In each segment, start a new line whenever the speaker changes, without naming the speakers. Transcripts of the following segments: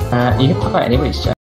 You can talk about anybody's chat.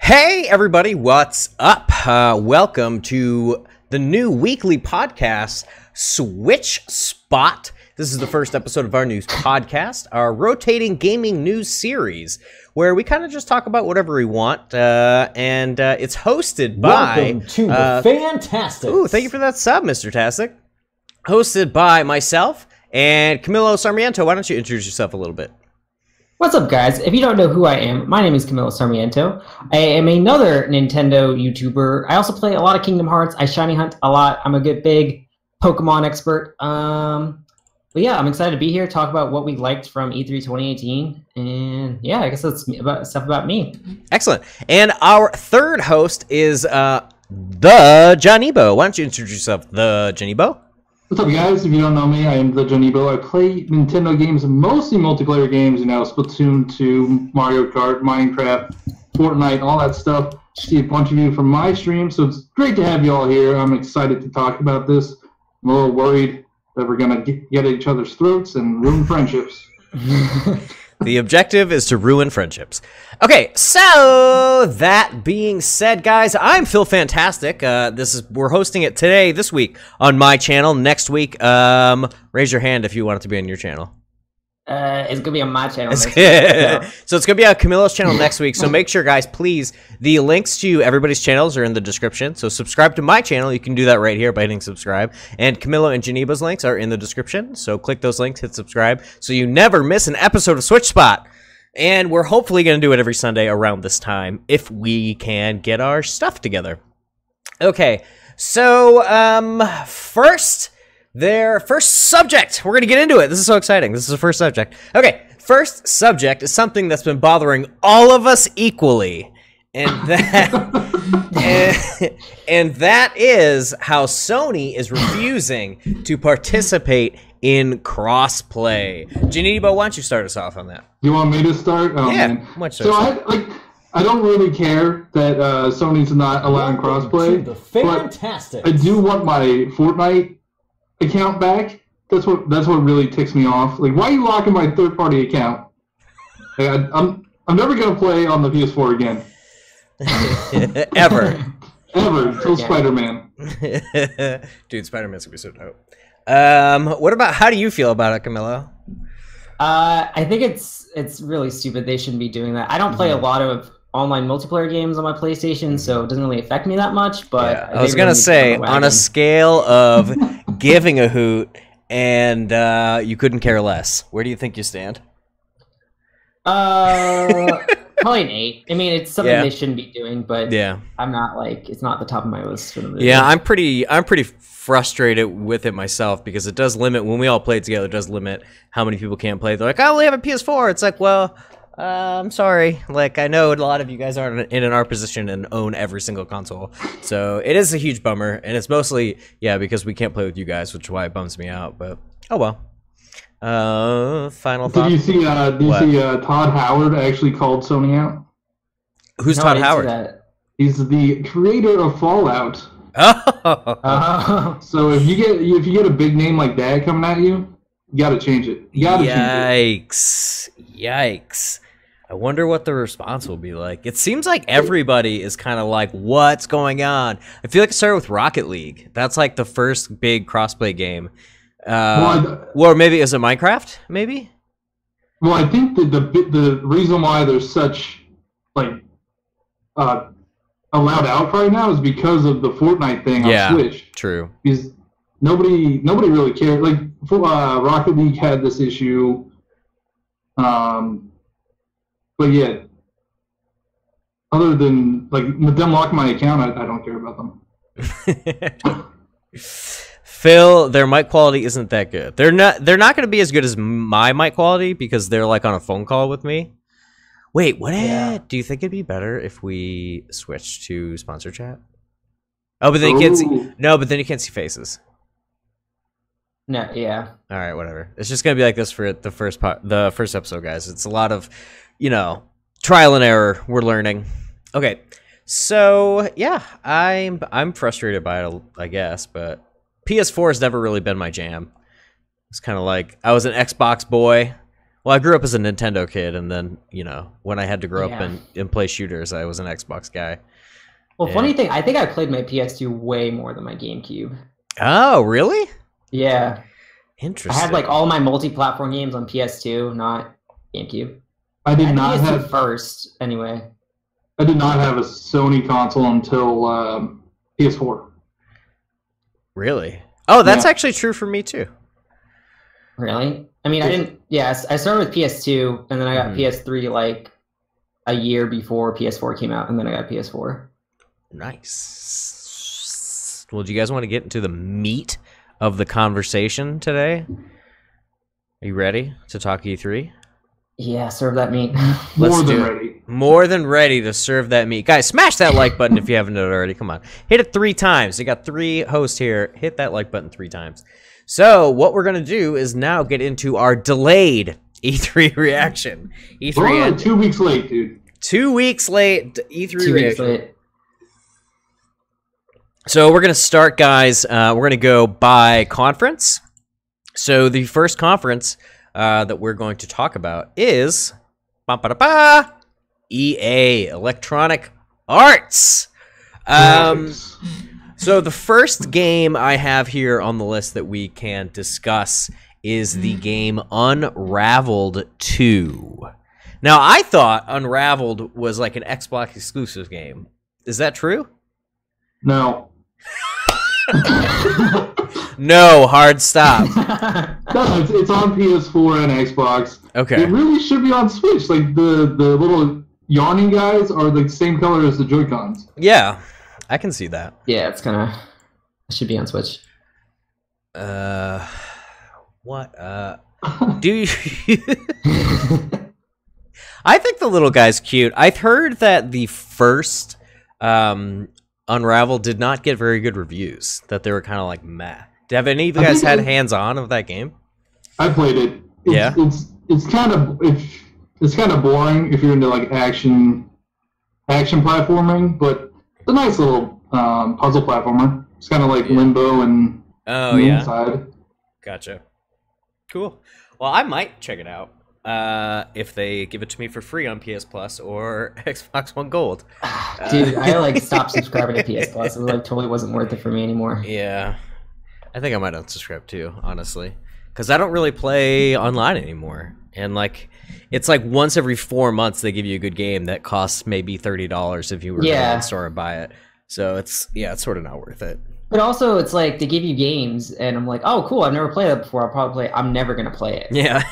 Hey everybody, what's up? Welcome to the new weekly podcast, switchSPOT. This is the first episode of our new podcast, our rotating gaming news series, where we kind of just talk about whatever we want, and it's hosted by...
Welcome to the Phantastic.
Ooh, thank you for that sub, Mr. Tastic. Hosted by myself and Camilo Sarmiento. Why don't you introduce yourself a little bit?
What's up, guys? If you don't know who I am, my name is Camilo Sarmiento. I am another Nintendo YouTuber. I also play a lot of Kingdom Hearts. I shiny hunt a lot. I'm a good big Pokemon expert. But yeah, I'm excited to be here, talk about what we liked from E3 2018. And yeah, I guess that's about stuff about me.
Excellent. And our third host is the Johniibo. Why don't you introduce yourself, the Johniibo?
What's up, guys? If you don't know me, I am the Johniibo. I play Nintendo games, mostly multiplayer games, you know, Splatoon 2, Mario Kart, Minecraft, Fortnite, all that stuff. See a bunch of you from my stream, so it's great to have you all here. I'm excited to talk about this. I'm a little worried that we're going to get at each other's throats and ruin friendships.
The objective is to ruin friendships. Okay, so that being said, guys, I'm Phil Phantastic. We're hosting it today, this week, on my channel. Next week, raise your hand if you want it to be on your channel.
It's gonna be on my channel next week.
So it's gonna be on Camilo's channel next week. So make sure, guys, please, the links to everybody's channels are in the description. So subscribe to my channel. You can do that right here by hitting subscribe. And Camilo and Johniibo's links are in the description. So click those links, hit subscribe, so you never miss an episode of switchSPOT. And we're hopefully gonna do it every Sunday around this time if we can get our stuff together. Okay, so first subject. We're going to get into it. This is so exciting. This is the first subject. Okay, first subject is something that's been bothering all of us equally. And that and that is how Sony is refusing to participate in crossplay. Johniibo, why don't you start us off on that?
You want me to start? Oh,
Yeah,
man.
why don't you
So
start?
I don't really care that Sony's not allowing crossplay.
The Phantastic.
I do want my Fortnite account back. That's what really ticks me off. Like, why are you locking my third-party account? Like, I'm never gonna play on the PS4 again.
Ever.
Until Spider-Man.
Dude, Spider-Man's gonna be so dope. What about, how do you feel about it, Camilo?
I think it's really stupid. They shouldn't be doing that. I don't play a lot of online multiplayer games on my PlayStation, so it doesn't really affect me that much. But
Yeah, I was gonna say, on a scale of giving a hoot and you couldn't care less, where do you think you stand?
Probably an 8. I mean, it's something
Yeah.
they shouldn't be doing, but
Yeah.
I'm not like, it's not the top of my list for them. to
Yeah,
do.
I'm pretty frustrated with it myself, because it does limit, when we all play together, it does limit how many people can play. They're like, I only have a PS4. It's like, well, I'm sorry. Like, I know a lot of you guys aren't in our position and own every single console. So it is a huge bummer, and it's mostly, yeah, because we can't play with you guys, which is why it bums me out, but oh well. Final thought?
Did you see Todd Howard actually called Sony out?
Who's
No, I
Todd
didn't see
Howard?
that.
He's the creator of Fallout.
Oh,
So if you get a big name like that coming at you, you gotta change it. You gotta change
Yikes. I wonder what the response will be like. It seems like everybody is kind of like, what's going on? I feel like it started with Rocket League. That's like the first big crossplay game. Or maybe, is it Minecraft? Maybe?
Well, I think that the reason why there's such like a loud outcry now is because of the Fortnite thing on Switch.
True.
Because nobody really cared. Like Rocket League had this issue, but yeah. Other than like with them locking my account, I don't care about them.
Phil, their mic quality isn't that good. They're not going to be as good as my mic quality because they're like on a phone call with me. Wait, what?
Yeah.
Do you think it'd be better if we switch to sponsor chat? Oh, but then you can't see. No, but then you can't see faces.
No, yeah.
All right, whatever. It's just gonna be like this for the first episode, guys. It's a lot of, trial and error. We're learning. Okay, so yeah, I'm frustrated by it, I guess, but PS4 has never really been my jam. It's kind of like I was an Xbox boy. Well, I grew up as a Nintendo kid, and then, when I had to grow up and play shooters, I was an Xbox guy.
Well, funny thing, I think I played my PS2 way more than my GameCube.
Oh, really?
Yeah.
Interesting.
I had like all my multi-platform games on PS2, not GameCube.
I did not
PS2
have
first, anyway.
I did not have a Sony console until PS4.
Really? Oh, that's actually true for me too.
Really? I mean, I didn't. Yes, I started with PS2, and then I got PS3 like a year before PS4 came out, and then I got PS4.
Nice. Well, do you guys want to get into the meat of the conversation today? Are you ready to talk E3?
Yeah, serve that meat.
Let's do it. More than ready to serve that meat. Guys, smash that like button if you haven't done it already. Come on. Hit it 3 times. You got 3 hosts here. Hit that like button 3 times. So what we're going to do is now get into our delayed E3 reaction.
We're 2 weeks late, dude.
2 weeks late E3
2 weeks
reaction.
late.
So we're going to start, guys. We're going to go by conference. So the first conference that we're going to talk about is EA, Electronic Arts. So the first game I have here on the list that we can discuss is the game Unraveled 2. Now, I thought Unraveled was like an Xbox exclusive game. Is that true?
No.
No, hard stop.
No, it's on PS4 and Xbox.
Okay.
It really should be on Switch. Like the little yawning guys are the same color as the Joy-Cons.
Yeah, I can see that.
Yeah, it should be on Switch.
What? Do you? I think the little guy's cute. I've heard that the first Unravel did not get very good reviews. That they were kind of like meh. Have any of you guys had hands-on of that game?
I played it. It's kind of boring if you're into like action platforming, but it's a nice little puzzle platformer. It's kind of like Limbo and Inside.
Gotcha. Cool. Well, I might check it out if they give it to me for free on PS Plus or Xbox One Gold.
Dude, I like stopped subscribing to PS Plus. It like totally wasn't worth it for me anymore.
Yeah, I think I might unsubscribe too, honestly, because I don't really play online anymore. And like, it's like once every 4 months they give you a good game that costs maybe $30 if you were to go to the store and buy it. So it's sort of not worth it.
But also, it's like they give you games, and I'm like, oh, cool, I've never played that before. I'll probably play it. I'm never going to play it.
Yeah.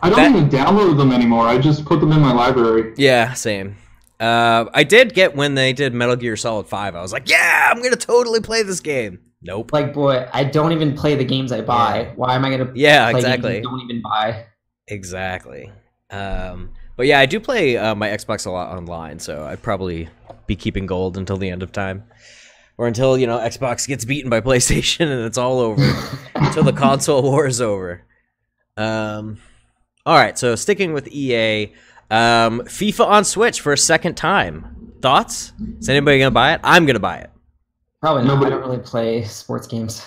I don't even download them anymore. I just put them in my library.
Yeah, same. I did get when they did Metal Gear Solid 5. I was like, yeah, I'm going to totally play this game. Nope.
Like, boy, I don't even play the games I buy. Yeah. Why am I going to play games I don't even buy?
Exactly. But yeah, I do play my Xbox a lot online, so I'd probably be keeping gold until the end of time. Or until, you know, Xbox gets beaten by PlayStation and it's all over. Until the console war is over. Alright, so sticking with EA, FIFA on Switch for a second time. Thoughts? Is anybody going to buy it? I'm going to buy it.
Probably not. I don't really play sports games.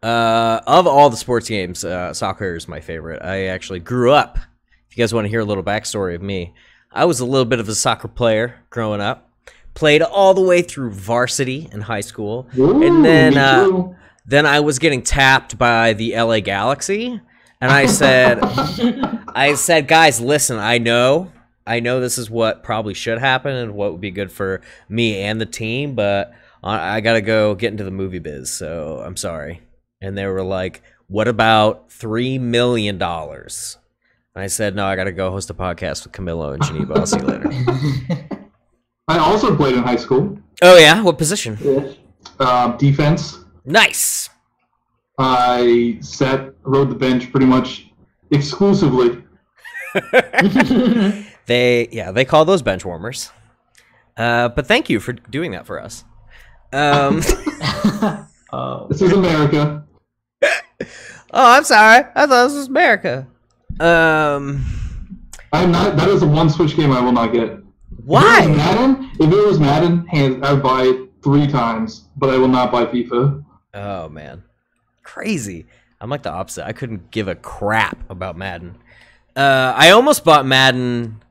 Of all the sports games, soccer is my favorite. I actually grew up. If you guys want to hear a little backstory of me, I was a little bit of a soccer player growing up. Played all the way through varsity in high school. Ooh, and then I was getting tapped by the LA Galaxy. And I said, guys, listen, I know this is what probably should happen and what would be good for me and the team, but I got to go get into the movie biz, so I'm sorry. And they were like, what about $3 million? And I said, no, I got to go host a podcast with Camilo and Johniibo. I'll see you later.
I also played in high school.
Oh, yeah? What position?
Defense.
Nice.
I rode the bench pretty much exclusively.
They call those bench warmers. But thank you for doing that for us.
This is America.
Oh, I'm sorry. I thought this was America.
I'm not. That is a one Switch game I will not get.
Why?
If it was Madden, I would buy it 3 times, but I will not buy FIFA.
Oh man, crazy! I'm like the opposite. I couldn't give a crap about Madden. I almost bought Madden.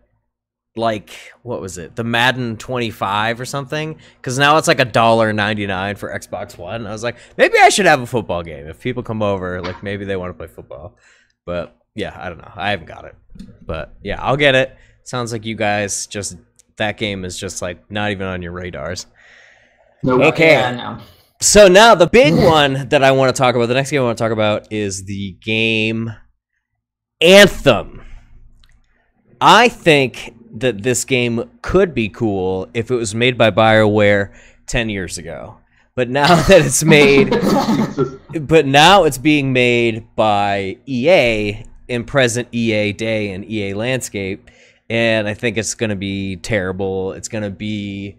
Like, what was it? The Madden 25 or something? Because now it's like $1.99 for Xbox One. And I was like, maybe I should have a football game. If people come over, like, maybe they want to play football. But, yeah, I don't know. I haven't got it. But, yeah, I'll get it. Sounds like you guys just, that game is just, like, not even on your radars.
Nope.
Okay.
Yeah, no.
So now the big one that I want to talk about, the next game I want to talk about is the game Anthem. I think that this game could be cool if it was made by BioWare 10 years ago. But now that it's made, but now it's being made by EA in present EA day and EA landscape, and I think it's going to be terrible. It's going to be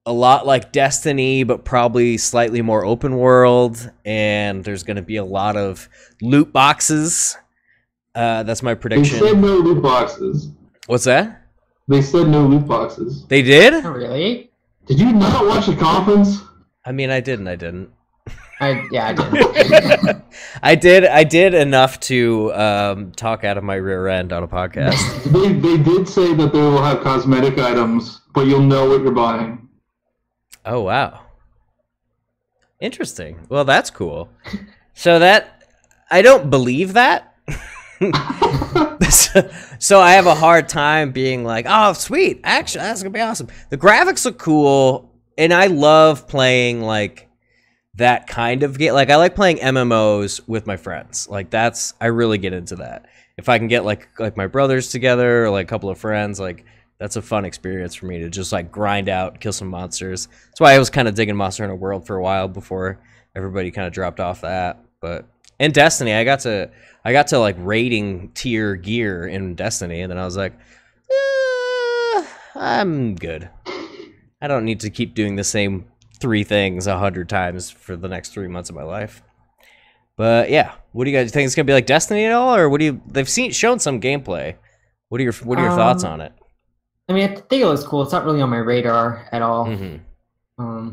a lot like Destiny, but probably slightly more open world, and there's going to be a lot of loot boxes. That's my prediction.
They said no loot boxes.
What's that?
They said no loot boxes.
They did?
Oh, really?
Did you not watch the conference?
I mean, I didn't. I did. I did enough to talk out of my rear end on a podcast.
They did say that they will have cosmetic items, but you'll know what you're buying.
Oh, wow. Interesting. Well, that's cool. So that, I don't believe that. So I have a hard time being like, oh, sweet. Actually, that's going to be awesome. The graphics look cool, and I love playing, like, that kind of game. Like, I like playing MMOs with my friends. Like, that's, I really get into that. If I can get, like my brothers together or, like, a couple of friends, like, that's a fun experience for me to just, like, grind out, kill some monsters. That's why I was kind of digging Monster Hunter World for a while before everybody kind of dropped off that. But in Destiny, I got to like rating tier gear in Destiny, and then I was like, I'm good. I don't need to keep doing the same 3 things 100 times for the next 3 months of my life. But yeah, what do you guys think? It's gonna be like Destiny at all, or what do you? They've shown some gameplay. What are your thoughts on it?
I mean, I think it looks cool. It's not really on my radar at all.
Mm-hmm.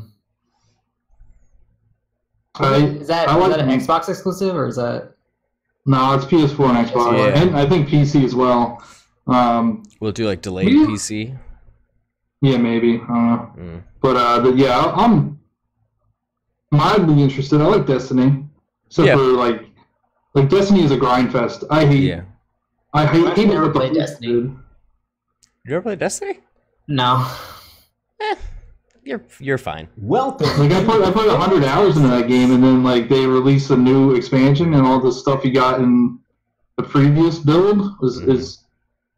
Is that an Xbox exclusive, or is that?
No, it's PS4 and Xbox, and I think PC as well.
Will it do like delayed PC?
Yeah, maybe. I don't know. But yeah, I'm mildly interested. I like Destiny, except for like Destiny is a grind fest. I hate. Yeah. I hate it with the
Destiny.
You ever play Destiny?
No.
You're fine.
Welcome.
Like I put 100 hours into that game, and then like they released a new expansion, and all the stuff you got in the previous build is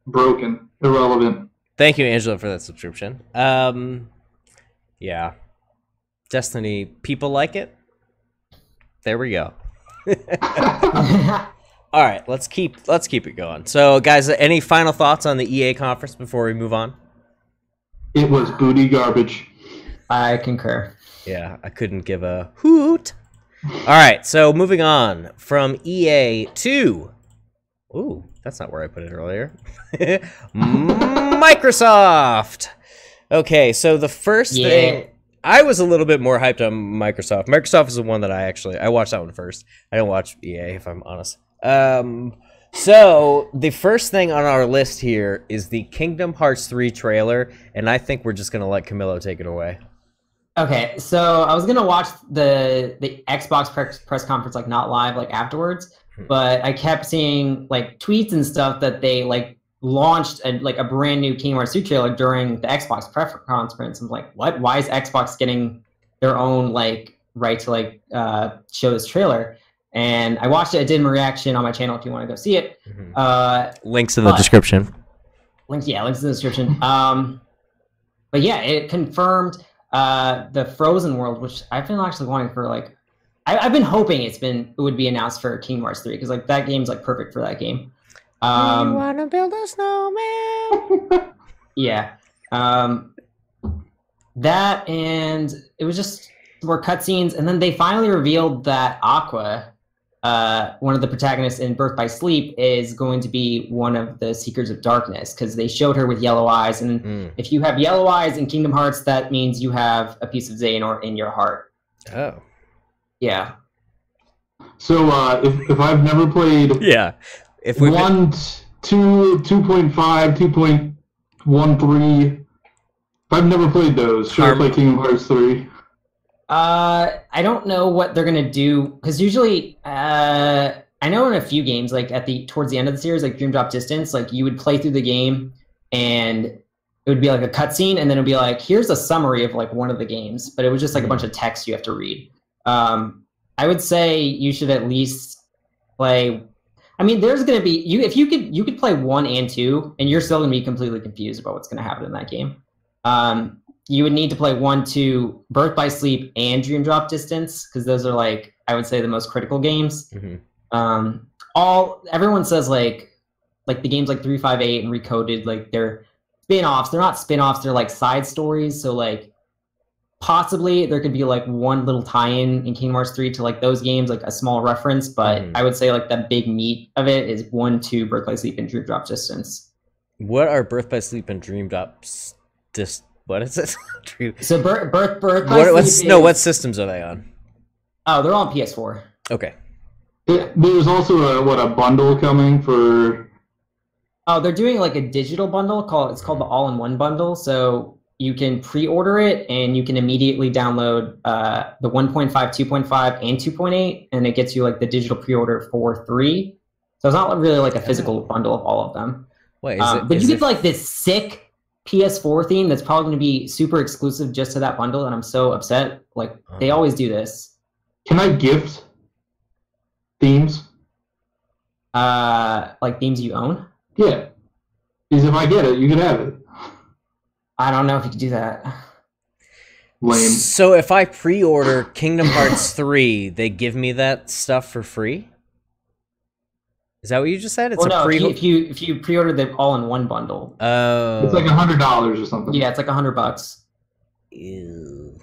broken, irrelevant.
Thank you, Angela, for that subscription. Yeah, Destiny. People like it. There we go. All right, let's keep it going. So, guys, any final thoughts on the EA conference before we move on?
It was booty garbage.
I concur.
Yeah, I couldn't give a hoot. All right, so moving on from EA to... Ooh, that's not where I put it earlier. Microsoft! Okay, so the first thing... I was a little bit more hyped on Microsoft. Microsoft is the one that I watched that one first. I didn't watch EA, if I'm honest. So the first thing on our list here is the Kingdom Hearts 3 trailer, and I think we're just going to let Camilo take it away.
Okay, so I was gonna watch the Xbox press conference like not live like afterwards, but I kept seeing like tweets and stuff that they like launched a brand new Kingdom Hearts 2 trailer during the Xbox press conference. I'm like, what? Why is Xbox getting their own like right to like show this trailer? And I watched it. I did my reaction on my channel if you want to go see it.
Links in the description.
Links in the description. But yeah, it confirmed the Frozen world, which I've been actually wanting for like, I've been hoping it would be announced for Kingdom Hearts 3 because like that game's like perfect for that game.
You wanna build a snowman?
Yeah. That, and it was just more cutscenes, and then they finally revealed that Aqua, one of the protagonists in Birth by Sleep, is going to be one of the Seekers of Darkness, because they showed her with yellow eyes, and if you have yellow eyes in Kingdom Hearts, that means you have a piece of Xehanort in your heart.
Oh.
Yeah.
So if I've never played...
Yeah. If
1, 2, 2.5, 2.13... If I've never played those, should I play Kingdom Hearts 3?
I don't know what they're gonna do, because usually, I know in a few games, like towards the end of the series, like Dream Drop Distance, like you would play through the game, and it would be like a cutscene, and then it'd be like, here's a summary of like one of the games, but it was just like a bunch of text you have to read. I would say you should at least play. I mean, there's gonna be you could play 1 and 2, and you're still gonna be completely confused about what's gonna happen in that game. You would need to play 1, 2, Birth by Sleep, and Dream Drop Distance, because those are like, I would say, the most critical games. Everyone says like the games like 3, 5, 8 and Recoded, like they're spin-offs. They're not spin-offs, they're like side stories. So like possibly there could be like one little tie-in in Kingdom Hearts 3 to like those games, like a small reference, but I would say like the big meat of it is 1, 2, Birth by Sleep, and Dream Drop Distance.
What are Birth by Sleep and Dream Drop What is it?
So Birth by Sleep
what systems are they on?
Oh, they're all on PS4.
Okay.
There's also a bundle coming for...
Oh, they're doing like a digital bundle called the All-in-One bundle. So you can pre-order it and you can immediately download the 1.5, 2.5, and 2.8, and it gets you like the digital pre-order for 3. So it's not really like a physical bundle of all of them.
Wait,
but you get like this sick PS4 theme that's probably going to be super exclusive just to that bundle, and I'm so upset. Like, they always do this.
Can I gift themes?
Like themes you own?
Yeah. Because if I get it, you can have it.
I don't know if you could do that.
Lame.
So if I pre-order Kingdom Hearts 3, they give me that stuff for free? Is that what you just said? It's
well, no,
pre.
if you pre-order them all in one bundle.
Oh.
It's like $100 or something.
Yeah, it's like $100.
Ew.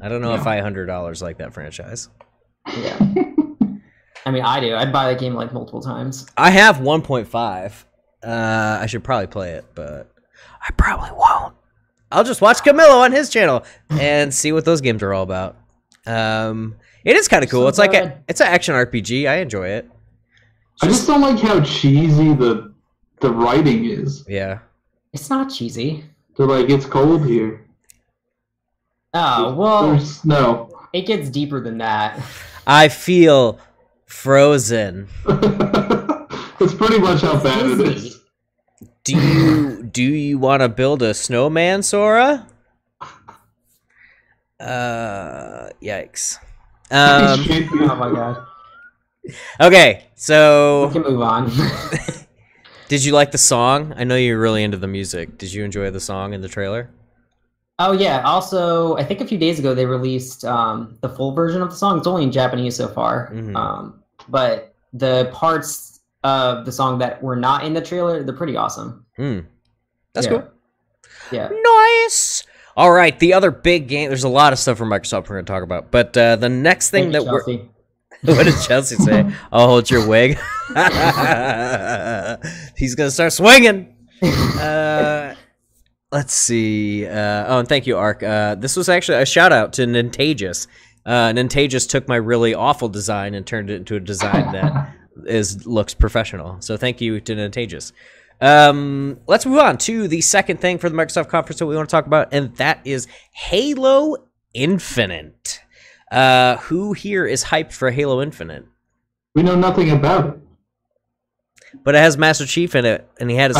I don't know if I $100 like that franchise.
Yeah. I mean, I do. I'd buy that game like multiple times.
I have 1.5. I should probably play it, but I probably won't. I'll just watch Camilo on his channel and see what those games are all about. It is kind of cool. It's like it's an action RPG. I enjoy it.
I just don't like how cheesy the writing is.
Yeah.
It's not cheesy.
They're like, it's cold here.
Oh, well,
There's snow.
It gets deeper than that.
I feel frozen.
That's pretty much how bad it is.
Do you want to build a snowman, Sora? Yikes.
Oh my god.
Okay, so
We can move on.
did you like the song? I know you're really into the music. Did you enjoy the song in the trailer?
Oh yeah. Also, I think a few days ago they released the full version of the song. It's only in Japanese so far. But the parts of the song that were not in the trailer, they're pretty awesome.
That's cool.
Yeah.
Nice. All right, the other big game. There's a lot of stuff from Microsoft we're going to talk about, but the next thing that we're. What did Chelsea say? I'll hold your wig. He's gonna start swinging. Let's see. Oh, and thank you, Ark. This was actually a shout out to Nintagious. Nintagious took my really awful design and turned it into a design that looks professional. So thank you to Nintagious. Let's move on to the second thing for the Microsoft conference that we want to talk about, and that is Halo Infinite. Who here is hyped for Halo Infinite?
We know nothing about it.
But it has Master Chief in it, and he had his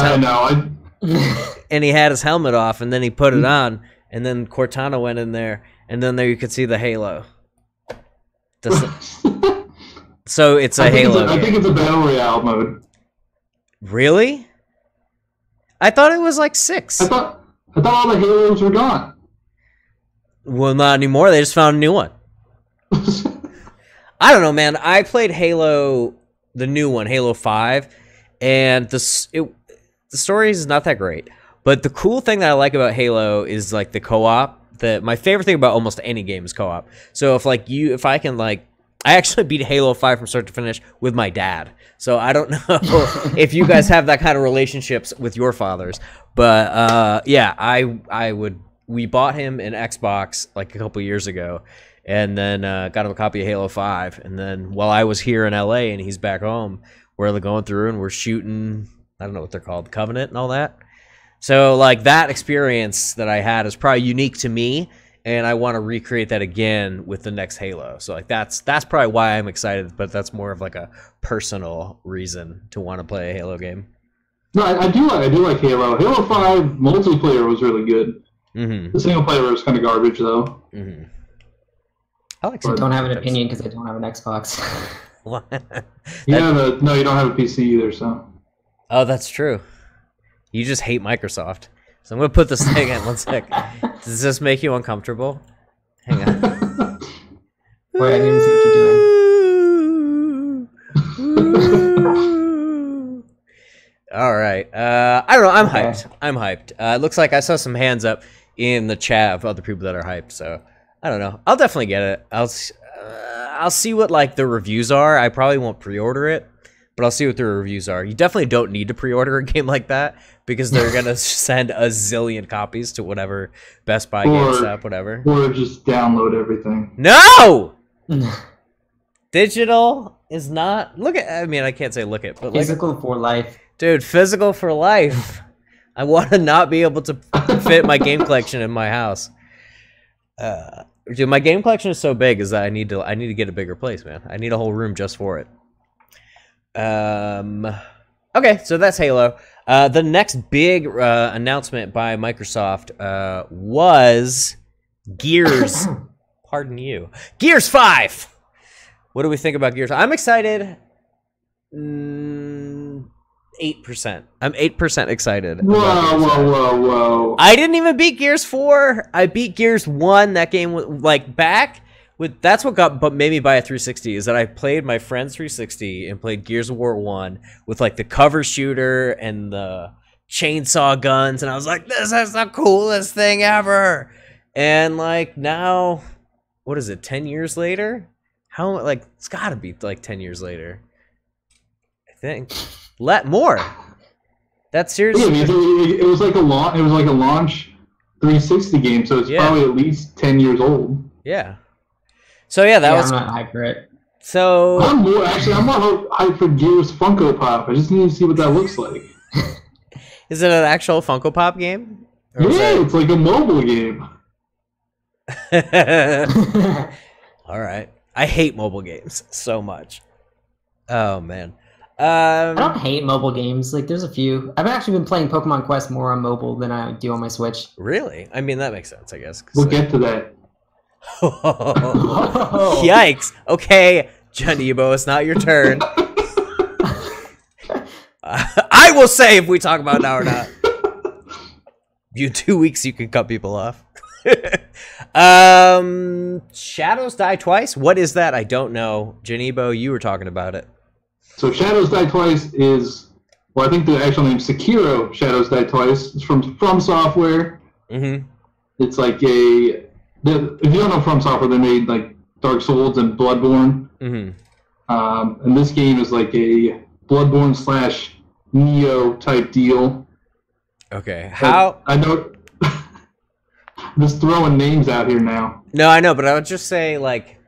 and he had his helmet off, and then he put it on, and then Cortana went in there, and then there you could see the Halo. So it's a Halo.
I think it's a Battle Royale mode.
Really? I thought it was like 6.
I thought all the Halos were gone.
Well, not anymore. They just found a new one. I don't know, man. I played Halo, the new one, Halo 5, and the story is not that great. But the cool thing that I like about Halo is like the co-op. My favorite thing about almost any game is co-op. So if I can I actually beat Halo 5 from start to finish with my dad. So I don't know if you guys have that kind of relationships with your fathers, but yeah, we bought him an Xbox like a couple years ago, and then got him a copy of Halo 5. And then while I was here in LA and he's back home, we're going through and we're shooting, I don't know what they're called, Covenant and all that. So like that experience that I had is probably unique to me, and I want to recreate that again with the next Halo. So like that's probably why I'm excited, but that's more of like a personal reason to want to play a Halo game.
No, I do like Halo. Halo 5 multiplayer was really good. The single player was kind of garbage, though.
I don't have an opinion because I don't have an Xbox.
What?
No, you don't have a PC either, so.
Oh, that's true. You just hate Microsoft. So I'm going to put this thing in 1 sec. Does this make you uncomfortable? Hang on.
Wait, I didn't see what you're doing.
All right. I don't know. I'm hyped. I'm hyped. It looks like I saw some hands up in the chat of other people that are hyped. So I don't know. I'll definitely get it. I'll see what like the reviews are. I probably won't pre-order it, but I'll see what the reviews are. You definitely don't need to pre-order a game like that because they're gonna send a zillion copies to whatever Best Buy, GameStop, whatever.
Or just download everything.
No. Digital is not. Look at. I mean, I can't say look at, but
physical for life.
Dude, physical for life. I want to not be able to fit my game collection in my house. Dude, my game collection is so big is that I need to get a bigger place, man. I need a whole room just for it. Okay, so that's Halo. The next big announcement by Microsoft was Gears. Pardon you. Gears 5. What do we think about Gears? I'm excited. 8%. I'm 8% excited.
Whoa.
I didn't even beat Gears 4. I beat Gears 1. That game was like back That's what but made me buy a 360 is that I played my friend's 360 and played Gears of War 1 with like the cover shooter and the chainsaw guns, and I was like, this is the coolest thing ever. And like now, what is it, 10 years later? How, like, it's gotta be like 10 years later, I think. More. That's seriously.
Yeah, it was like a launch 360 game, so it's probably at least 10 years old.
Yeah. So yeah, that was.
I'm not hyped for it.
So
I'm more hyped for Gears Funko Pop. I just need to see what that looks like.
Is it an actual Funko Pop game?
Yeah, it's like a mobile game.
All right. I hate mobile games so much. Oh man.
I don't hate mobile games. Like, there's a few. I've actually been playing Pokemon Quest more on mobile than I do on my Switch.
Really? I mean, that makes sense, I guess.
We'll get to that.
Yikes. Okay, Johniibo, it's not your turn. I will say if we talk about it now or not. You 2 weeks, you can cut people off. Shadows Die Twice? What is that? I don't know. Johniibo, you were talking about it.
So Shadows Die Twice is, well, I think the actual name is Sekiro Shadows Die Twice. It's from Software.
Mm-hmm.
It's like if you don't know From Software, they made like Dark Souls and Bloodborne.
Mm-hmm.
And this game is like a Bloodborne / Neo type deal.
Okay. How?
I know. I'm just throwing names out here now.
No, I know, but I would just say, like,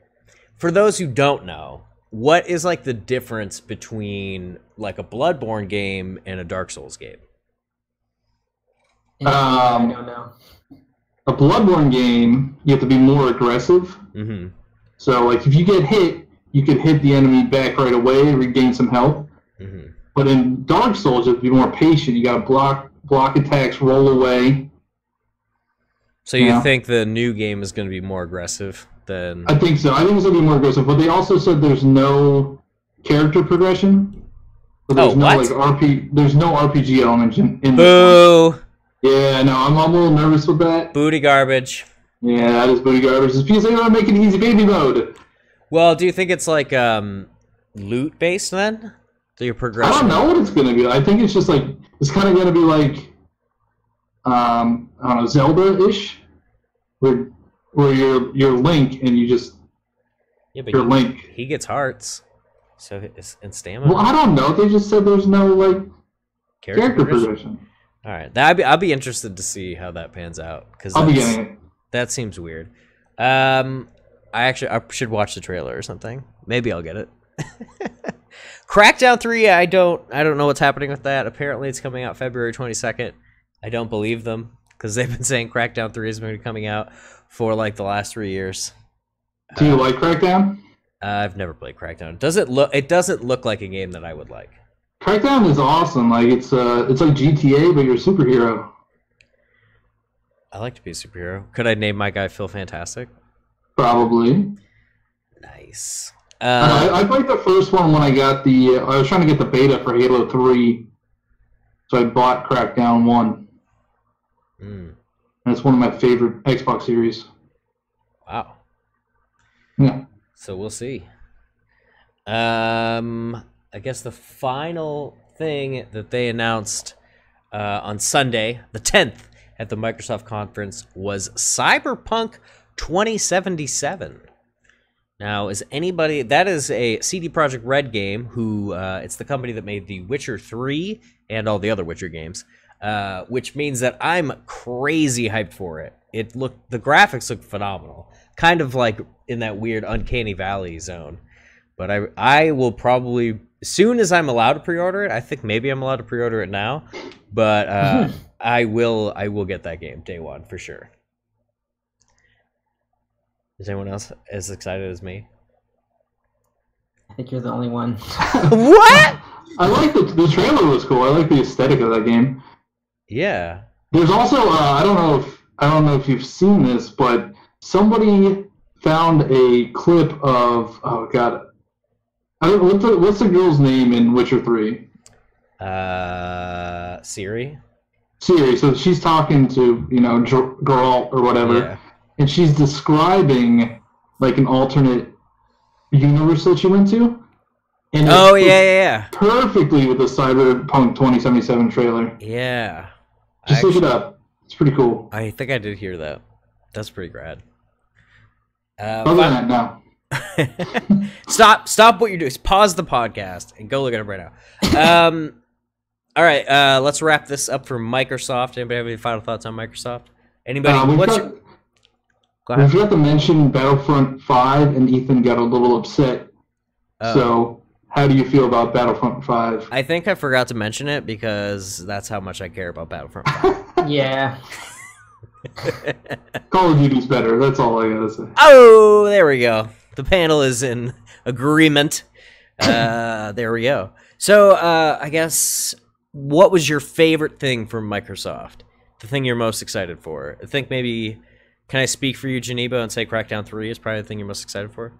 for those who don't know, what is like the difference between like a Bloodborne game and a Dark Souls game?
I don't know.
A Bloodborne game, you have to be more aggressive.
Mm-hmm.
So, like, if you get hit, you can hit the enemy back right away, regain some health.
Mm-hmm.
But in Dark Souls, you have to be more patient. You got to block attacks, roll away.
So you think the new game is going to be more aggressive than?
I think so. I think it's going to be more aggressive. But they also said there's no character progression. So there's there's no RPG element in
Boo!
This one. Yeah, no, I'm a little nervous with that.
Booty garbage.
Yeah, that is booty garbage. It's because they want to make it easy baby mode.
Well, do you think it's like loot based then? So your progression?
I don't know what it's going to be. I think it's just like, it's kind of going to be like, I don't know, Zelda-ish, where you're Link and you just, you're Link.
He gets hearts, so and stamina.
Well, I don't know. They just said there's no like character progression.
All right, I'll be interested to see how that pans out because
I'll be getting it.
That seems weird. I should watch the trailer or something. Maybe I'll get it. Crackdown 3, I don't know what's happening with that. Apparently it's coming out February 22nd. I don't believe them because they've been saying Crackdown 3 is going to be coming out for like the last 3 years.
Do you like Crackdown?
I've never played Crackdown. It doesn't look like a game that I would like.
Crackdown is awesome. Like it's like GTA, but you're a superhero.
I like to be a superhero. Could I name my guy Phil Phantastic?
Probably.
Nice.
I played the first one when I got I was trying to get the beta for Halo 3, so I bought Crackdown 1. And it's one of my favorite Xbox series.
Wow.
Yeah.
So we'll see. I guess the final thing that they announced on Sunday, the 10th, at the Microsoft conference was Cyberpunk 2077. Now, that is a CD Projekt Red game, who, it's the company that made The Witcher 3 and all the other Witcher games, which means that I'm crazy hyped for it. The graphics look phenomenal, kind of like in that weird Uncanny Valley zone. But I will probably, as soon as I'm allowed to pre-order it, I think maybe I'm allowed to pre-order it now, but I will get that game day one for sure. Is anyone else as excited as me?
I think you're the only one.
What?
I like the trailer was cool. I like the aesthetic of that game.
Yeah.
There's also I don't know if you've seen this, but somebody found a clip of what's the girl's name in Witcher 3?
Ciri.
Ciri. So she's talking to Geralt or whatever.
Yeah.
And she's describing like an alternate universe that you went to. And
Oh, yeah.
perfectly with the Cyberpunk 2077 trailer.
Yeah.
Just look it up. It's pretty cool.
I think I did hear that. That's pretty rad.
Other than that, no.
Stop what you're doing. Pause the podcast and go look at it right now. All right, let's wrap this up for Microsoft. Anybody have any final thoughts on Microsoft? Anybody?
We forgot to mention Battlefront 5, and Ethan got a little upset. So, how do you feel about Battlefront 5?
I think I forgot to mention it because that's how much I care about Battlefront 5.
Yeah.
Call of Duty's better. That's all I gotta say.
Oh, there we go. The panel is in agreement. There we go. So, I guess, what was your favorite thing from Microsoft? The thing you're most excited for? I think maybe, can I speak for you, Johniibo, and say Crackdown 3 is probably the thing you're most excited for?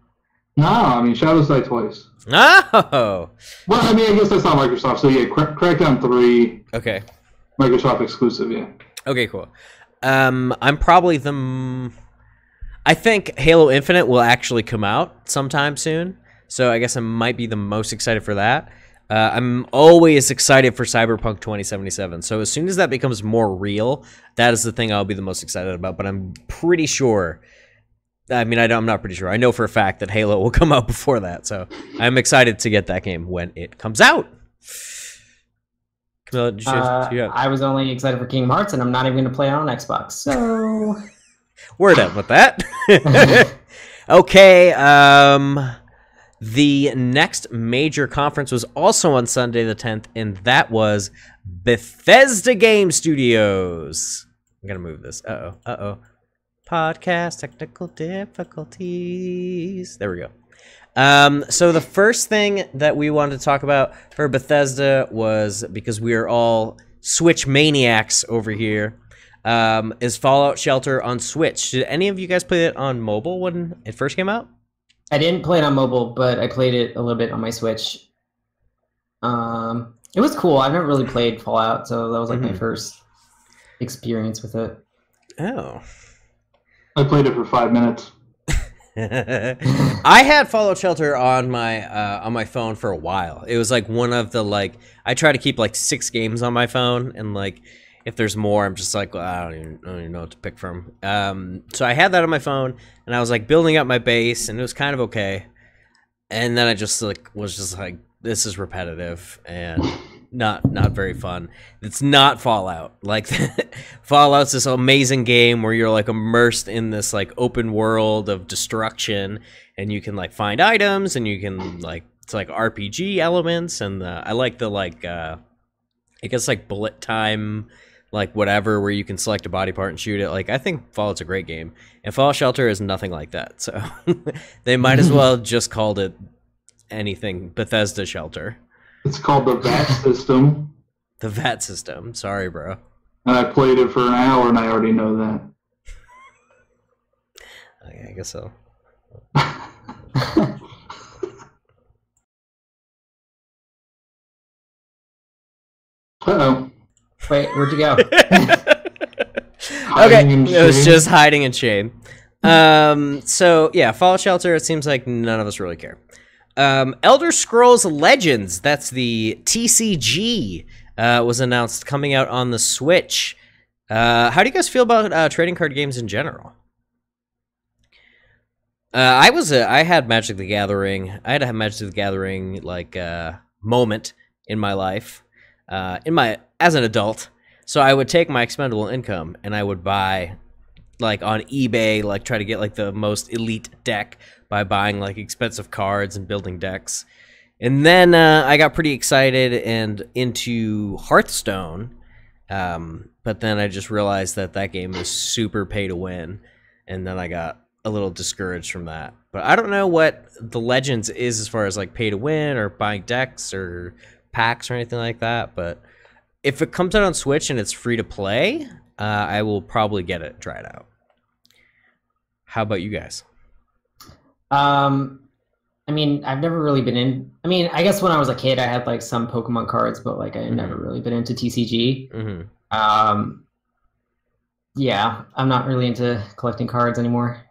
No, I mean, Shadows Die Twice.
Oh!
Well, I mean, I guess that's not Microsoft. So, yeah, Crackdown 3.
Okay.
Microsoft exclusive, yeah.
Okay, cool. I'm probably I think Halo Infinite will actually come out sometime soon, so I guess I might be the most excited for that. I'm always excited for Cyberpunk 2077, so as soon as that becomes more real, that is the thing I'll be the most excited about, but I'm pretty sure, I mean, I'm not pretty sure, I know for a fact that Halo will come out before that, so I'm excited to get that game when it comes out. Camilo,
I was only excited for Kingdom Hearts, and I'm not even going to play it on Xbox, so...
We're done with that. Okay, the next major conference was also on Sunday the 10th, and that was Bethesda Game Studios. I'm going to move this. Uh-oh. Podcast technical difficulties. There we go. So the first thing that we wanted to talk about for Bethesda was, because we are all Switch maniacs over here, is Fallout Shelter on Switch. Did any of you guys play it on mobile when it first came out?
I didn't play it on mobile, but I played it a little bit on my Switch. It was cool. I've never really played Fallout, so that was like my first experience with it.
Oh.
I played it for 5 minutes.
I had Fallout Shelter on my phone for a while. It was like one of the, like, I try to keep like 6 games on my phone, and like if there's more, I'm just like, well, I don't even know what to pick from. So I had that on my phone, and I was like building up my base, and it was kind of okay. And then I just like was just like, this is repetitive and not very fun. It's not Fallout. Like Fallout's this amazing game where you're like immersed in this like open world of destruction, and you can like find items, and you can like, it's like RPG elements, and I like the like I guess like bullet time, like whatever, where you can select a body part and shoot it. Like, I think Fallout's a great game, and Fallout Shelter is nothing like that, so they might as well just called it anything Bethesda Shelter.
It's called the VAT system.
The VAT system. Sorry, bro.
And I played it for an hour, and I already know that.
Okay, I guess so.
Uh-oh.
Wait, where'd you go?
Okay, it was just hiding in shame. So, yeah, Fallout Shelter, it seems like none of us really care. Elder Scrolls Legends, that's the TCG, was announced coming out on the Switch. How do you guys feel about trading card games in general? I had Magic the Gathering. I had a Magic the Gathering like moment in my life, as an adult. So I would take my expendable income and I would buy, like on eBay, like try to get like the most elite deck by buying like expensive cards and building decks. And then I got pretty excited and into Hearthstone, but then I just realized that game was super pay to win, and then I got a little discouraged from that. But I don't know what the Legends is as far as like pay to win or buying decks or packs or anything like that, but if it comes out on Switch and it's free to play, I will probably get it, try it out. How about you guys?
I mean, I've never really been in... I mean, I guess when I was a kid, I had, like, some Pokemon cards, but, like, I had never really been into TCG.
Mm-hmm.
Yeah, I'm not really into collecting cards anymore.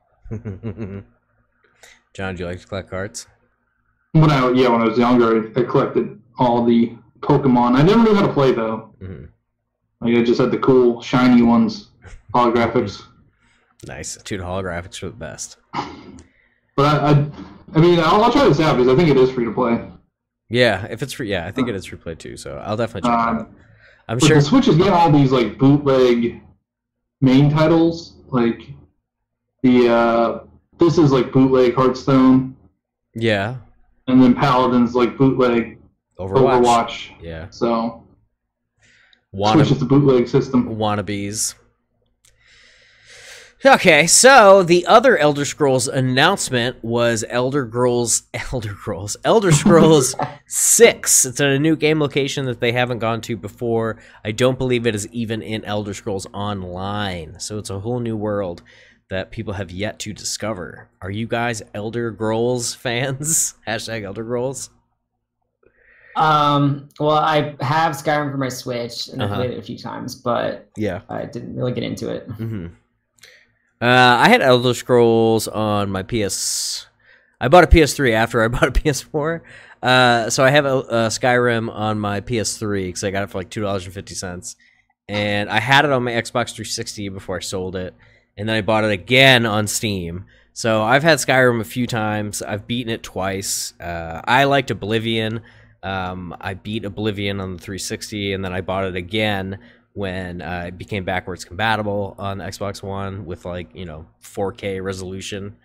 John, do you like to collect cards?
When I was younger, I collected all the Pokemon. I never knew how to play though. Like I just had the cool shiny ones, holographics.
Nice, dude. Holographics are the best.
But I mean, I'll try this out because I think it is free to play.
Yeah, if it's free, yeah, I think it is free to play too. So I'll definitely check it out. I'm sure
the Switch is getting all these like bootleg main titles, like the this is like bootleg Hearthstone.
Yeah.
And then Paladin's like bootleg Overwatch.
Yeah.
So Switch is the bootleg system.
Wannabes. Okay, so the other Elder Scrolls announcement was Elder Scrolls 6. It's at a new game location that they haven't gone to before. I don't believe it is even in Elder Scrolls Online. So it's a whole new world that people have yet to discover. Are you guys Elder Scrolls fans? Hashtag Elder Scrolls.
Well, I have Skyrim for my Switch, and I played it a few times, but
yeah,
I didn't really get into it.
I had Elder Scrolls on my PS. I bought a PS3 after I bought a PS4. So I have a Skyrim on my PS3 because I got it for like $2.50. And I had it on my Xbox 360 before I sold it. And then I bought it again on Steam. So I've had Skyrim a few times. I've beaten it twice. I liked Oblivion. I beat Oblivion on the 360, and then I bought it again when it became backwards compatible on the Xbox One with, like, 4K resolution.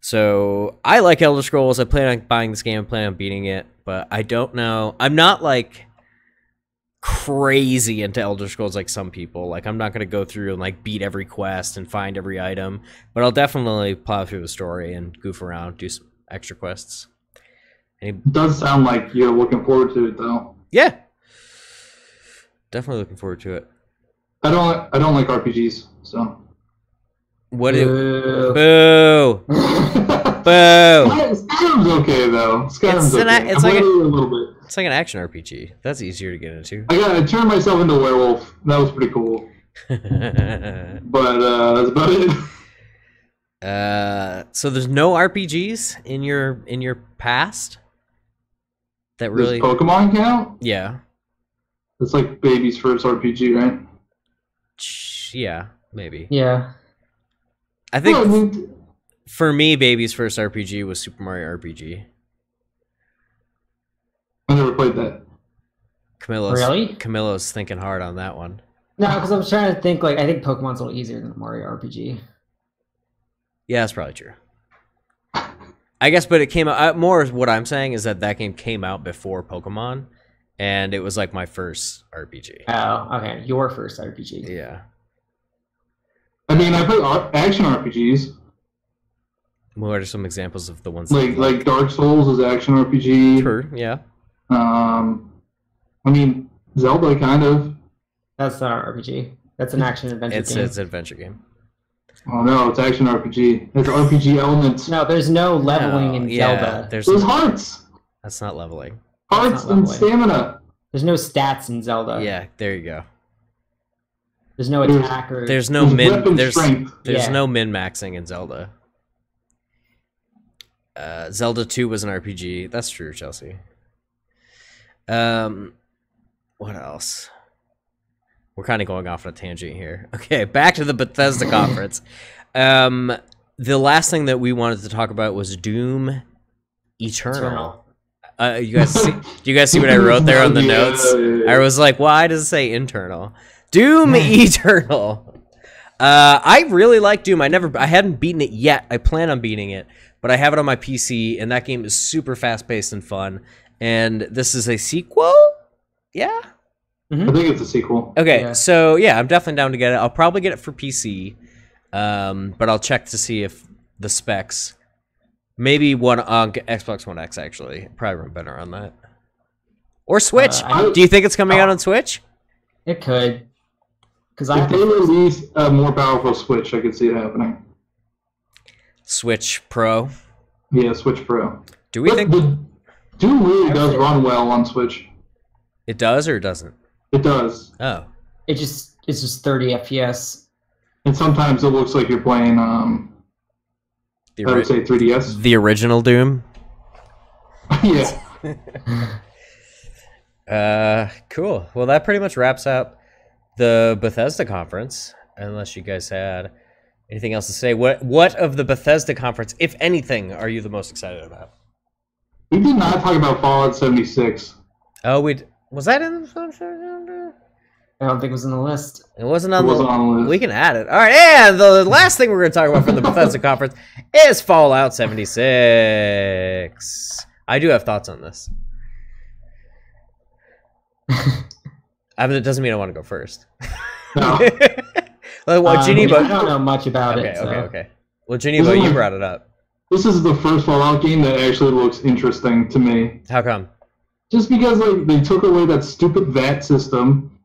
So I like Elder Scrolls. I plan on buying this game. I plan on beating it, but I don't know. I'm not like crazy into Elder Scrolls like some people. Like, I'm not going to go through and like beat every quest and find every item, but I'll definitely plow through the story and goof around, do some extra quests.
It does sound like you're looking forward to it, though.
Yeah. Definitely looking forward to it.
I don't like RPGs, so.
What do?
Boo.
Boo. Boo.
Skyrim's okay though. Skyrim's okay.
It's like
a little bit.
It's like an action RPG. That's easier to get into.
I turned myself into a werewolf. That was pretty cool. But that's about it.
So there's no RPGs in your past that really.
Does Pokemon count?
Yeah.
It's like baby's first RPG, right?
Yeah, maybe.
Yeah.
I think for me, baby's first RPG was Super Mario RPG.
I never played that.
Camilo's thinking hard on that one.
No, because I was trying to think, like, I think Pokemon's a little easier than Mario RPG.
Yeah, that's probably true. I guess, but it came out more. What I'm saying is that game came out before Pokemon. And it was like my first RPG.
Oh, okay. Your first RPG.
Yeah.
I mean, I play action RPGs.
What are some examples of the ones?
Like Dark Souls is action RPG.
Sure. Yeah.
I mean, Zelda kind of.
That's not an RPG. That's an action adventure game.
It's an adventure game.
Oh no, it's action RPG. There's RPG elements.
No, there's no leveling in Zelda.
There's hearts.
That's not leveling.
Hearts and stamina.
There's no stats in Zelda.
Yeah, there you go.
There's no attack or
there's no min. There's
yeah.
no min maxing in Zelda. Zelda 2 was an RPG. That's true, Chelsea. What else? We're kind of going off on a tangent here. Okay, back to the Bethesda conference. The last thing that we wanted to talk about was Doom Eternal. Do you guys see what I wrote there on the notes? Yeah. I was like, why does it say internal? Doom Eternal. I really like Doom. I hadn't beaten it yet. I plan on beating it, but I have it on my PC, and that game is super fast-paced and fun. And this is a sequel? Yeah?
I think it's a sequel.
Okay, so yeah, I'm definitely down to get it. I'll probably get it for PC, but I'll check to see if the specs... Maybe one on Xbox One X, actually. Probably run better on that. Or Switch. Do you think it's coming out on Switch?
It could.
If they release a more powerful Switch, I could see it happening.
Switch Pro?
Yeah, Switch Pro.
Do we think...
Doom really does run well on Switch.
It does or it doesn't?
It does.
Oh.
It's just 30 FPS.
And sometimes it looks like you're playing... I would say 3DS.
The original Doom.
Yeah.
Cool. Well, that pretty much wraps up the Bethesda conference. Unless you guys had anything else to say, what of the Bethesda conference, if anything, are you the most excited about?
We did not talk about Fallout 76.
Oh, was that in the?
I don't think it was in the list.
It wasn't on the
list.
We can add it. All right, and the last thing we're going to talk about from the Bethesda conference is Fallout 76. I do have thoughts on this. I mean, it doesn't mean I want to go first.
No.
Well, Johniibo,
I don't know much about it.
Okay. Well, Johniibo, you brought it up.
This is the first Fallout game that actually looks interesting to me.
How come?
Just because they took away that stupid VAT system.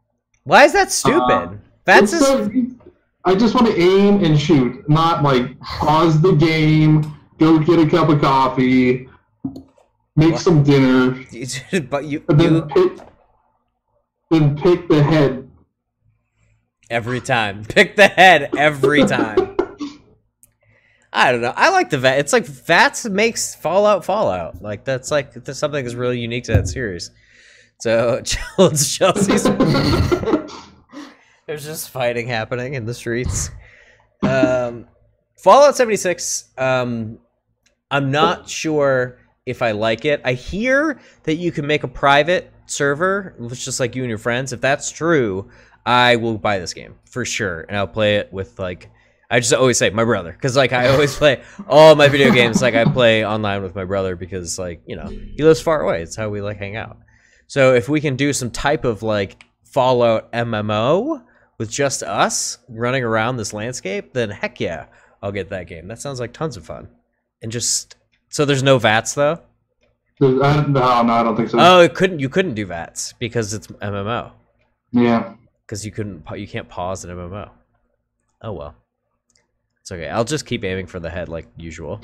Why is that stupid?
I just want to aim and shoot, not like pause the game, go get a cup of coffee, make some dinner,
But
then pick the head.
Every time. Pick the head every time. I don't know. I like the VAT. It's like VATS makes Fallout. Like that's something that's really unique to that series. So Chelsea's there's just fighting happening in the streets. Fallout 76. I'm not sure if I like it. I hear that you can make a private server, which is just like you and your friends. If that's true, I will buy this game for sure, and I'll play it with like. I just always say my brother, because like I always play all my video games. Like I play online with my brother because like he lives far away. It's how we like hang out. So if we can do some type of like Fallout MMO with just us running around this landscape, then heck yeah, I'll get that game. That sounds like tons of fun. And just so there's no VATS though.
No, I don't think so.
Oh, you couldn't do VATS because it's MMO.
Yeah.
Because you can't pause an MMO. Oh well. It's okay. I'll just keep aiming for the head like usual.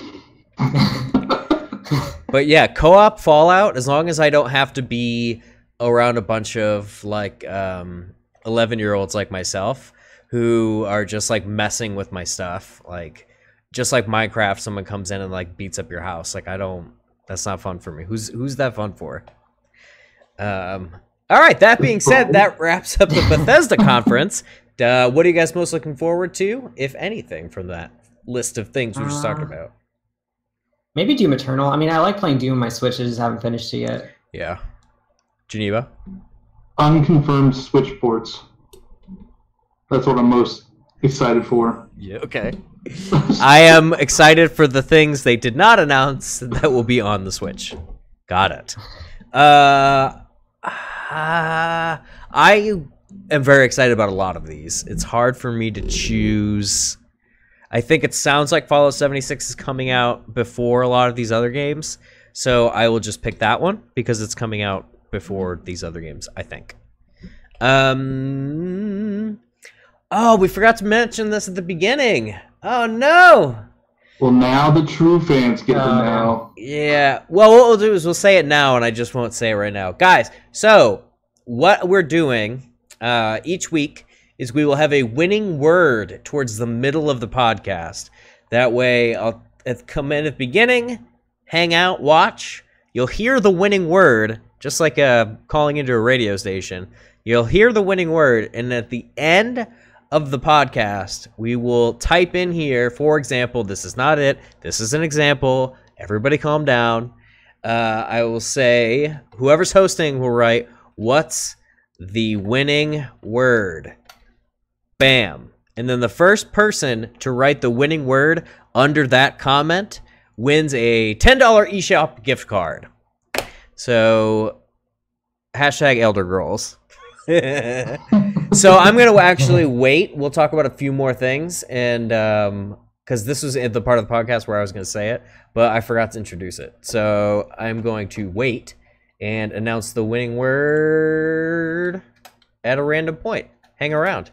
But yeah, co-op Fallout, as long as I don't have to be around a bunch of like 11-year-olds like myself who are just like messing with my stuff, like just like Minecraft, someone comes in and like beats up your house. Like that's not fun for me. Who's that fun for? All right, that being said, that wraps up the Bethesda conference. What are you guys most looking forward to, if anything, from that list of things we just talked about?
Maybe Doom Eternal. I mean, I like playing Doom on my Switch. I just haven't finished it yet.
Yeah. Johniibo?
Unconfirmed Switch ports. That's what I'm most excited for.
Yeah, okay. I am excited for the things they did not announce that will be on the Switch. Got it. I am very excited about a lot of these. It's hard for me to choose. I think it sounds like Fallout 76 is coming out before a lot of these other games, so I will just pick that one because it's coming out before these other games, I think. Oh, we forgot to mention this at the beginning. Oh, no!
Well, now the true fans get to know.
Yeah. Well, what we'll do is we'll say it now, and I just won't say it right now. Guys, so what we're doing each week is we will have a winning word towards the middle of the podcast. That way, I'll come in at the beginning, hang out, watch. You'll hear the winning word, just like calling into a radio station. You'll hear the winning word, and at the end of the podcast, we will type in here, for example, this is not it, this is an example, everybody calm down. I will say, whoever's hosting will write, what's the winning word? Bam. And then the first person to write the winning word under that comment wins a $10 eShop gift card. So, hashtag Elder Girls. So I'm going to actually wait. We'll talk about a few more things, and because this was the part of the podcast where I was going to say it, but I forgot to introduce it. So I'm going to wait and announce the winning word at a random point. Hang around.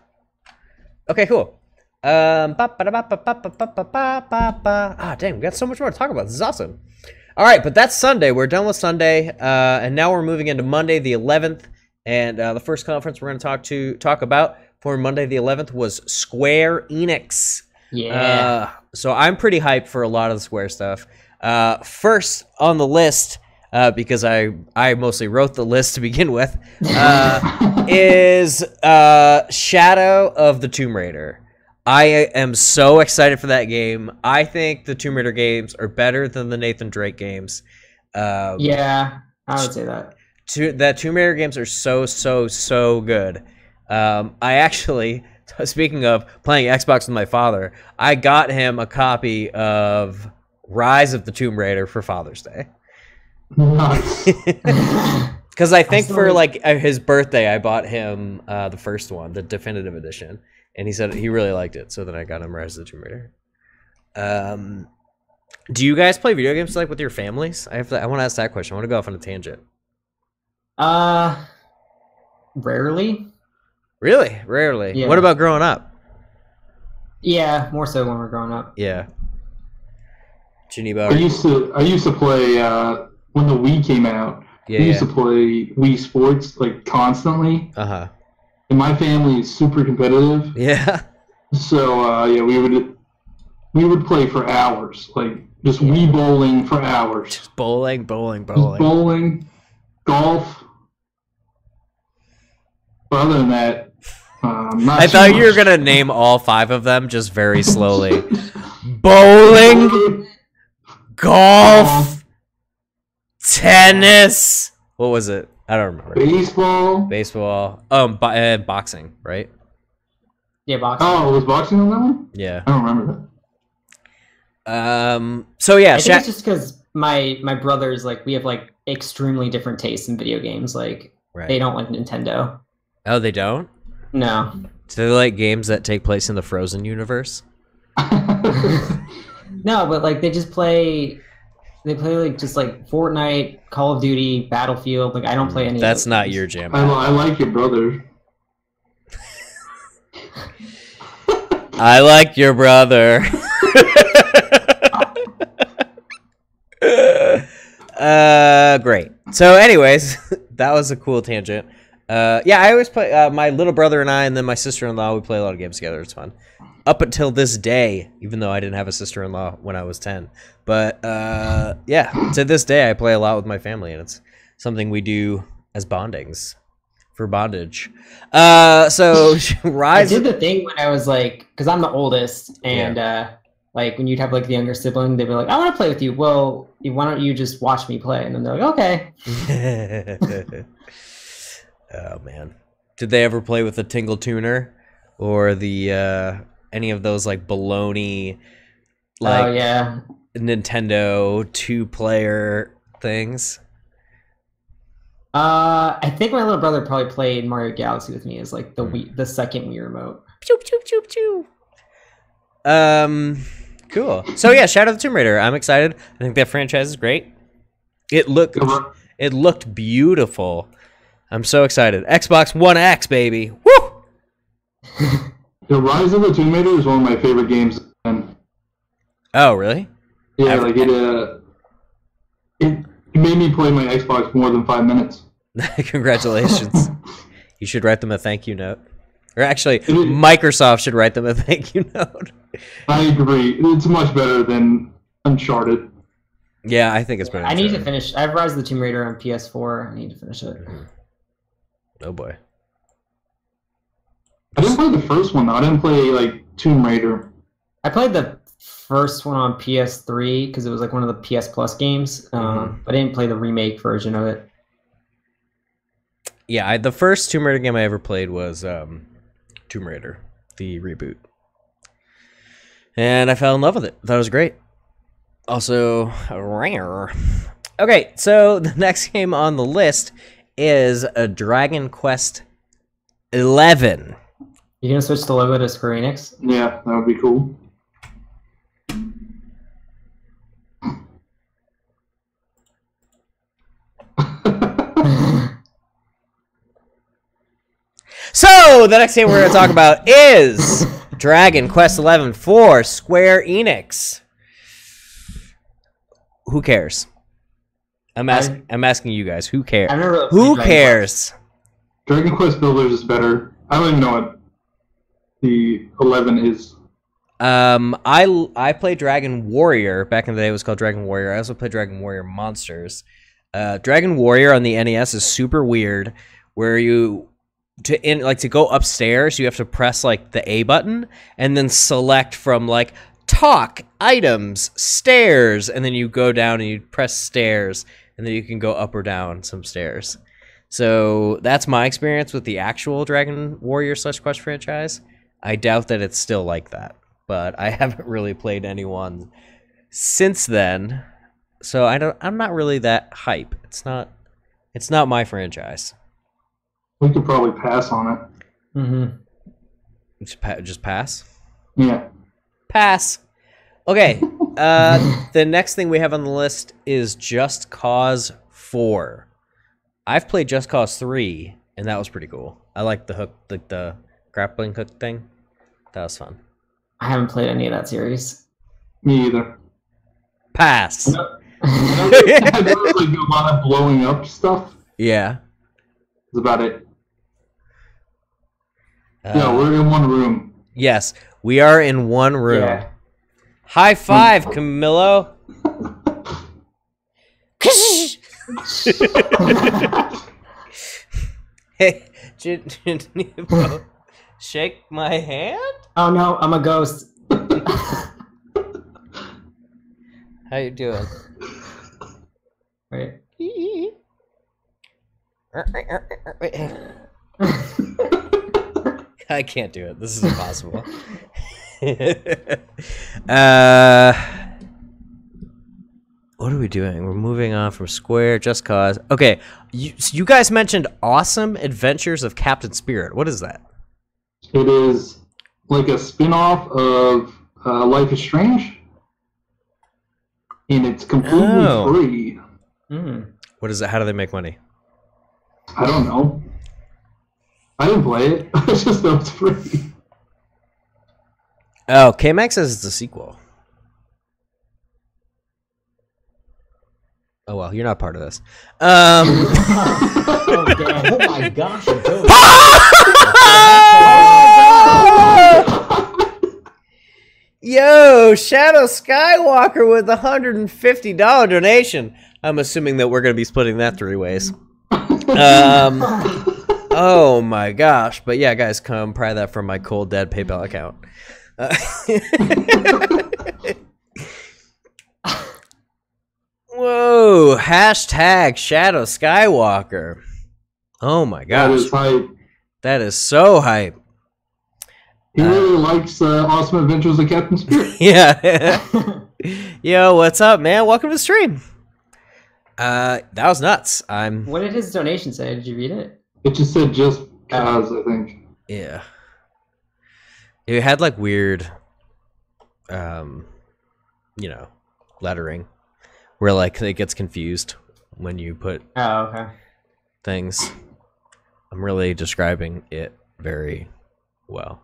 Okay, cool. Dang, we got so much more to talk about. This is awesome. All right, but that's Sunday. We're done with Sunday, and now we're moving into Monday the 11th. And the first conference we're going to talk about for Monday the 11th was Square Enix.
Yeah.
So I'm pretty hyped for a lot of the Square stuff. First on the list, because I mostly wrote the list to begin with, is Shadow of the Tomb Raider. I am so excited for that game. I think the Tomb Raider games are better than the Nathan Drake games.
Yeah, I would say that.
The Tomb Raider games are so good. I actually, speaking of playing Xbox with my father, I got him a copy of Rise of the Tomb Raider for Father's Day.
Nice.
Because I think for like his birthday, I bought him the first one, the definitive edition, and he said he really liked it. So then I got him Rise of the Tomb Raider. Do you guys play video games like with your families? I want to ask that question. I want to go off on a tangent.
Rarely.
Really? Rarely.
Yeah.
What about growing up?
Yeah, more so when we're growing up.
Yeah. Johniibo.
I used to play when the Wii came out.
Yeah,
we used to play Wii Sports like constantly.
Uh-huh.
And my family is super competitive.
Yeah.
So yeah, we would play for hours, like just Wii bowling for hours.
Just bowling.
Just bowling, golf. But other than that, not
I thought
too
you were
much.
gonna name all 5 of them just very slowly. Bowling, golf, tennis. What was it? I don't remember.
Baseball.
Boxing, right?
Yeah, boxing.
Oh, was boxing on that one?
Yeah.
I don't remember that.
So yeah,
I think it's just because my brothers, like, we have like extremely different tastes in video games. Like,
Right.
they don't like Nintendo.
Oh, they don't?
No.
Do they like games that take place in the Frozen universe?
No, but like they play like just like Fortnite, Call of Duty, Battlefield. Like I don't play any.
That's
of those
not
games.
your jam.
I like your brother.
I like your brother. Great. So anyways, that was a cool tangent. Yeah, I always play, my little brother and I, and then my sister-in-law, we play a lot of games together. It's fun. Up until this day, even though I didn't have a sister-in-law when I was 10. But, yeah, to this day, I play a lot with my family, and it's something we do as bondings for bondage. So, Rise...
I did the thing when I was like, because I'm the oldest, and like when you'd have like the younger sibling, they'd be like, I want to play with you. Well, why don't you just watch me play? And then they're like, okay.
Oh man, did they ever play with the Tingle Tuner or the any of those like baloney like Nintendo 2-player things?
I think my little brother probably played Mario Galaxy with me as like the second Wii remote.
Pew, pew, pew, pew. Cool. So yeah, Shadow of the Tomb Raider. I'm excited. I think that franchise is great. It looked beautiful. I'm so excited. Xbox One X, baby. Woo!
The Rise of the Tomb Raider is one of my favorite games.
Oh, really?
Yeah, like it made me play my Xbox more than 5 minutes.
Congratulations. You should write them a thank you note. Or actually, Microsoft should write them a thank you note.
I agree. It's much better than Uncharted.
Yeah, I think it's better.
I need to finish. I have Rise of the Tomb Raider on PS4. I need to finish it.
Oh boy.
I didn't play the first one though. I didn't play like Tomb Raider.
I played the first one on PS3 because it was like one of the PS Plus games. But I didn't play the remake version of it.
Yeah, the first Tomb Raider game I ever played was Tomb Raider, the reboot. And I fell in love with it. I thought it was great. Also, rare. Okay, so the next game on the list is a Dragon Quest 11.
You gonna switch the logo to Square Enix?
Yeah, that would be cool.
So, the next game we're going to talk about is Dragon Quest 11 for Square Enix. Who cares? I'm asking you guys. Who cares?
I've never
Who cares?
Dragon Quest Builders is better. I don't even know what the 11 is.
I played Dragon Warrior back in the day. It was called Dragon Warrior. I also played Dragon Warrior Monsters. Dragon Warrior on the NES is super weird, where to go upstairs, you have to press like the A button and then select from like talk, items, stairs, and then you go down and you press stairs, and then you can go up or down some stairs. So that's my experience with the actual Dragon Warrior / Quest franchise. I doubt that it's still like that, but I haven't really played anyone since then, so I'm not really that hype. It's not my franchise.
We could probably pass on it.
Mm-hmm.
Just pass?
Yeah.
Pass. Okay. The next thing we have on the list is Just Cause 4. I've played Just Cause 3, and that was pretty cool. I like the hook, the grappling hook thing. That was fun.
I haven't played any of that series.
Me either.
Pass.
I know like a lot of blowing up stuff.
Yeah.
That's about it. Yeah, we're in one room.
Yes, we are in one room.
Yeah.
High five, Camilo. Hey, Johniibo, shake my hand?
Oh no, I'm a ghost.
How you doing?
Wait.
I can't do it. This is impossible. What are we doing? We're moving on from Square, Just Cause. Okay, you guys mentioned Awesome Adventures of Captain Spirit. What is that?
It is like a spin-off of Life is Strange, and it's completely free.
Mm.
What is it? How do they make money?
I don't know. I didn't play it. I just know it's free.
Oh, K-Max says it's a sequel. Oh, well, you're not part of this.
Oh, damn. Oh my gosh.
Yo, Shadow Skywalker with a $150 donation. I'm assuming that we're going to be splitting that 3 ways. Oh my gosh. But yeah, guys, come pry that from my cold dead PayPal account. Whoa, hashtag Shadow Skywalker. Oh my gosh.
That is hype.
That is so hype.
He really likes Awesome Adventures of Captain Spirit.
Yeah. Yo, what's up, man? Welcome to the stream. That was nuts.
What did his donation say? Did you read it?
It just said Just Cause, I think.
Yeah. It had like weird, lettering where like it gets confused when you put things. I'm really describing it very well.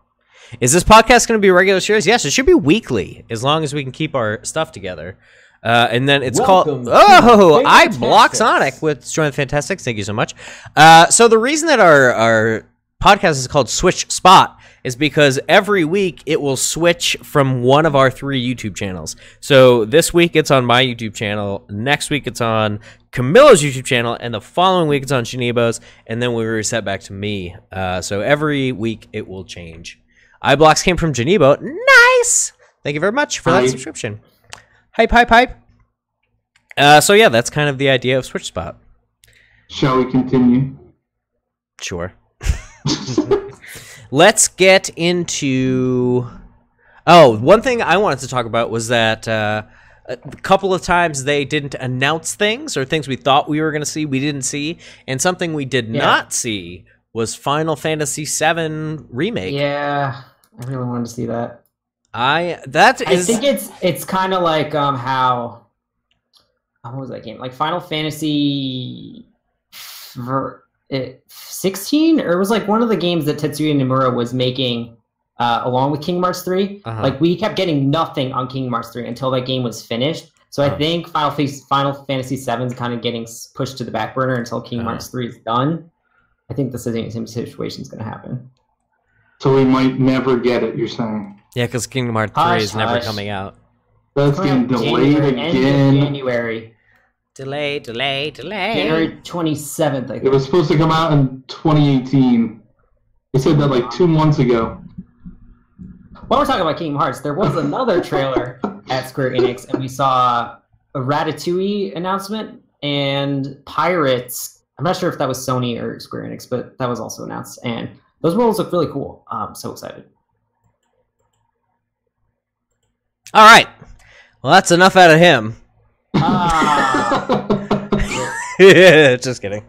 Is this podcast going to be a regular series? Yes, it should be weekly as long as we can keep our stuff together. And then it's
Welcome
called
to
I Block Sonic with Join the Phantastic. Thank you so much. So the reason that our podcast is called switchSPOT is because every week it will switch from one of our 3 YouTube channels. So this week it's on my YouTube channel, next week it's on Camilo's YouTube channel, and the following week it's on Johniibo's, and then we reset back to me. So every week it will change. iBlocks came from Johniibo. Nice! Thank you very much for that subscription. Hype, hype, hype. So yeah, that's kind of the idea of switchSPOT.
Shall we continue?
Sure. Let's get into... Oh, one thing I wanted to talk about was that a couple of times they didn't announce things, or things we thought we were going to see, we didn't see. And something we did not see was Final Fantasy VII Remake.
Yeah, I really wanted to see that.
I think
it's kind of like how what was that game? Like Final Fantasy 16, or it was like one of the games that Tetsuya Nomura was making along with Kingdom Hearts 3. Like we kept getting nothing on Kingdom Hearts 3 until that game was finished. So I think Final Fantasy 7 is kind of getting pushed to the back burner until Kingdom Hearts 3 is done. I think the same situation is going to happen.
So we might never get it, you're saying?
Yeah, because Kingdom Hearts 3 is never coming out.
That's getting delayed again.
January.
Delay.
January 27th, I think.
It was supposed to come out in 2018. They said that like 2 months ago.
While we're talking about Kingdom Hearts, there was another trailer at Square Enix, and we saw a Ratatouille announcement and Pirates. I'm not sure if that was Sony or Square Enix, but that was also announced. And those worlds look really cool. I'm so excited.
All right. Well, that's enough out of him. Just kidding.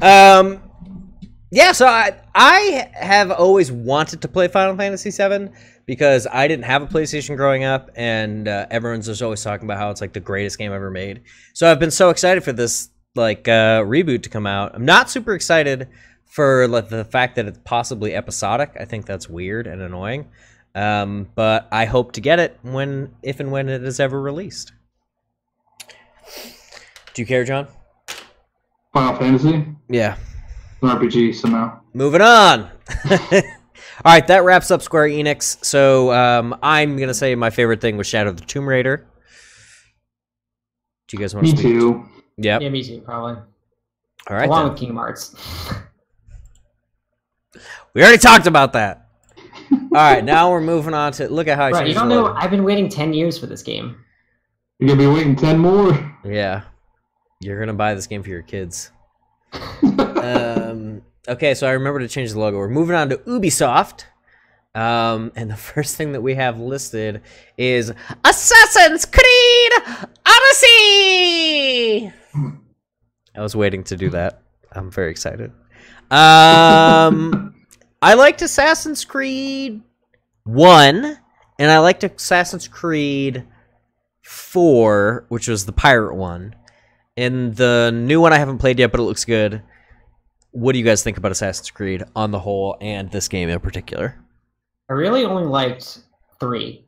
Yeah, so I have always wanted to play Final Fantasy VII because I didn't have a PlayStation growing up, and everyone's just always talking about how it's like the greatest game ever made. So I've been so excited for this like reboot to come out. I'm not super excited for like the fact that it's possibly episodic. I think that's weird and annoying. But I hope to get it if and when it is ever released. Do you care, John?
Final Fantasy?
Yeah.
An RPG somehow.
Moving on. All right, that wraps up Square Enix. So I'm gonna say my favorite thing was Shadow of the Tomb Raider. Do you guys want to speak?
Me too.
Yep.
Yeah, me too, probably.
All right.
Along
then.
with Kingdom Hearts.
We already talked about that. All right, now we're moving on to look at how I
Right, you don't know. I've been waiting 10 years for this game.
You're gonna be waiting 10 more.
Yeah, you're gonna buy this game for your kids. Okay, so I remember to change the logo. We're moving on to Ubisoft. And the first thing that we have listed is Assassin's Creed Odyssey! I was waiting to do that. I'm very excited. I liked Assassin's Creed 1, and I liked Assassin's Creed 4, which was the pirate one. And the new one I haven't played yet, but it looks good. What do you guys think about Assassin's Creed on the whole, and this game in particular?
I really only liked 3.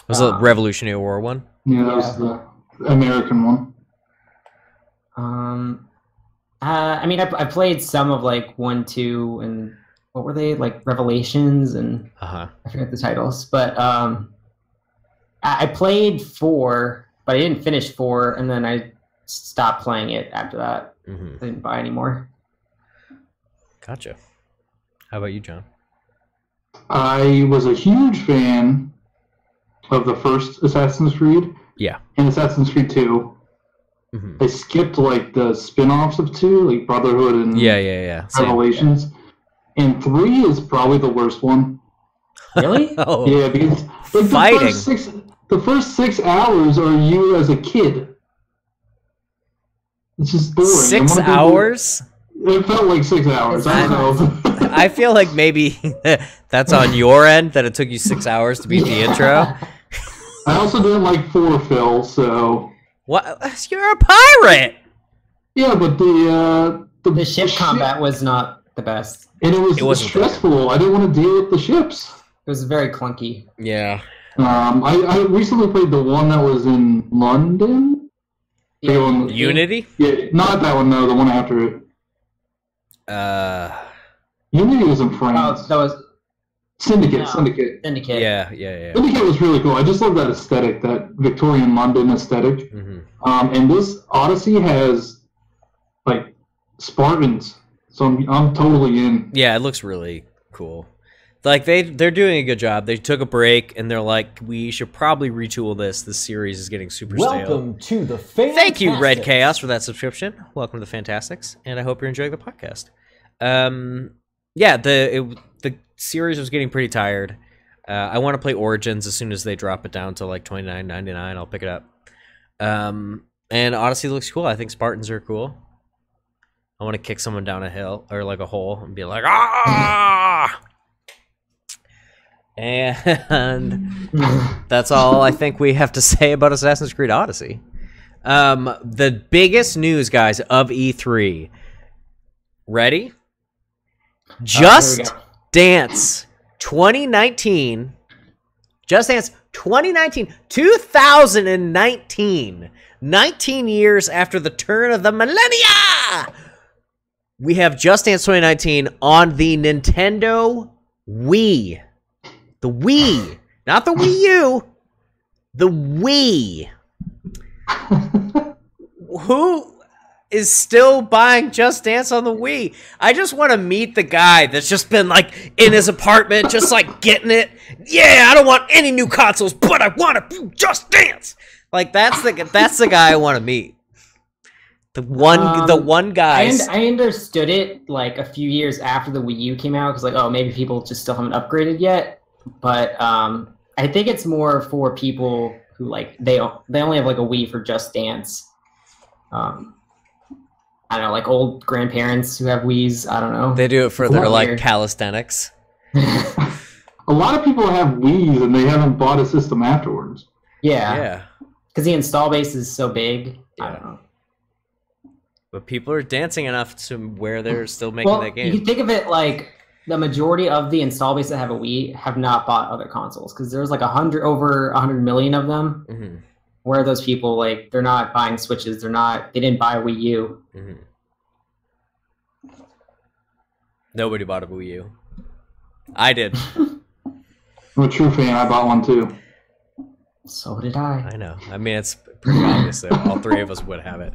Was it Revolutionary War one?
Yeah, that was the American one.
I mean, I played some of like 1, 2, and what were they, like Revelations, and I forget the titles. But I played 4, but I didn't finish 4, and then I stopped playing it after that. I didn't buy anymore.
Gotcha. How about you, John?
I was a huge fan of the first Assassin's Creed.
Yeah.
And Assassin's Creed 2. I skipped like the spin-offs of 2, like Brotherhood and Revelations. And 3 is probably the worst one.
Really?
Oh.
Yeah, because like, the first 6 hours are you as a kid. It's just boring.
6 hours?
It felt like 6 hours. I don't know.
I feel like maybe that's on your end, that it took you 6 hours to beat the intro.
I also didn't like 4, Phil, so...
What? You're a pirate!
Yeah, but
the ship combat was not the best.
And it was stressful. I didn't want to deal with the ships.
It was very clunky.
Yeah.
I recently played the one that was in London.
Yeah.
Unity?
Yeah, not that one, no, the one after it. Unity was in France.
Oh, that was...
Syndicate.
Yeah.
Syndicate was really cool. I just love that aesthetic, that Victorian London aesthetic. And this Odyssey has, like, Spartans. So I'm totally in.
Yeah, it looks really cool. Like, they're doing a good job. They took a break, and they're like, we should probably retool this. This series is getting super stale.
Welcome to the Phantastic.
Thank you, Red Chaos, for that subscription. Welcome to the Phantastics, and I hope you're enjoying the podcast. Yeah, the series was getting pretty tired. I want to play Origins as soon as they drop it down to like $29.99. I'll pick it up. And Odyssey looks cool. I think Spartans are cool. I want to kick someone down a hill or like a hole and be like, ah! And that's all I think we have to say about Assassin's Creed Odyssey. The biggest news, guys, of E3. Ready? Just Dance 2019. Just Dance 2019. 2019. 19 years after the turn of the millennia. we have Just Dance 2019 on the Nintendo Wii. The Wii. Not the Wii U. The Wii. Who is still buying Just Dance on the Wii? I just want to meet the guy that's just been like in his apartment, just like getting it. Yeah, I don't want any new consoles, but I want to Just Dance. Like that's the guy I want to meet. The one guy.
I understood it like a few years after the Wii U came out because like, oh, maybe people just still haven't upgraded yet. But I think it's more for people who like they only have like a Wii for Just Dance. I don't know, like old grandparents who have Wiis. I don't know.
They do it for their like calisthenics.
A lot of people have Wiis and they haven't bought a system afterwards.
Yeah.
Because the install base is so big.
Yeah.
I don't know.
But people are dancing enough to where they're still making that game.
You can think of it like the majority of the install base that have a Wii have not bought other consoles because there's like over 100 million of them.
Mm-hmm.
Where are those people? Like they're not buying Switches. They didn't buy a Wii U.
Mm-hmm. Nobody bought a Wii U. I did.
I'm a true fan. I bought one too.
So did I.
I know. I mean, it's pretty obvious that all three of us would have it.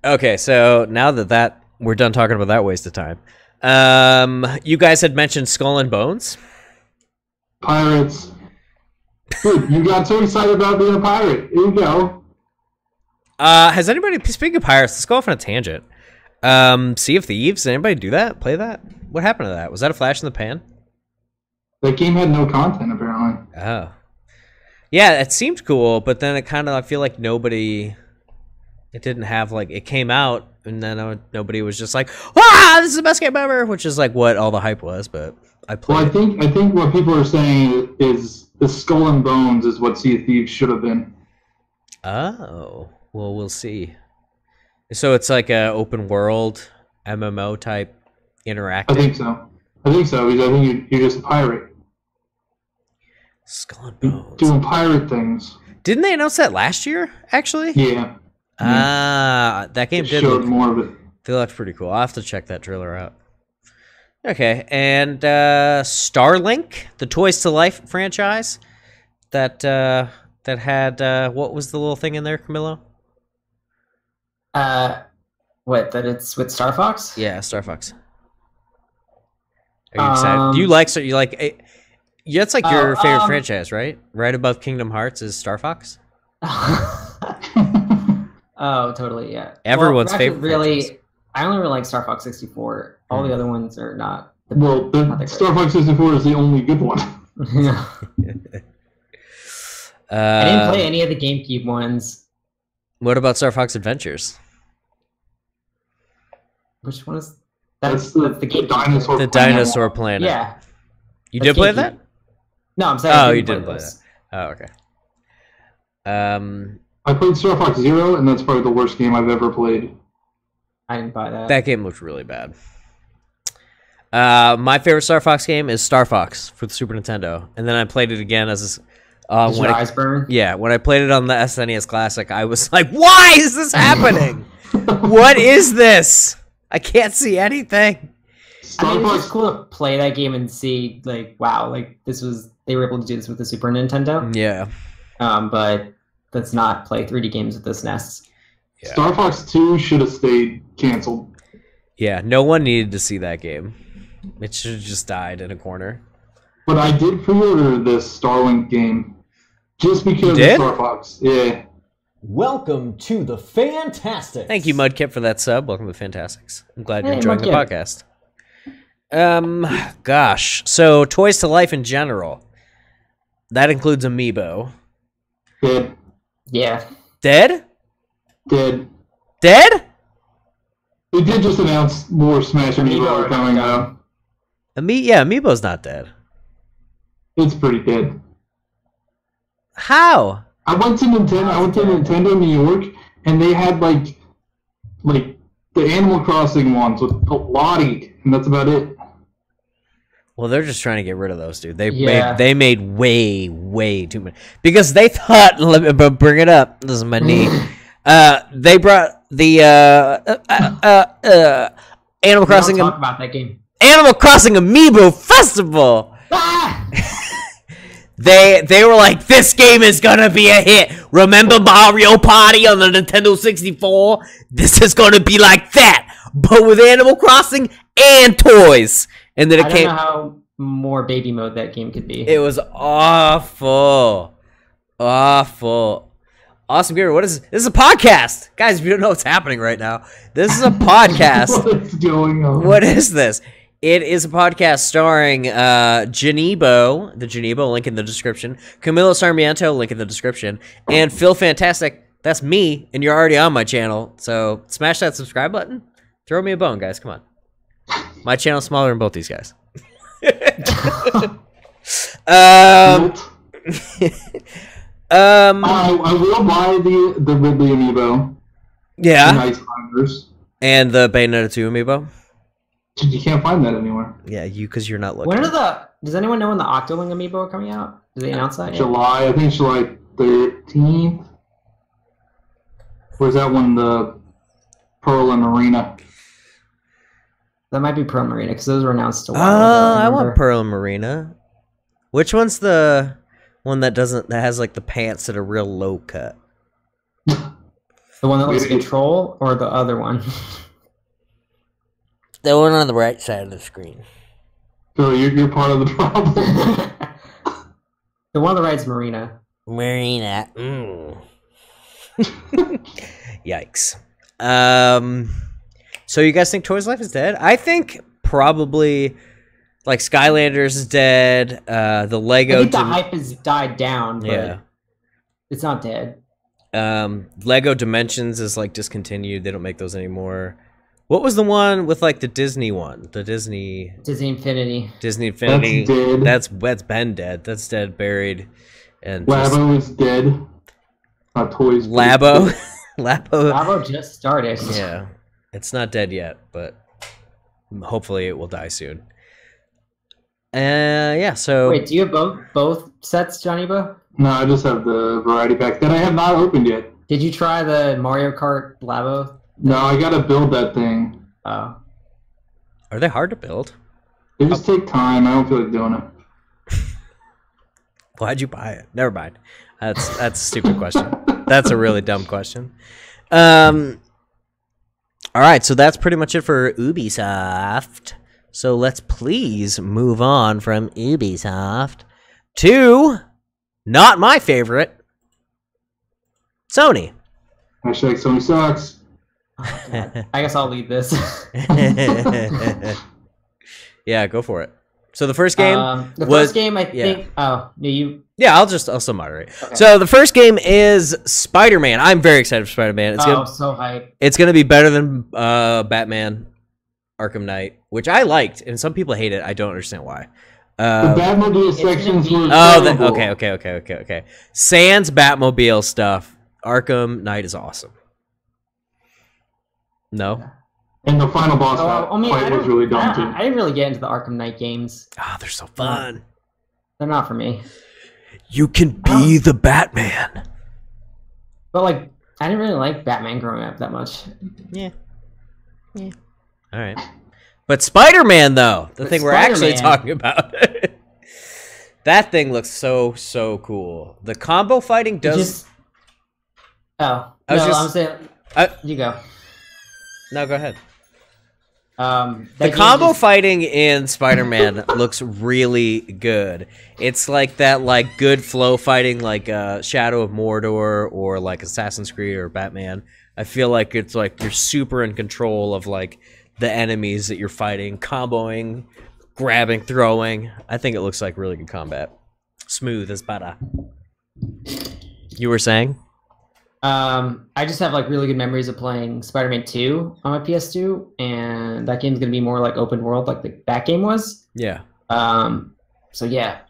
Okay, so now that we're done talking about that waste of time, you guys had mentioned Skull and Bones.
Pirates. Dude, you got so excited about being a pirate. Here you go.
Has anybody, speaking of pirates, let's go off on a tangent. Sea of Thieves, did anybody do that? Play that? What happened to that? Was that a flash in the pan?
That game had no content, apparently.
Oh. Yeah, it seemed cool, but then it kind of, I feel like nobody... It didn't have, like, it came out, and then nobody was just like, "Ah, this is the best game ever," which is, like, what all the hype was, but I played
Well, I think what people are saying is the Skull and Bones is what Sea of Thieves should have been.
Oh, well, we'll see. So it's like a open world MMO type interactive?
I think so. Because I think you're just a pirate.
Skull and Bones.
Doing pirate things.
Didn't they announce that last year, actually?
Yeah.
That game did
showed
look,
more of it.
they looked pretty cool. I'll have to check that trailer out. Okay, and Starlink, the Toys to Life franchise that had what was the little thing in there, Camilo?
What, that it's with Star Fox?
Yeah, Star Fox. Are you excited? Do you like yeah, it's like your favorite franchise, right? Right above Kingdom Hearts is Star Fox.
Oh, totally, yeah.
Everyone's
actually,
favorite
really,
franchise.
I only really like Star Fox 64. All the other ones are not.
Well, Star Fox 64 is the only good one.
I didn't play any of the GameCube ones.
What about Star Fox Adventures?
Which one is
That's
the
the
GameCube.
dinosaur.
The Dinosaur Planet.
Yeah.
You
That's
did play
GameCube.
that?
No, I'm saying.
Oh, you didn't play that. Oh, okay.
I played Star Fox Zero, and that's probably the worst game I've ever played.
I didn't buy that.
That game looked really bad. My favorite Star Fox game is Star Fox for the Super Nintendo, and then I played it again as
Did your eyes burn?
Yeah, when I played it on the SNES Classic, I was like, "Why is this happening? What is this? I can't see anything."
I mean, it's just cool to play that game and see, like, wow, like they were able to do this with the Super Nintendo.
Yeah.
But let's not play 3D games with the SNES.
Yeah.
Star Fox 2 should have stayed canceled.
Yeah, no one needed to see that game. It should have just died in a corner.
But I did pre-order this Starlink game just because of Star Fox. Yeah.
Welcome to the Phantastic.
Thank you, Mudkip, for that sub. Welcome to Phantastics. I'm glad you're
Hey,
enjoying the
Mudkip.
podcast. Gosh. So, Toys to Life in general. That includes Amiibo.
Dead.
Yeah.
Dead?
Dead.
Dead?
They did just announce more Smash Amiibo are coming out.
Amiibo's not dead.
It's pretty dead.
How?
I went to Nintendo New York, and they had like the Animal Crossing ones with Lottie, and that's about it.
Well, they're just trying to get rid of those, dude. They made way too many because they thought. Let me bring it up. This is my knee. They brought the Animal Crossing.
Talk about that game.
Animal Crossing Amiibo Festival.
Ah!
They were like, this game is gonna be a hit. Remember Mario Party on the Nintendo 64? This is gonna be like that, but with Animal Crossing and toys. And then it came.
I don't know how more baby mode that game could be.
It was awful. Awful. Awesome Gamer, this is a podcast. Guys, if you don't know what's happening right now, this is a podcast.
What is going on?
What is this? It is a podcast starring Johniibo, the Johniibo, link in the description, Camilo Sarmiento, link in the description, and Phil Phantastic, that's me, and you're already on my channel, so smash that subscribe button. Throw me a bone, guys, come on. My channel's smaller than both these guys.
I will buy the Ridley amiibo.
Yeah.
The Ice Climbers.
And the Bayonetta 2 amiibo.
You can't find that anywhere.
Yeah, because you're not looking.
When are does anyone know when the Octoling amiibo are coming out? Did they announce that yet?
July, I think July 13th. Or is that one the Pearl and Marina?
That might be Pearl Marina, because those were announced a while ago.
I want Pearl and Marina. Which one's the one that has like the pants that are real low cut?
The one that looks like Control, or the other one?
The one on the right side of the screen.
So you're part of the problem.
The one on the right is Marina.
Marina. Yikes. So you guys think Toys Life is dead? I think probably like Skylanders is dead. The Lego.
I think the hype has died down, but
yeah,
it's not dead.
Lego Dimensions is like discontinued. They don't make those anymore. What was the one with like the Disney one? The Disney
Infinity.
Disney Infinity.
That's dead.
That's been dead. That's dead, buried, and
Labo is dead. Not Toys.
Labo.
Labo just started.
Yeah, it's not dead yet, but hopefully it will die soon. Yeah. So
wait, do you have both sets, Johniibo?
No, I just have the variety pack that I have not opened yet.
Did you try the Mario Kart Labo?
No, I gotta build that thing.
Oh.
Are they hard to build?
They just take time. I don't feel like doing it.
Why'd you buy it? Never mind. That's a stupid question. That's a really dumb question. All right, so that's pretty much it for Ubisoft. So let's please move on from Ubisoft to not my favorite, Sony.
Hashtag Sony sucks.
Oh, I guess I'll lead this.
Yeah, go for it. So the first game
first game, I think. Oh, you.
Yeah, I'll still moderate.
Okay.
So the first game is Spider-Man. I'm very excited for Spider-Man.
So hype.
It's gonna be better than Batman Arkham Knight, which I liked, and some people hate it. I don't understand why.
The Batmobile sections were
Okay. Sans Batmobile stuff. Arkham Knight is awesome. No?
And the final boss fight was really dumb too.
I didn't really get into the Arkham Knight games.
Oh, they're so fun.
They're not for me.
You can be the Batman.
But like, I didn't really like Batman growing up that much.
Yeah. All right. But Spider-Man, though, the thing we're actually talking about. That thing looks so cool. The combo fighting does...
I'm saying... you go.
No, go ahead.
The
combo fighting in Spider-Man looks really good. It's like that, like, good flow fighting, like Shadow of Mordor or like Assassin's Creed or Batman. I feel like it's like you're super in control of like the enemies that you're fighting, comboing, grabbing, throwing. I think it looks like really good combat. Smooth as butter. You were saying?
I just have like really good memories of playing Spider-Man 2 on my PS2, and that game's gonna be more like open world, like that game was.
Yeah.
So yeah,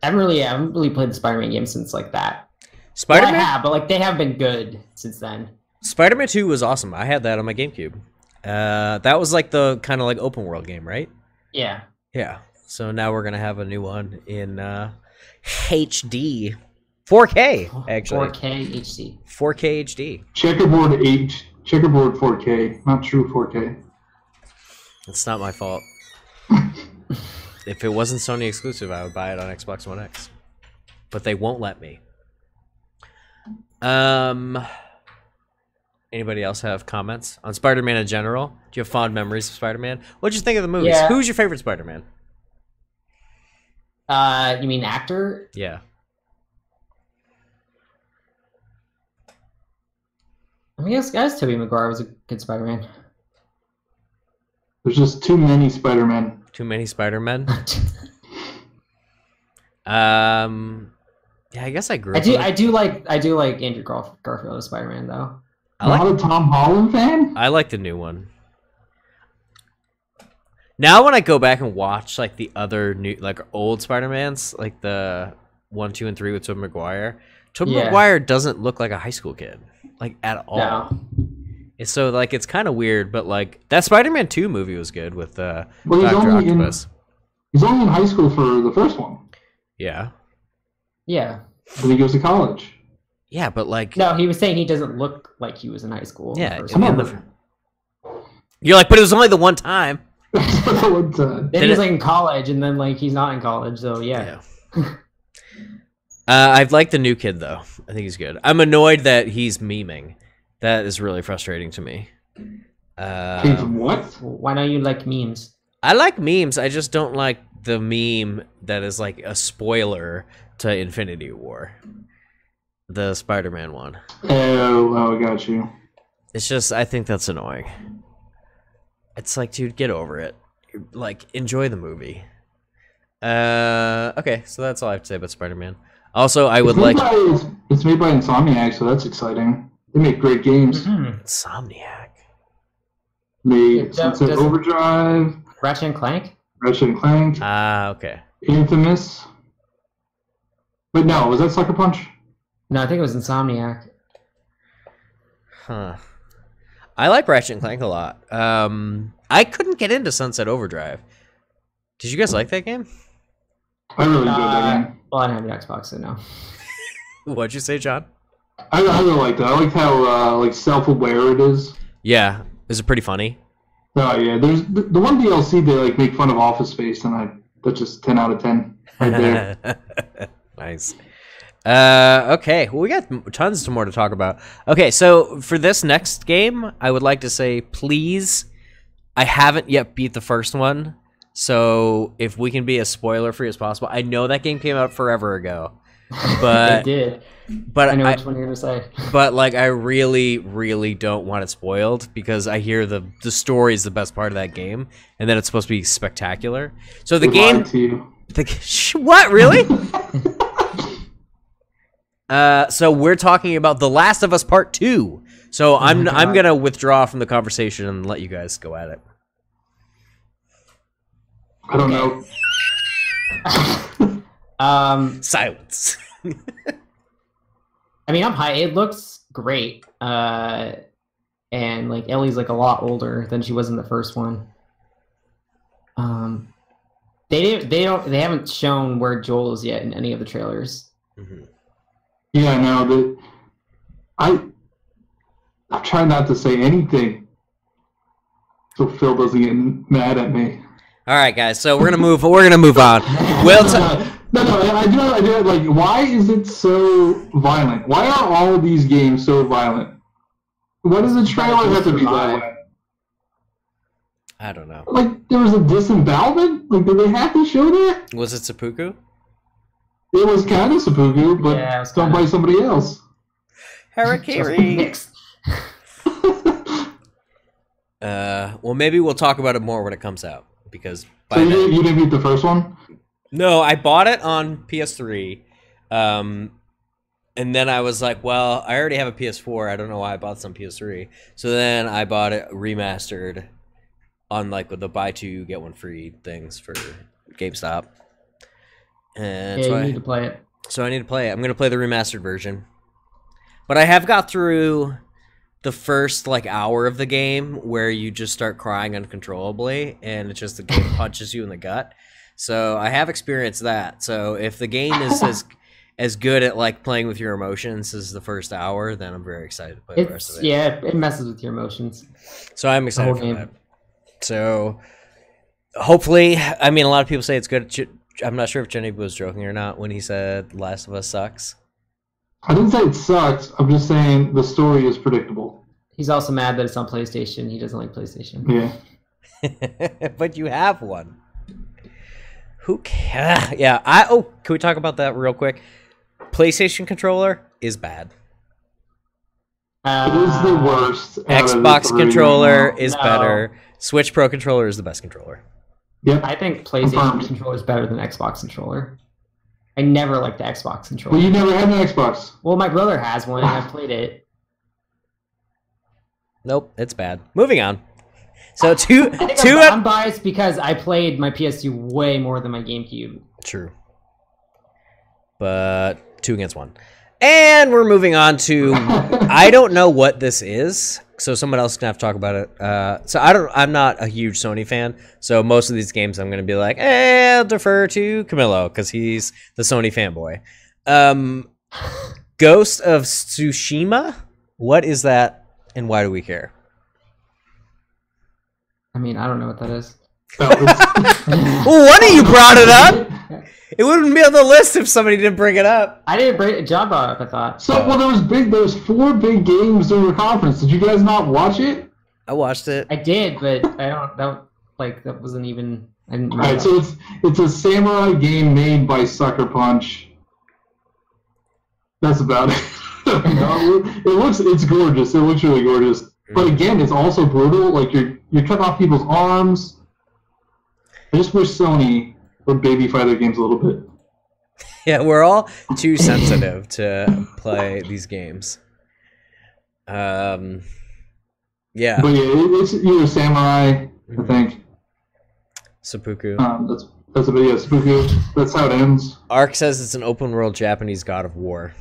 I haven't really played the Spider-Man game since like that.
Spider-Man,
well, I have, but like they have been good since then.
Spider-Man 2 was awesome. I had that on my GameCube. That was like the kind of like open world game, right?
Yeah.
Yeah. So now we're gonna have a new one in HD. 4K, actually.
4K HD.
4K HD.
Checkerboard 4K, not true 4K.
It's not my fault. If it wasn't Sony exclusive, I would buy it on Xbox One X. But they won't let me. Anybody else have comments on Spider-Man in general? Do you have fond memories of Spider-Man? What'd you think of the movies?
Yeah.
Who's your favorite Spider-Man?
You mean actor?
Yeah.
I mean, I guess Tobey Maguire was a good Spider-Man.
There's just too many Spider-Men.
Too many Spider-Men? Yeah, I guess I grew up.
I do like Andrew Garfield as Spider-Man though.
Not a Tom Holland fan?
I like the new one. Now when I go back and watch like the other new old Spider-Mans, like the 1, 2, and 3 with Tobey Maguire, Maguire doesn't look like a high school kid. Like at all.
No.
So like it's kind of weird, but like that Spider-Man 2 movie was good with
Well,
Dr. Octopus.
He's only in high school for the first one.
Yeah.
Yeah.
Then he goes to college.
Yeah, but like
No, he was saying he doesn't look like he was in high school.
Yeah,
You're
like, but it was only the one time.
Then he's like in college, and then like he's not in college, so yeah.
I've liked the new kid though. I think he's good. I'm annoyed that he's memeing. That is really frustrating to me.
What?
Why don't you like memes?
I like memes. I just don't like the meme that is like a spoiler to Infinity War. The Spider-Man one.
Oh, I got you.
It's just, I think that's annoying. It's like, dude, get over it. Like, enjoy the movie. Okay, so that's all I have to say about Spider-Man. Also, I would like...
It's made by Insomniac, so that's exciting. They make great games.
Insomniac.
Made Sunset Overdrive.
Ratchet and Clank?
Ratchet and Clank.
Ah, okay.
Infamous. Wait, no, was that Sucker Punch?
No, I think it was Insomniac.
Huh. I like Ratchet and Clank a lot. I couldn't get into Sunset Overdrive. Did you guys like that game?
I really enjoyed that game.
Well, I don't have an Xbox, so no.
What'd you say, John?
I really liked that. I liked how like self-aware it is.
Yeah. Is it pretty funny?
Oh yeah, there's the one DLC they like make fun of Office Space, and that's just 10 out of 10 right there.
Nice. Okay, well, we got tons more to talk about. Okay, so for this next game, I would like to say, please, I haven't yet beat the first one, so if we can be as spoiler-free as possible. I know that game came out forever ago, but...
It did.
But
I know which one you're going to say.
But, like, I really, really don't want it spoiled, because I hear the story is the best part of that game, and then it's supposed to be spectacular. So the game...
Lied to you.
What, really? So we're talking about The Last of Us Part 2. So I'm gonna withdraw from the conversation and let you guys go at it.
I don't know.
Silence.
I mean, I'm high. It looks great. And like Ellie's like a lot older than she was in the first one. They haven't shown where Joel is yet in any of the trailers.
Mm-hmm.
Yeah, no, I'm trying not to say anything so Phil doesn't get mad at me.
All right, guys. So we're gonna move on.
No, I do. Like, why is it so violent? Why are all of these games so violent? Why does the trailer have to be violent?
I don't know.
Like, there was a disembowelment? Like, did they have to show that?
Was it seppuku?
It was kind of seppuku, but done by somebody else.
Harakiri. Well, maybe we'll talk about it more when it comes out, because
so you didn't beat the first one?
No, I bought it on PS3, and then I was like, well, I already have a PS4. I don't know why I bought this on PS3. So then I bought it remastered on like the buy two get one free things for GameStop. And
yeah, you need to play it.
So I need to play it. I'm gonna play the remastered version, but I have got through the first like hour of the game where you just start crying uncontrollably, and it's just the game punches you in the gut. So I have experienced that. So if the game is as good at like playing with your emotions as the first hour, then I'm very excited to play the rest of it.
Yeah, it messes with your emotions.
So I'm excited for that. So hopefully, I mean, a lot of people say it's good. I'm not sure if Johniibo was joking or not when he said Last of Us sucks.
I didn't say it sucks. I'm just saying the story is predictable.
He's also mad that it's on PlayStation. He doesn't like PlayStation.
Yeah.
But you have one. Who cares? Yeah. Can we talk about that real quick? PlayStation controller is bad.
It is the worst.
Xbox controller is better. Switch Pro controller is the best controller.
Yep.
I think PlayStation controller is better than Xbox controller. I never liked the Xbox controller.
Well, you never had an Xbox.
Well, my brother has one, and I played it.
Nope, it's bad. Moving on. So
I'm biased because I played my PS2 way more than my GameCube.
True. But 2 against 1. And we're moving on to I don't know what this is, so someone else can have to talk about it. So I'm not a huge Sony fan, so most of these games I'm gonna be like, I'll defer to Camilo because he's the Sony fanboy. Ghost of Tsushima? What is that and why do we care?
I mean, I don't know what that is.
Well, one of you brought it up. It wouldn't be on the list if somebody didn't bring it up.
I didn't bring it. John brought it up, I thought.
So, well, there was 4 big games during the conference. Did you guys not watch it?
I watched it.
I did, but I don't. That wasn't even. I didn't
All right, so it's a samurai game made by Sucker Punch. That's about it. It's gorgeous. It looks really gorgeous. But again, it's also brutal. Like you're cutting off people's arms. I just wish Sony would babyfy their games a little bit.
Yeah, we're all too sensitive to play these games. Yeah.
But yeah, it's either samurai, I think.
Seppuku.
That's a bit, yeah, Seppuku. That's how it ends.
Ark says it's an open world Japanese God of War.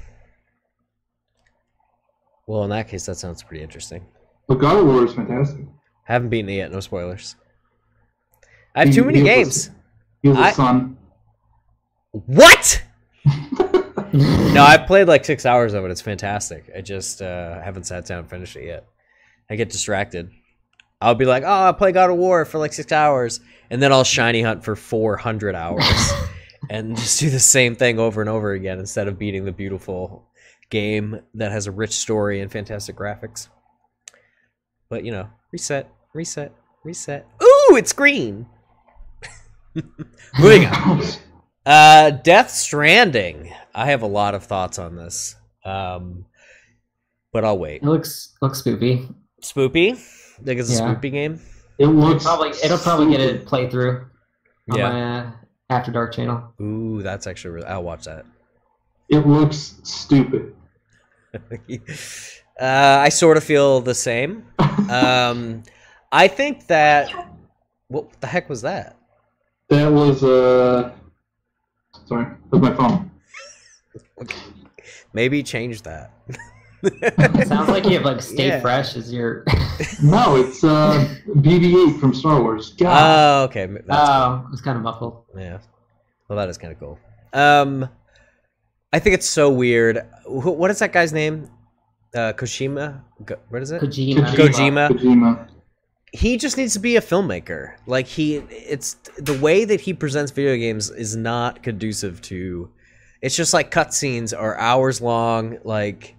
Well, in that case, that sounds pretty interesting.
But God of War is fantastic.
Haven't beaten it yet, no spoilers. I have too many games.
He has a son.
What? No, I've played like 6 hours of it. It's fantastic. I just haven't sat down and finished it yet. I get distracted. I'll be like, I'll play God of War for like 6 hours, and then I'll shiny hunt for 400 hours and just do the same thing over and over again instead of beating the beautiful game that has a rich story and fantastic graphics. But, you know, reset. Ooh, it's green! Moving on. Death Stranding. I have a lot of thoughts on this. But I'll wait.
It looks spoopy.
Spoopy? Think it's a spoopy game?
It'll
probably get a playthrough on my After Dark channel.
Ooh, that's actually really... I'll watch that.
It looks stupid.
I sort of feel the same. I think that... What the heck was that?
That was, sorry, that was my phone.
Maybe change that.
It sounds like you have like Stay Fresh as your...
No, it's BB-8 from Star Wars. God.
Oh, okay.
That's cool. It's kind of muffled.
Yeah. Well, that is kind of cool. I think it's so weird. What is that guy's name? Kojima? What is it?
Kojima.
He just needs to be a filmmaker. Like it's the way that he presents video games is not conducive to. It's just like cutscenes are hours long. Like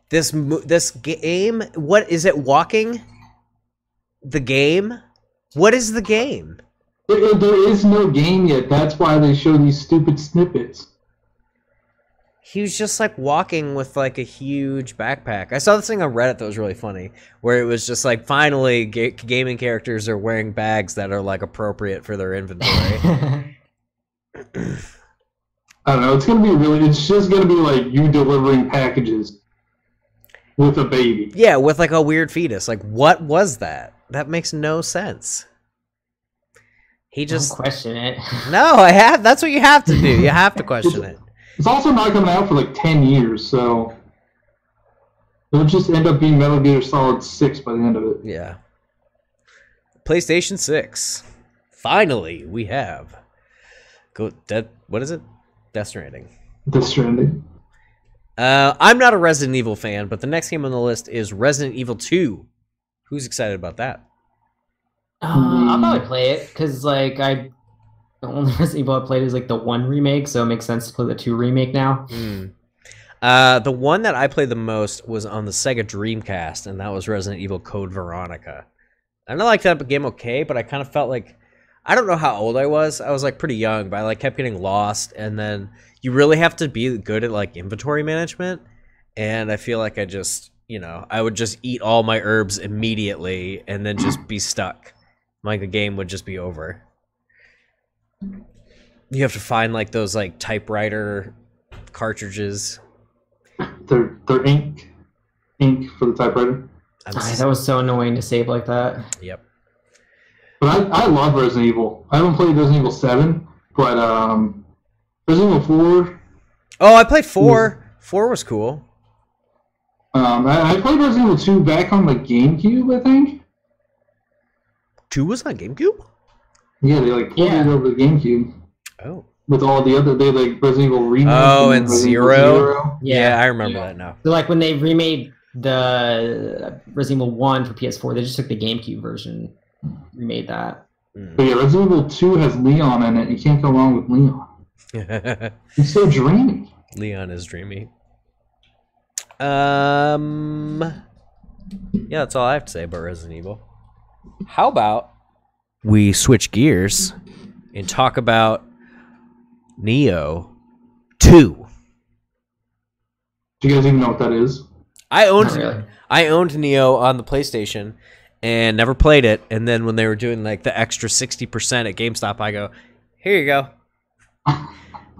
this game. What is it? Walking. The game. What is the game?
There is no game yet. That's why they show these stupid snippets.
He was just like walking with like a huge backpack. I saw this thing on Reddit that was really funny, where it was just like finally gaming characters are wearing bags that are like appropriate for their inventory.
I don't know. It's just gonna be like you delivering packages with a baby.
Yeah, with like a weird fetus. Like, what was that? That makes no sense. He just
Don't question it.
No, that's what you have to do. You have to question it.
It's also not coming out for like 10 years, so it'll just end up being Metal Gear Solid 6 by the end of it.
Yeah. PlayStation 6. Finally, we have what is it? Death Stranding.
Death Stranding.
I'm not a Resident Evil fan, but the next game on the list is Resident Evil 2. Who's excited about that?
I'll probably play it because like the only Resident Evil I played is like the 1 remake, so it makes sense to play the 2 remake now.
The one that I played the most was on the Sega Dreamcast, and that was Resident Evil Code Veronica. I liked that game okay, but I kind of felt like, I don't know how old I was. I was like pretty young, but I like kept getting lost, and then you really have to be good at like inventory management, and I feel like I just, you know, I would just eat all my herbs immediately and then just be stuck. Like the game would just be over. You have to find like those like typewriter cartridges.
They're ink for the typewriter.
That was so annoying to save like that.
Yep.
But I love Resident Evil. I haven't played Resident Evil 7, but Resident Evil 4.
Oh, I played 4. 4 was cool.
I played Resident Evil 2 back on the GameCube, I think.
2 was on GameCube?
Yeah, they like ported it over the GameCube.
Oh.
With all the other, they like Resident Evil Remake.
Oh, and
Resident
Zero. Yeah, I remember that now.
So like when they remade the Resident Evil 1 for PS4, they just took the GameCube version, remade that.
But yeah, Resident Evil 2 has Leon in it. You can't go wrong with Leon. He's so dreamy.
Leon is dreamy. Yeah, that's all I have to say about Resident Evil. How about we switch gears and talk about Neo 2?
Do you guys even know what that is?
I owned
Not really.
I owned Neo on the PlayStation and never played it. And then when they were doing like the extra 60% at GameStop, I go, here you go.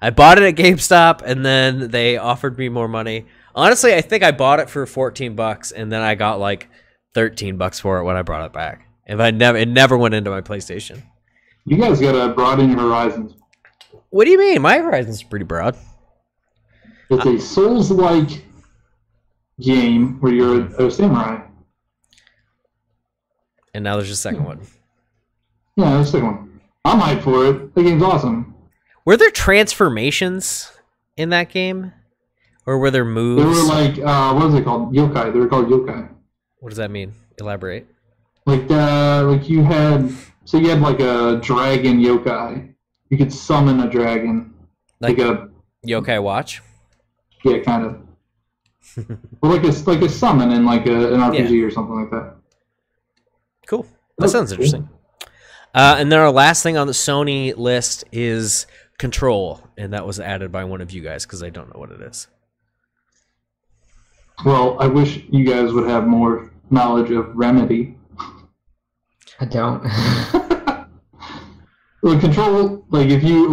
I bought it at GameStop, and then they offered me more money. Honestly, I think I bought it for $14, and then I got like $13 for it when I brought it back. If it never went into my PlayStation.
You guys gotta broaden your horizons.
What do you mean? My horizon's pretty broad.
It's a Souls-like game where you're a samurai.
And now there's a second one.
Yeah, that's the second one. I'm hyped for it. The game's awesome.
Were there transformations in that game? Or were there moves?
They were like, what is it called? Yokai. They were called yokai.
What does that mean? Elaborate.
Like you had like a dragon yokai. You could summon a dragon.
Like
a
Yokai Watch?
Yeah, kind of. Or like a summon in like an RPG or something like that.
Cool. That sounds interesting. And then our last thing on the Sony list is Control, and that was added by one of you guys because I don't know what it is.
Well, I wish you guys would have more knowledge of Remedy.
I don't.
Well, Control, like if you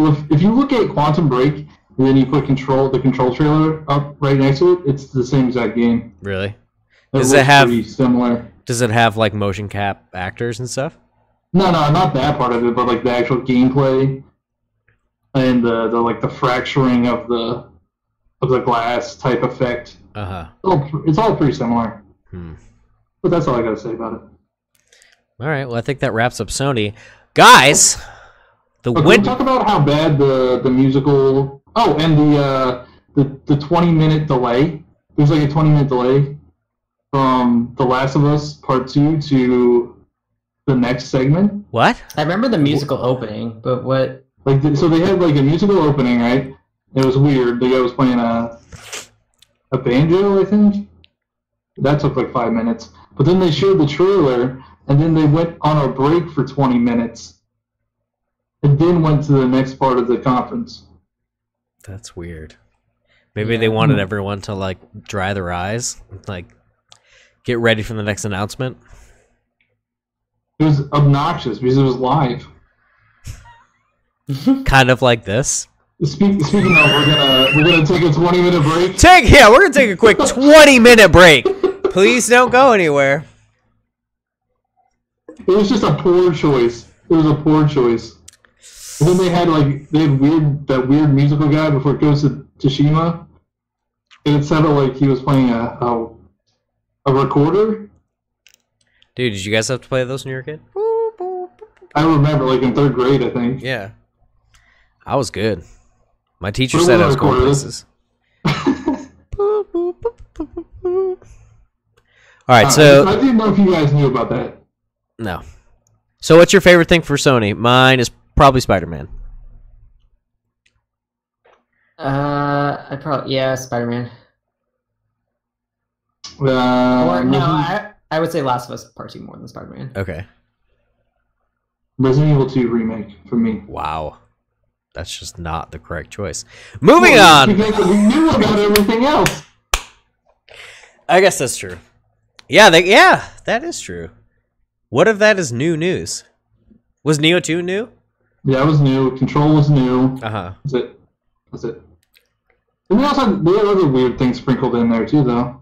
look at Quantum Break and then you put the Control trailer up right next to it, it's the same exact game.
Really?
Does it have pretty similar?
Does it have like motion cap actors and stuff?
No, not that part of it, but like the actual gameplay and the fracturing of the glass type effect. It's all pretty similar. But that's all I gotta say about it.
All right. Well, I think that wraps up Sony, guys.
Can we talk about how bad the musical? Oh, and the 20-minute delay. There's like a 20-minute delay from The Last of Us Part 2 to the next segment.
What?
I remember the musical opening, but what?
So they had like a musical opening, right? It was weird. The guy was playing a banjo, I think. That took like 5 minutes. But then they showed the trailer, and then they went on a break for 20 minutes, and then went to the next part of the conference.
That's weird. Maybe they wanted everyone to like dry their eyes, like get ready for the next announcement.
It was obnoxious because it was live.
Kind of like this.
Speaking of, we're gonna take a 20-minute break.
We're gonna take a quick 20-minute break. Please don't go anywhere.
It was just a poor choice. It was a poor choice. And then they had that weird musical guy before it goes to Tsushima, and it sounded like he was playing a recorder.
Dude, did you guys have to play those when you were a kid?
I remember, like in 3rd grade, I think.
Yeah, I was good. My teacher said I was going places. All right, so
I didn't know if you guys knew about that.
No. So what's your favorite thing for Sony? Mine is probably Spider-Man.
Spider-Man. I would say Last of Us Part 2 more than Spider-Man.
Okay.
Resident Evil 2 remake for me.
Wow. That's just not the correct choice. Moving on!
Because we knew about everything else.
I guess that's true. Yeah, that is true. What if that is new news? Was Neo 2 new?
Yeah, it was new. Control was new.
Uh-huh.
That's it. And we also had other weird things sprinkled in there too, though.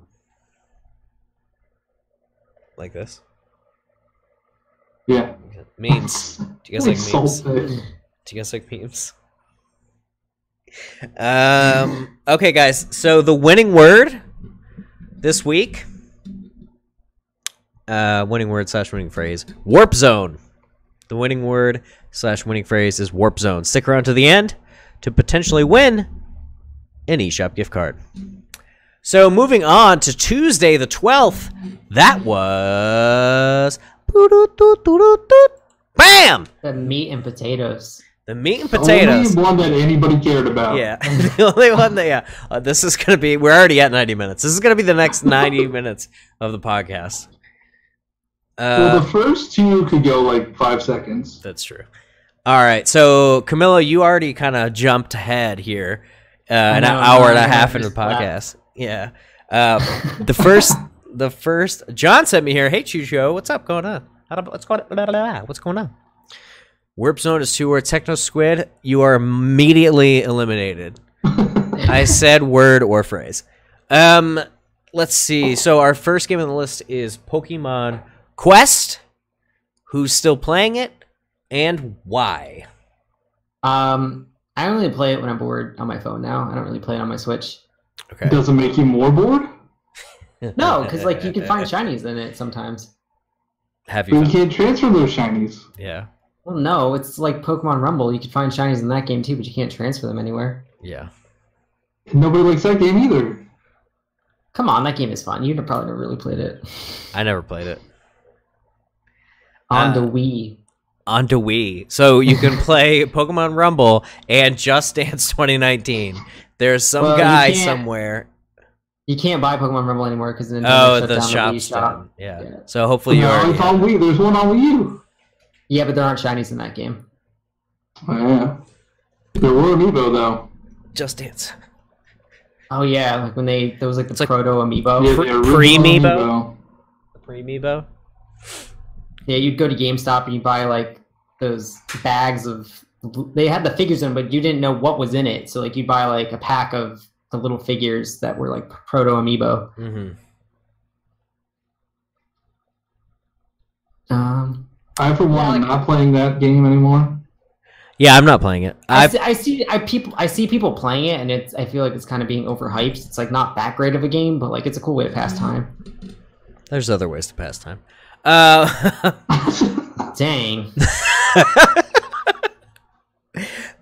Like this?
Yeah.
Memes. Do you guys like memes? Do you guys like memes? Okay, guys. So the winning word this week, winning word / winning phrase, warp zone. The winning word / winning phrase is warp zone. Stick around to the end to potentially win an eShop gift card. So moving on to Tuesday the 12th, that was bam!
The meat and potatoes.
The meat and potatoes.
The only one that anybody cared about.
Yeah, the only one that, this is going to be, we're already at 90 minutes. This is going to be the next 90 minutes of the podcast.
Well, the first two could go like 5 seconds.
That's true. All right, so Camilo, you already kind of jumped ahead here, an hour and a half into the podcast. Yeah. The first, John sent me here. Hey, Chucho, what's up? Going on? What's going on? Warp zone is 2 words. Techno Squid, you are immediately eliminated. I said word or phrase. Let's see. So our first game on the list is Pokemon Quest. Who's still playing it, and why?
I only play it when I'm bored on my phone now. I don't really play it on my Switch.
Okay.
Does it make you more bored?
No, because like you can find shinies in it sometimes.
Have
But
you?
you can't transfer those shinies.
Yeah.
Well, no, it's like Pokemon Rumble. You can find shinies in that game too, but you can't transfer them anywhere.
Yeah.
Nobody likes that game either.
Come on, that game is fun. You probably never really played it.
I never played it.
On the Wii.
On the Wii. So you can play Pokemon Rumble and Just Dance 2019. There's some guy somewhere.
You can't buy Pokemon Rumble anymore because
the
shop's
down. Yeah. So hopefully you
it's on Wii. There's one on Wii U.
Yeah, but there aren't shinies in that game.
Oh, yeah. There were amiibo though.
Just Dance.
Oh yeah, like when there was like the proto amiibo.
Yeah,
Pre-amiibo. Pre-amiibo.
Yeah, you'd go to GameStop and you buy like those bags of. They had the figures in, but you didn't know what was in it. So like you buy like a pack of the little figures that were like proto amiibo.
Mm-hmm.
I for one am not playing that game anymore.
Yeah, I'm not playing it.
I see people playing it, and I feel like it's kind of being overhyped. It's like not that great of a game, but like it's a cool way to pass time.
There's other ways to pass time.
Dang.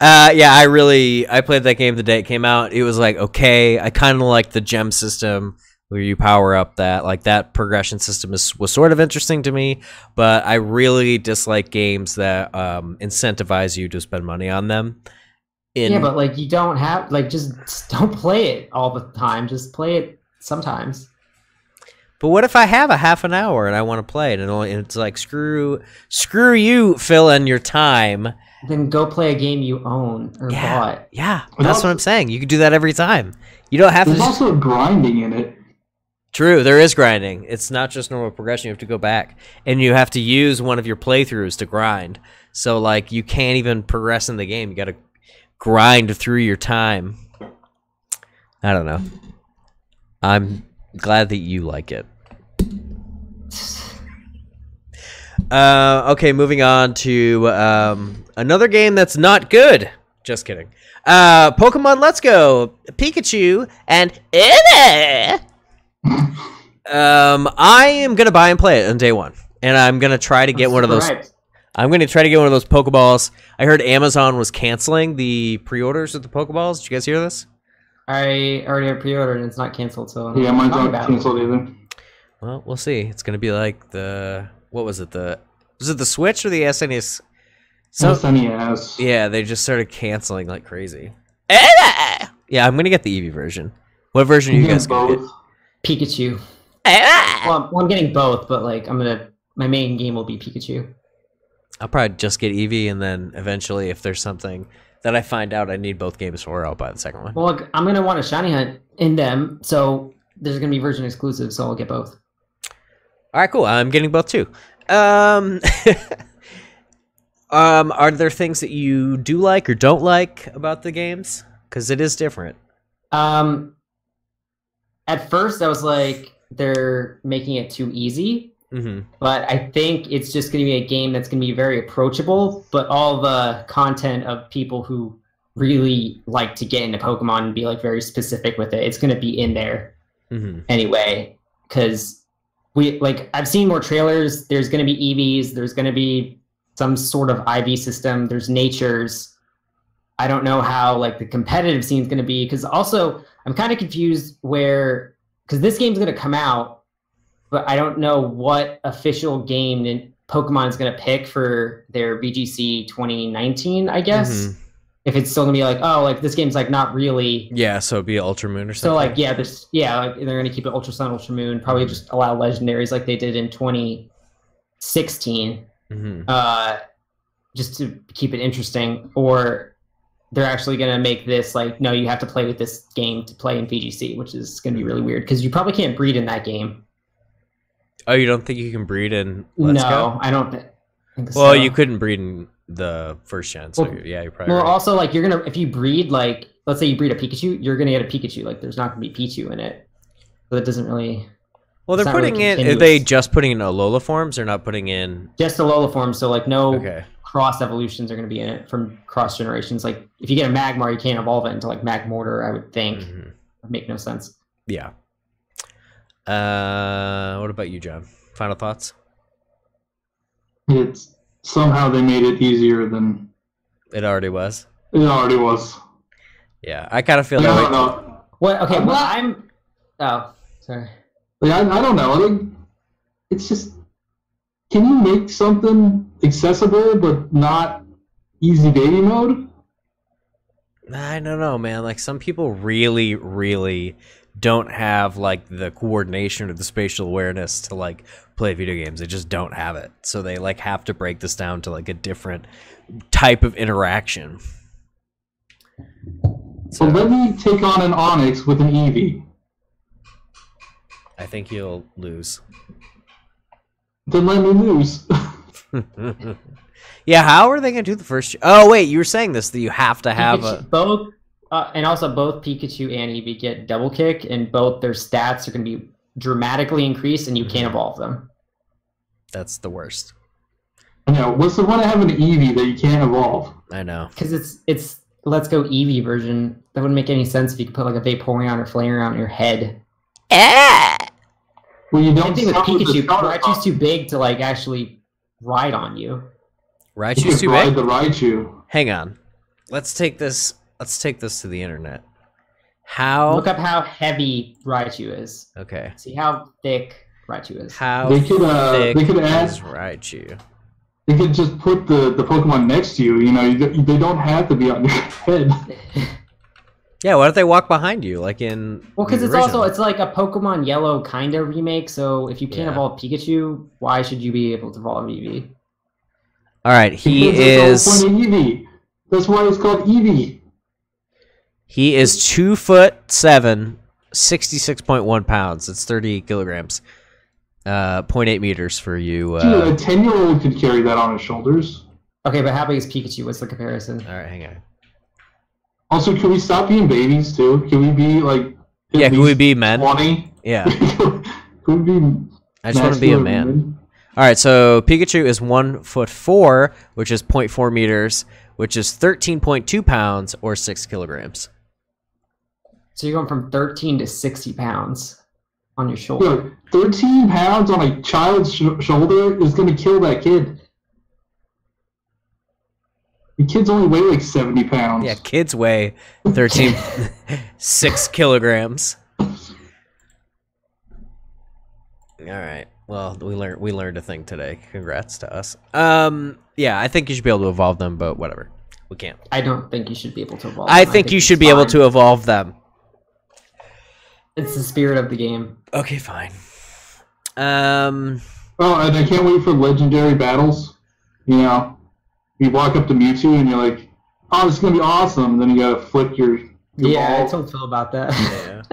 Yeah, I played that game the day it came out. It was like, okay, I kind of like the gem system where you power up that progression system was sort of interesting to me, but I really dislike games that incentivize you to spend money on them.
Yeah, but like you don't have just don't play it all the time. Just play it sometimes.
But what if I have a half an hour and I want to play it and it's like screw you, Phil, and your time.
Then go play a game you own or bought.
Yeah, that's what I'm saying. You can do that every time. You don't have to.
There's also grinding in it.
True, there is grinding. It's not just normal progression. You have to go back, and you have to use one of your playthroughs to grind. So, like, you can't even progress in the game. You got to grind through your time. I don't know. I'm glad that you like it. Okay, moving on to another game that's not good. Just kidding. Pokemon Let's Go, Pikachu, and I am gonna buy and play it on day one, and I'm gonna try to get one of those. I'm gonna try to get one of those Pokeballs. I heard Amazon was canceling the pre-orders of the Pokeballs. Did you guys hear this?
I already have pre-ordered and it's not canceled. So
yeah, mine's not canceled either.
Well, we'll see. It's gonna be like what was it? The Was it the Switch or the SNES?
SNES.
Yeah, they just started canceling like crazy. Yeah, I'm gonna get the Eevee version. What version are you guys gonna get?
Pikachu. Well, I'm getting both, but like my main game will be Pikachu.
I'll probably just get Eevee, and then eventually, if there's something that I find out I need both games for, I'll buy the second one.
Well, look, I'm gonna want a shiny hunt in them, so there's gonna be version exclusive, so I'll get both.
All right, cool. I'm getting both too. Are there things that you do like or don't like about the games? Because it is different.
At first, I was like, they're making it too easy. But I think it's just going to be a game that's going to be very approachable, but all the content of people who really like to get into Pokemon and be like very specific with it, it's going to be in there anyway. Because I've seen more trailers. There's going to be EVs. There's going to be some sort of IV system. There's natures. I don't know how like the competitive scene is going to be, because also I'm kind of confused because this game's going to come out, but I don't know what official game Pokemon is going to pick for their VGC 2019, I guess. If it's still going to be like, oh, like this game's like not really.
Yeah, so it'd be Ultra Moon or something.
So like, yeah, like they're going to keep it Ultra Sun, Ultra Moon, probably just allow legendaries like they did in 2016, just to keep it interesting. Or they're actually going to make this like, no, you have to play with this game to play in VGC, which is going to be really weird because you probably can't breed in that game.
Oh, you don't think you can breed in Let's Go?
No, I don't think so.
Well, you couldn't breed in the first gen, so yeah, you're probably right.
Also, like, if you breed, like, let's say you breed a Pikachu, you're gonna get a Pikachu. Like, there's not gonna be Pichu in it. So it doesn't really...
Well, they're putting are they just putting in Alola forms or not putting in...
Just Alola forms, so, like, no cross evolutions are gonna be in it from cross generations. Like, if you get a Magmar, you can't evolve it into, like, Magmortar, I would think. Would make no sense.
Yeah. What about you, John? Final thoughts?
It's somehow they made it easier than
it already was.
It already was.
Yeah, I kind of feel that way.
What? Okay, I'm. Oh, sorry.
Like, I don't know. Like, it's just, can you make something accessible but not easy baby mode?
I don't know, man. Like, some people really, really don't have like the coordination or the spatial awareness to like play video games. They just don't have it, so they like have to break this down to like a different type of interaction.
So let me take on an Onix with an Eevee.
I think you'll lose.
Then let me lose.
Yeah, how are they gonna do the first? Oh wait, you were saying this, that you have to have
both. And also, both Pikachu and Eevee get Double Kick, and both their stats are going to be dramatically increased, and you can't evolve them.
That's the worst.
I know. What's the one of having an Eevee that you can't evolve?
I know.
Because it's Let's Go Eevee version. That wouldn't make any sense if you could put like a Vaporeon or Flareon on your head.
Well, you don't.
Same thing with Pikachu. Raichu's too big to like actually ride on you.
Raichu's too
big.
big.
The Raichu.
Hang on. Let's take this to the internet. How?
Look up how heavy Raichu is.
Okay.
See how thick Raichu is.
How
thick
is
Raichu? They could just put the Pokemon next to you. You know, they don't have to be on your head.
Yeah, why don't they walk behind you, like in?
Well, because it's like a Pokemon Yellow kind of remake. So if you can't evolve Pikachu, why should you be able to evolve Eevee?
All right, he is.
That's the whole point of Eevee. That's why it's called Eevee.
He is 2'7", 66.1 pounds. It's 30 kilograms. 0.8 meters for you.
Dude, a 10-year-old could carry that on his shoulders.
Okay, but how big is Pikachu? What's the comparison?
All right, hang on.
Also, can we stop being babies too? Can we be like?
Yeah, can we be men?
20?
Yeah.
Can we be?
I just want to be a man. All right, so Pikachu is 1'4", which is 0.4 meters, which is 13.2 pounds or 6 kilograms.
So you're going from 13 to 60 pounds on your shoulder.
Look, 13 pounds on a child's shoulder is going to kill that kid. The kids only weigh like 70 pounds.
Yeah, kids weigh 6 kilograms. All right. Well, we learned a thing today. Congrats to us. Yeah, I think you should be able to evolve them, but whatever. We can't.
I don't think you should be able to evolve
I
them.
think you should be able to evolve them.
It's the spirit of the game.
Okay, fine.
Oh, and I can't wait for legendary battles. You know, you walk up to Mewtwo and you're like, "Oh, this is gonna be awesome!" And then you gotta flick your
Yeah,
ball.
I told Phil about that.
Yeah.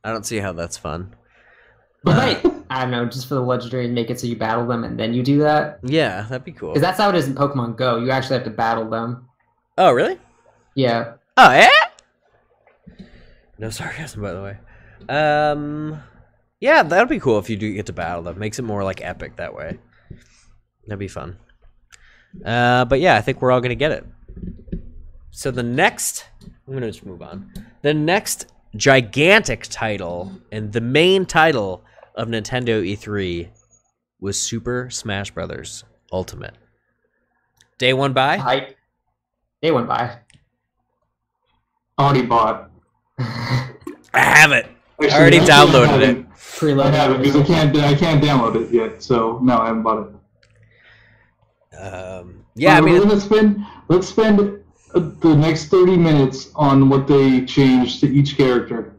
I don't see how that's fun.
But I don't know, just for the legendary, make it so you battle them and then you do that.
Yeah, that'd be cool.
Because that's how it is in Pokemon Go. You actually have to battle them.
Oh, really?
Yeah.
Oh, yeah? No sarcasm, by the way. Yeah, that'd be cool if you do get to battle them. Makes it more, like, epic that way. That'd be fun. But yeah, I think we're all gonna get it. So the next... I'm gonna just move on. The next gigantic title, and the main title of Nintendo E3, was Super Smash Bros. Ultimate. Day one buy?
They went by.
Already bought.
I have it.
Actually,
I already downloaded it.
I have it because I can't download it yet. So no, I haven't bought it.
Yeah, I mean,
let's spend the next 30 minutes on what they changed to each character.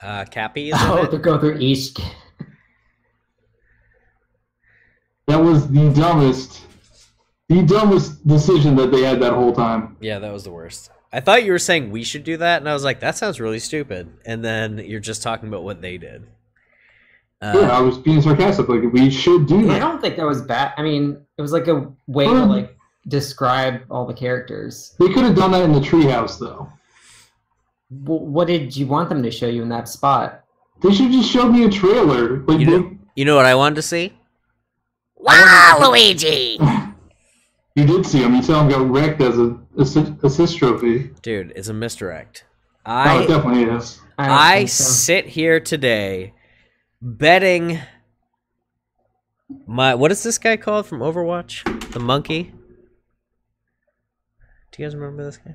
Cappy is in
Oh,
it?
they're going through each.
That was the dumbest decision that they had that whole time.
Yeah, that was the worst. I thought you were saying we should do that, and I was like, that sounds really stupid. And then you're just talking about what they did.
Yeah, I was being sarcastic. Like, we should do that.
I don't think that was bad. I mean, it was like a way to like describe all the characters.
They could have done that in the treehouse, though.
What did you want them to show you in that spot?
They should just show me a trailer. Like,
You know what I wanted to see? Wow, Luigi!
You did see him. You saw him get wrecked as a assist trophy.
Dude, it's a misdirect.
Oh, it definitely is.
I sit here today betting my... What is this guy called from Overwatch? The monkey? Do you guys remember this guy?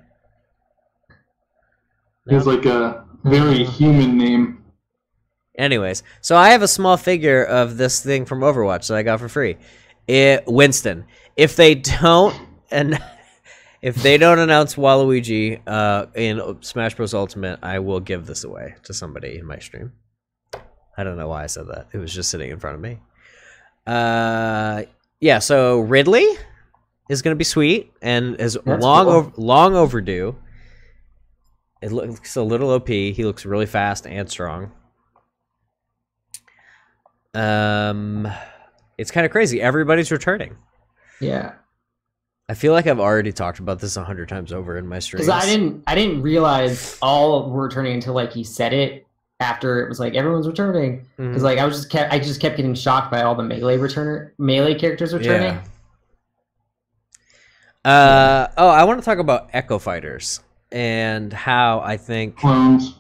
No? He's like a very human name.
Anyways, so I have a small figure of this thing from Overwatch that I got for free. Winston. If they don't announce Waluigi in Smash Bros. Ultimate, I will give this away to somebody in my stream. I don't know why I said that. It was just sitting in front of me. Yeah, so Ridley is going to be sweet and is long overdue. It looks a little OP. He looks really fast and strong. It's kind of crazy. Everybody's returning.
Yeah.
I feel like I've already talked about this 100 times over in my streams.
Because I didn't realize all were returning until like he said it after it was like everyone's returning. Because like I just kept getting shocked by all the melee characters returning.
Yeah. I want to talk about Echo Fighters and how I think
clones.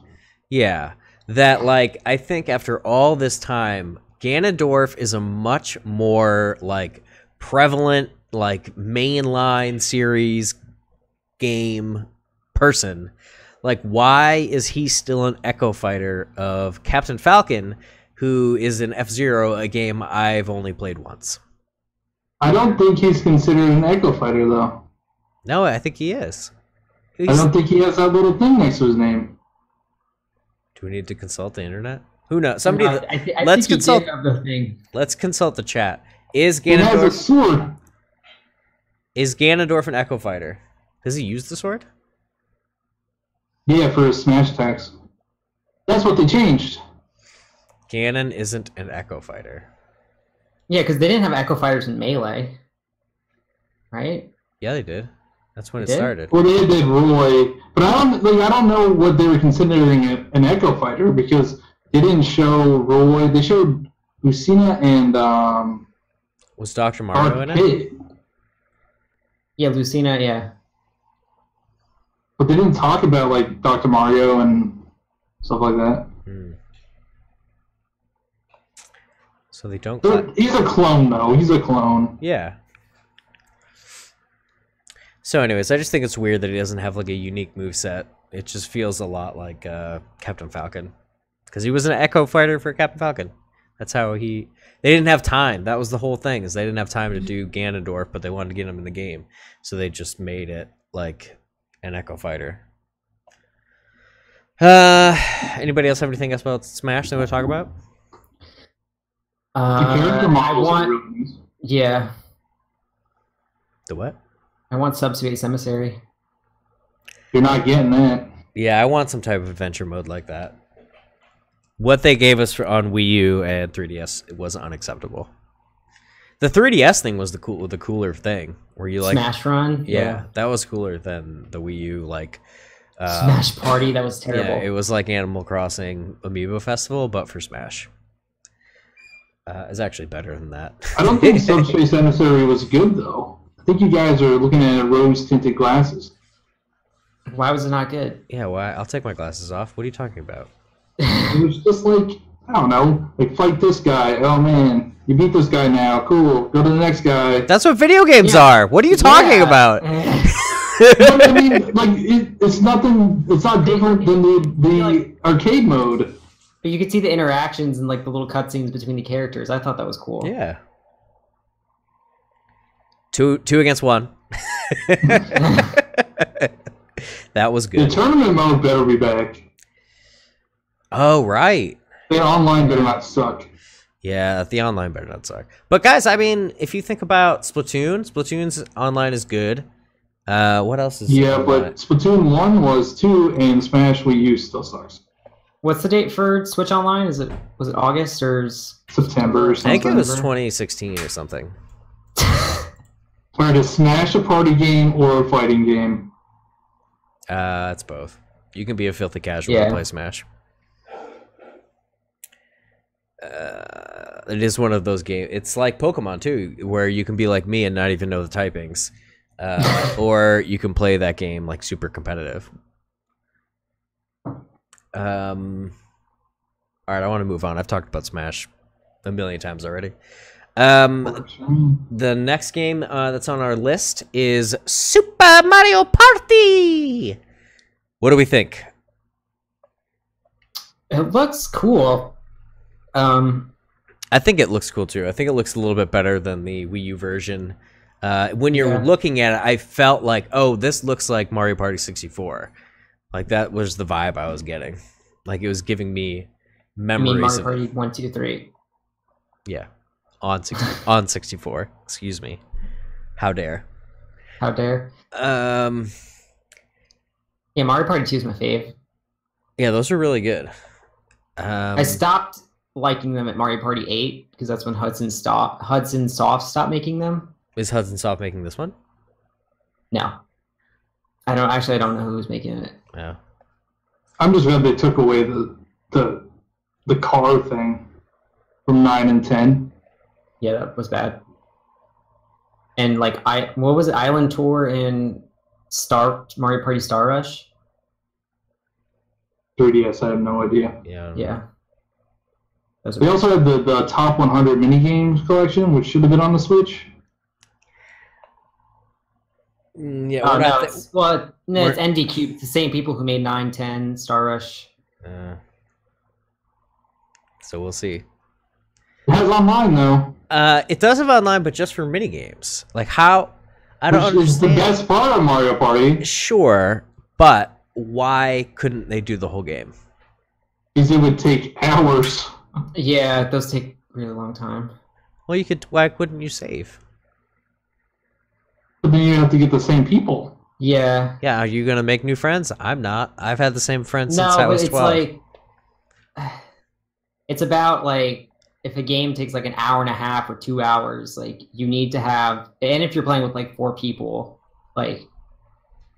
Yeah, that like I think after all this time, Ganondorf is a much more like prevalent, like mainline series game person. Like, why is he still an Echo Fighter of Captain Falcon, who is an F-Zero, a game I've only played once?
I don't think he's considered an Echo Fighter, though.
No, I think he is.
I don't think he has that little thing next to his name.
Do we need to consult the internet? Who knows?
Let's consult the thing.
Let's consult the chat. Is
He has a
Ganondorf
sword.
Is Ganondorf an Echo Fighter? Does he use the sword?
Yeah, for his smash attacks. That's what they changed.
Ganon isn't an Echo Fighter.
Yeah, because they didn't have Echo Fighters in Melee, right?
Yeah, they did. That's when it started.
Well, they did Roy, but I don't know what they were considering an Echo Fighter because they didn't show Roy. They showed Lucina and
was Dr. Mario in it?
Yeah, Lucina, yeah.
But they didn't talk about like Dr. Mario and stuff like that.
So they don't.
He's a clone, though. He's a clone.
Yeah. So, anyways, I just think it's weird that he doesn't have like a unique moveset. It just feels a lot like Captain Falcon. because he was an Echo fighter for Captain Falcon. That's how he. They didn't have time. That was the whole thing. Is they didn't have time to do Ganondorf, but they wanted to get him in the game, so they just made it like an Echo fighter. Anybody else have anything else about Smash they want to talk about?
Yeah.
The what?
I want Subspace Emissary.
You're not getting that.
Yeah, I want some type of adventure mode like that. What they gave us on Wii U and 3DS, it was unacceptable. The 3DS thing was the cooler thing, where you like
Smash Run.
Yeah, that was cooler than the Wii U like.
Smash Party, that was terrible.
Yeah, it was like Animal Crossing Amiibo Festival, but for Smash. It's actually better than that.
I don't think Subspace Emissary was good, though. I think you guys are looking at rose-tinted glasses.
Why was it not good?
Yeah, why? I'll take my glasses off. What are you talking about?
It was just like, I don't know, like fight this guy. Oh, man, you beat this guy now. Cool. Go to the next guy.
That's what video games are. What are you talking about?
I mean, like it's nothing. It's not different than the arcade mode.
But you could see the interactions and like the little cutscenes between the characters. I thought that was cool.
Yeah. Two against one. That was good.
The tournament mode better be back.
Oh right.
The online better not suck.
Yeah, the online better not suck. But guys, I mean, if you think about Splatoon's online is good. What else is?
Yeah, but Splatoon 1 was 2, and Smash Wii U still sucks.
What's the date for Switch Online? Was it August or
September or something?
I think it was 2016 or something.
Or to Smash a party game or a fighting game?
It's both. You can be a filthy casual and play Smash. It is one of those games. It's like Pokemon too, where you can be like me and not even know the typings. Or you can play that game like super competitive. All right, I want to move on. I've talked about Smash a million times already. The next game that's on our list is Super Mario Party. What do we think?
It looks cool.
I think it looks cool too. I think it looks a little bit better than the Wii U version. When you're looking at it, I felt like, oh, this looks like Mario Party 64. Like that was the vibe I was getting. Like it was giving me memories.
You mean Mario Party 1, 2, 3?
Yeah, on 64. Excuse me. How dare?
How dare? Yeah, Mario Party 2 is my fave.
Yeah, those are really good.
I stopped liking them at Mario Party 8 because that's when Hudson Soft stopped making them.
Is Hudson Soft making this one?
No. I don't know who's making it.
Yeah.
I'm just glad they took away the car thing from 9 and 10.
Yeah, that was bad. And like what was it? Island Tour and Mario Party Star Rush?
3DS, I have no idea.
Yeah.
Yeah.
They also had the top 100 minigames collection, which should have been on the Switch.
Yeah.
Oh, no, it's NDQ. It's the same people who made 9, 10, Star Rush.
So we'll see.
It has online though.
It does have online, but just for minigames. Like how? I don't understand.
Which is the best part of Mario Party.
Sure, but why couldn't they do the whole game?
Because it would take hours.
Yeah, those take a really long time.
Well, you could. Why couldn't you save?
But then you have to get the same people.
Yeah.
Yeah, are you gonna make new friends? I'm not. I've had the same friends since I was 12.
Like, it's about like if a game takes like an hour and a half or 2 hours, like you need to have, and if you're playing with like 4 people, like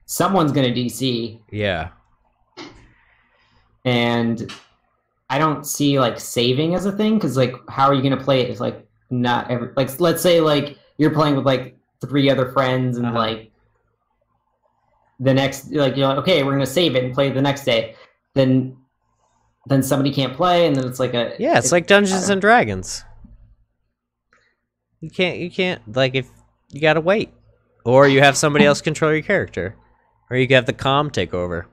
someone's gonna DC.
Yeah.
And I don't see like saving as a thing because like how are you gonna play it if like not every, like let's say like you're playing with like 3 other friends and like the next, like you're like, okay, we're gonna save it and play it the next day, then somebody can't play and then it's like
it's like Dungeons and Dragons. You can't like, if you gotta wait, or you have somebody else control your character, or you have the comm take over.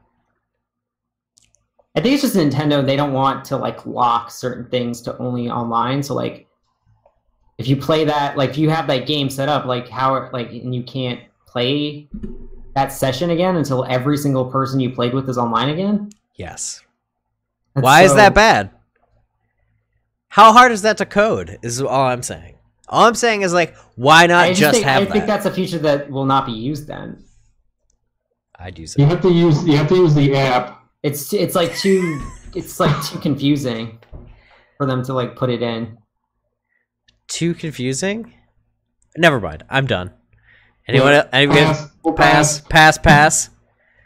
I think it's just Nintendo. They don't want to like lock certain things to only online. So like, if you play that, like if you have that game set up, like and you can't play that session again until every single person you played with is online again.
Yes. Why is that bad? How hard is that to code? Is all I'm saying. All I'm saying is like, why not have that?
I think that's a feature that will not be used then.
I'd use it.
You have to use the app.
It's like too confusing for them to like put it in.
Too confusing? Never mind. I'm done. Anyone? Pass.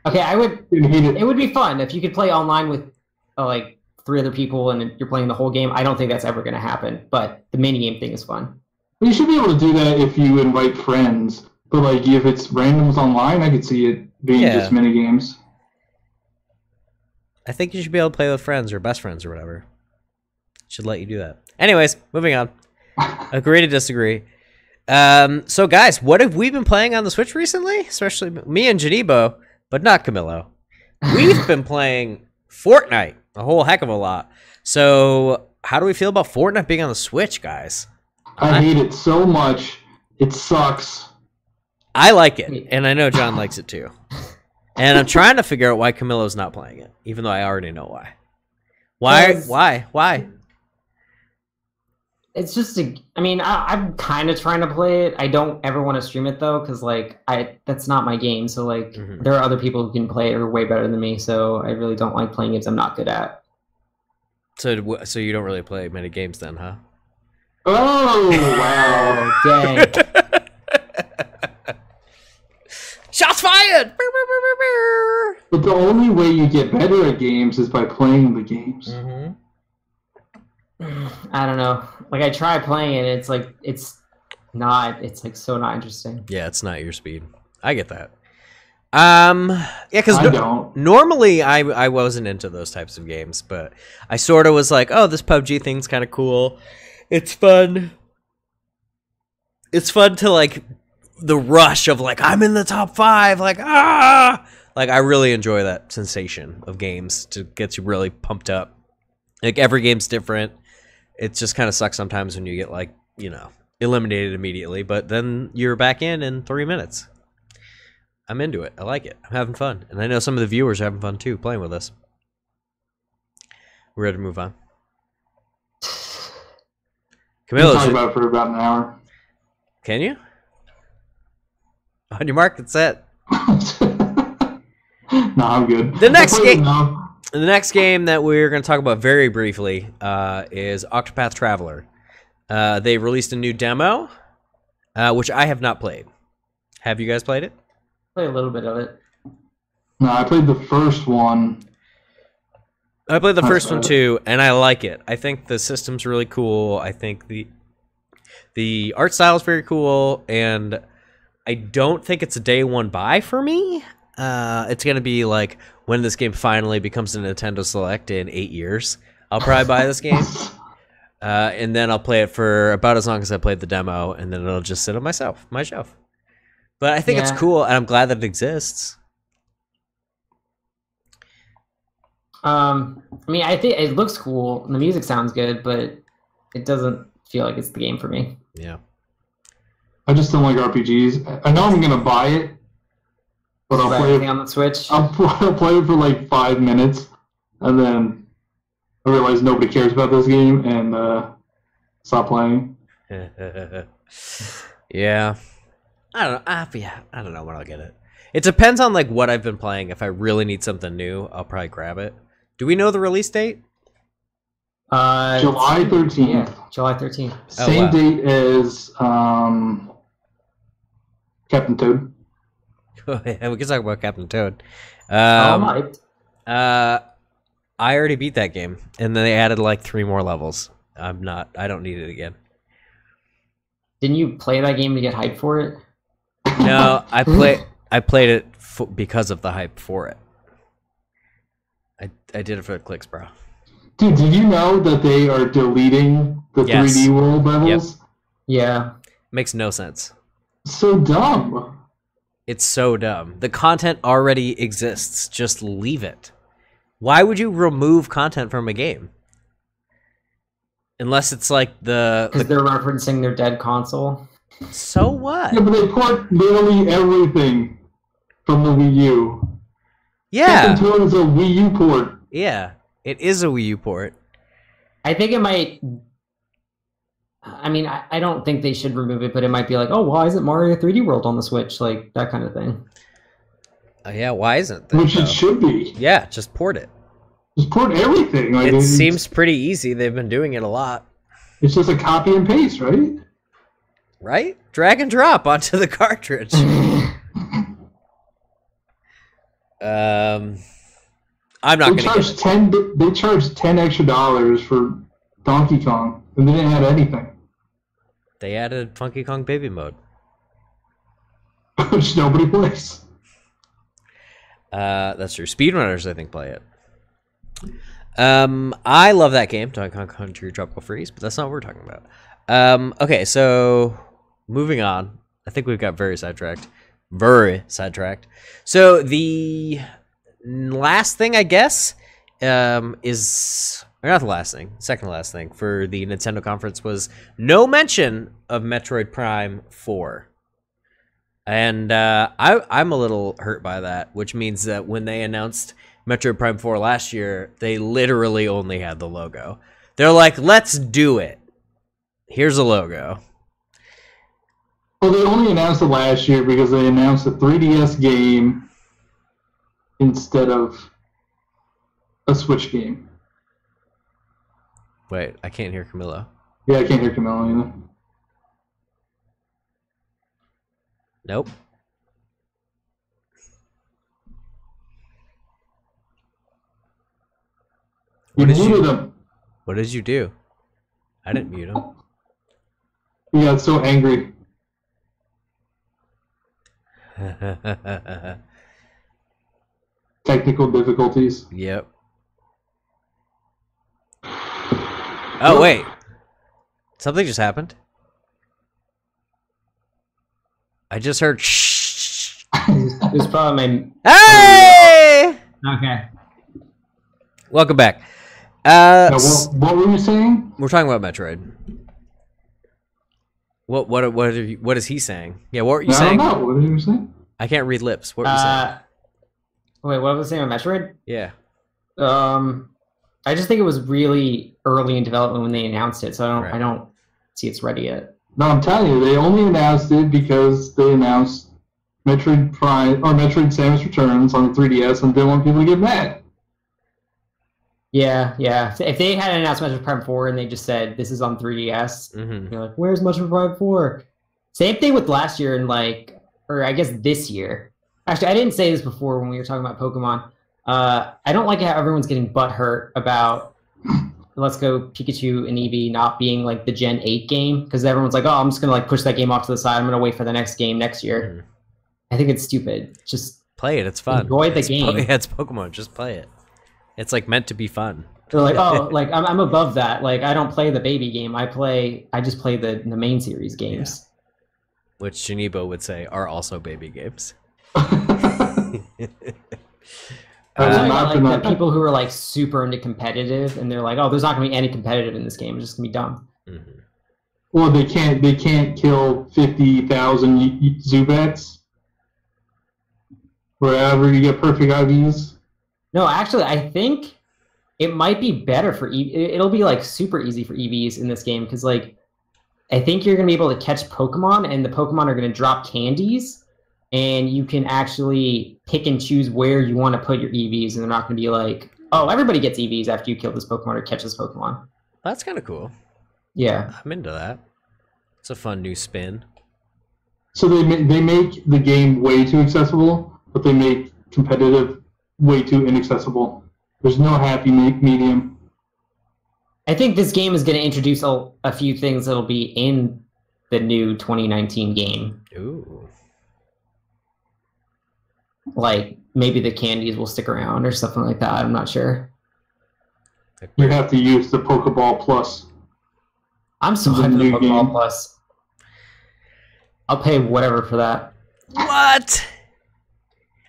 Okay, it would be fun if you could play online with like 3 other people and you're playing the whole game. I don't think that's ever going to happen, but the minigame thing is fun.
You should be able to do that if you invite friends. But like if it's randoms online, I could see it being just minigames.
I think you should be able to play with friends or best friends or whatever. Should let you do that. Anyways, moving on. Agree to disagree. So guys, what have we been playing on the Switch recently? Especially me and Johniibo, but not Camilo. We've been playing Fortnite a whole heck of a lot. So how do we feel about Fortnite being on the Switch, guys?
I hate it so much. It sucks.
I like it, and I know John likes it too. And I'm trying to figure out why Camilo's not playing it, even though I already know why. Why?
It's just I'm kind of trying to play it. I don't ever want to stream it though, because like that's not my game. So like there are other people who can play it who are way better than me. So I really don't like playing games I'm not good at. So
you don't really play many games then, huh?
Oh wow!
Dang.
Shots fired!
But the only way you get better at games is by playing the games.
I don't know. Like I try playing it, it's like it's like so not interesting.
Yeah, it's not your speed. I get that. Yeah, because normally I wasn't into those types of games, but I sort of was like, oh, this PUBG thing's kind of cool. It's fun. It's fun to like the rush of like I'm in the top 5, like like I really enjoy that sensation of games to get you really pumped up. Like every game's different. It just kind of sucks sometimes when you get like, eliminated immediately, but then you're back in 3 minutes. I'm into it. I like it. I'm having fun. And I know some of the viewers are having fun too, playing with us. We're ready to move on. Camilo,
talk about it for about an hour.
Can you? On your mark, get set.
No, I'm good.
The next game that we're going to talk about very briefly is Octopath Traveler. They released a new demo, which I have not played. Have you guys played it?
Play a little bit of it.
No, I played the first one.
I played the first one too, and I like it. I think the system's really cool. I think the art style is very cool, and I don't think it's a day one buy for me. It's going to be like when this game finally becomes a Nintendo Select in 8 years. I'll probably buy this game. And then I'll play it for about as long as I played the demo, and then it'll just sit on my shelf. But I think it's cool, and I'm glad that it exists.
I think it looks cool, and the music sounds good, but it doesn't feel like it's the game for me.
Yeah.
I just don't like RPGs. I know I'm going to buy it, but I'll play it
on the Switch.
I'll play it for like 5 minutes, and then I realize nobody cares about this game, and stop playing.
Yeah. I don't know. I don't know when I'll get it. It depends on like what I've been playing. If I really need something new, I'll probably grab it. Do we know the release date?
July 13th.
Yeah, July 13th.
Same date as Captain Toad.
Yeah, we can talk about Captain Toad.
I'm hyped.
I already beat that game, and then they added like 3 more levels. I don't need it again.
Didn't you play that game to get hyped for it?
No, I played it because of the hype for it. I did it for the clicks, bro.
Dude, did you know that they are deleting the 3D world levels?
Yep.
Yeah.
Makes no sense.
So dumb.
It's so dumb. The content already exists. Just leave it. Why would you remove content from a game? Unless it's like
because they're referencing their dead console.
So what?
Yeah, but they port literally everything from the Wii U.
Yeah.
Tekken 2 is a Wii U port.
Yeah, it is a Wii U port.
I think it might... I mean, I don't think they should remove it, but it might be like, oh, why isn't Mario 3D World on the Switch? Like, that kind of thing.
Yeah, why isn't that?
Which it should be.
Yeah, just port it.
Just port everything. Like,
It seems pretty easy. They've been doing it a lot.
It's just a copy and paste, right?
Right? Drag and drop onto the cartridge. I'm not going to get it.
They charged $10 extra for Donkey Kong, and they didn't have anything.
They added Funky Kong Baby Mode.
Which nobody plays.
That's true. Speedrunners, I think, play it. I love that game, Donkey Kong Country Tropical Freeze, but that's not what we're talking about. Okay, so moving on. I think we've got very sidetracked. So the last thing, I guess, is... Or not the last thing, second to last thing for the Nintendo conference was no mention of Metroid Prime 4. And I'm a little hurt by that, which means that when they announced Metroid Prime 4 last year, they literally only had the logo. They're like, let's do it. Here's a logo.
Well, they only announced it last year because they announced a 3DS game instead of a Switch game.
Wait, I can't hear Camilo.
Yeah, I can't hear Camilo either.
Nope.
You muted him.
What did you do? I didn't mute him.
He got so angry. Technical difficulties.
Yep. Oh, wait. Something just happened. I just heard shh.
It was probably my...
Hey!
Okay.
Welcome back.
Now, what were you saying?
We're talking about Metroid. What is he saying? Yeah, what were you saying?
I don't know. What did you say?
I can't read lips. What were you saying?
Wait, what was I saying about Metroid?
Yeah.
I just think it was really early in development when they announced it, so
Right.
I don't see it's ready yet.
No, I'm telling you, they only announced it because they announced Metroid Prime or Metroid Samus Returns on the 3DS, and they want people to get mad.
Yeah. If they had announced Metroid Prime 4 and they just said this is on 3DS, you're like, where's Metroid Prime 4? Same thing with last year and or I guess this year. Actually, I didn't say this before when we were talking about Pokemon. I don't like how everyone's getting butthurt about Let's Go Pikachu and Eevee not being like the Gen 8 game, because everyone's like, oh, I'm just gonna push that game off to the side. I'm gonna wait for the next game next year. I think it's stupid. Just
play it. It's fun.
Enjoy the game.
Yeah, it's Pokemon. Just play it. It's like meant to be fun.
They're like, oh, like I'm above that. Like I don't play the baby game. I just play the main series games.
Yeah. Which Johniibo would say are also baby games.
The people who are like super into competitive and they're like, oh, there's not gonna be any competitive in this game. It's just gonna be dumb.
Well, they can't kill 50,000 Zubats wherever you get perfect IVs.
No, actually, I think it might be better for it'll be like super easy for EVs in this game because like I think you're gonna be able to catch Pokemon and the Pokemon are gonna drop candies. And you can actually pick and choose where you want to put your EVs, and they're not going to be like, oh, everybody gets EVs after you kill this Pokemon or catch this Pokemon.
That's kind of cool.
Yeah.
I'm into that. It's a fun new spin.
So they make the game way too accessible, but they make competitive way too inaccessible. There's no happy medium.
I think this game is going to introduce a few things that'll be in the new 2019 game.
Ooh.
Like, maybe the candies will stick around or something like that. I'm not sure.
You have to use the Pokeball Plus.
I'm so hyped for the Pokeball Plus. I'll pay whatever for that.
What?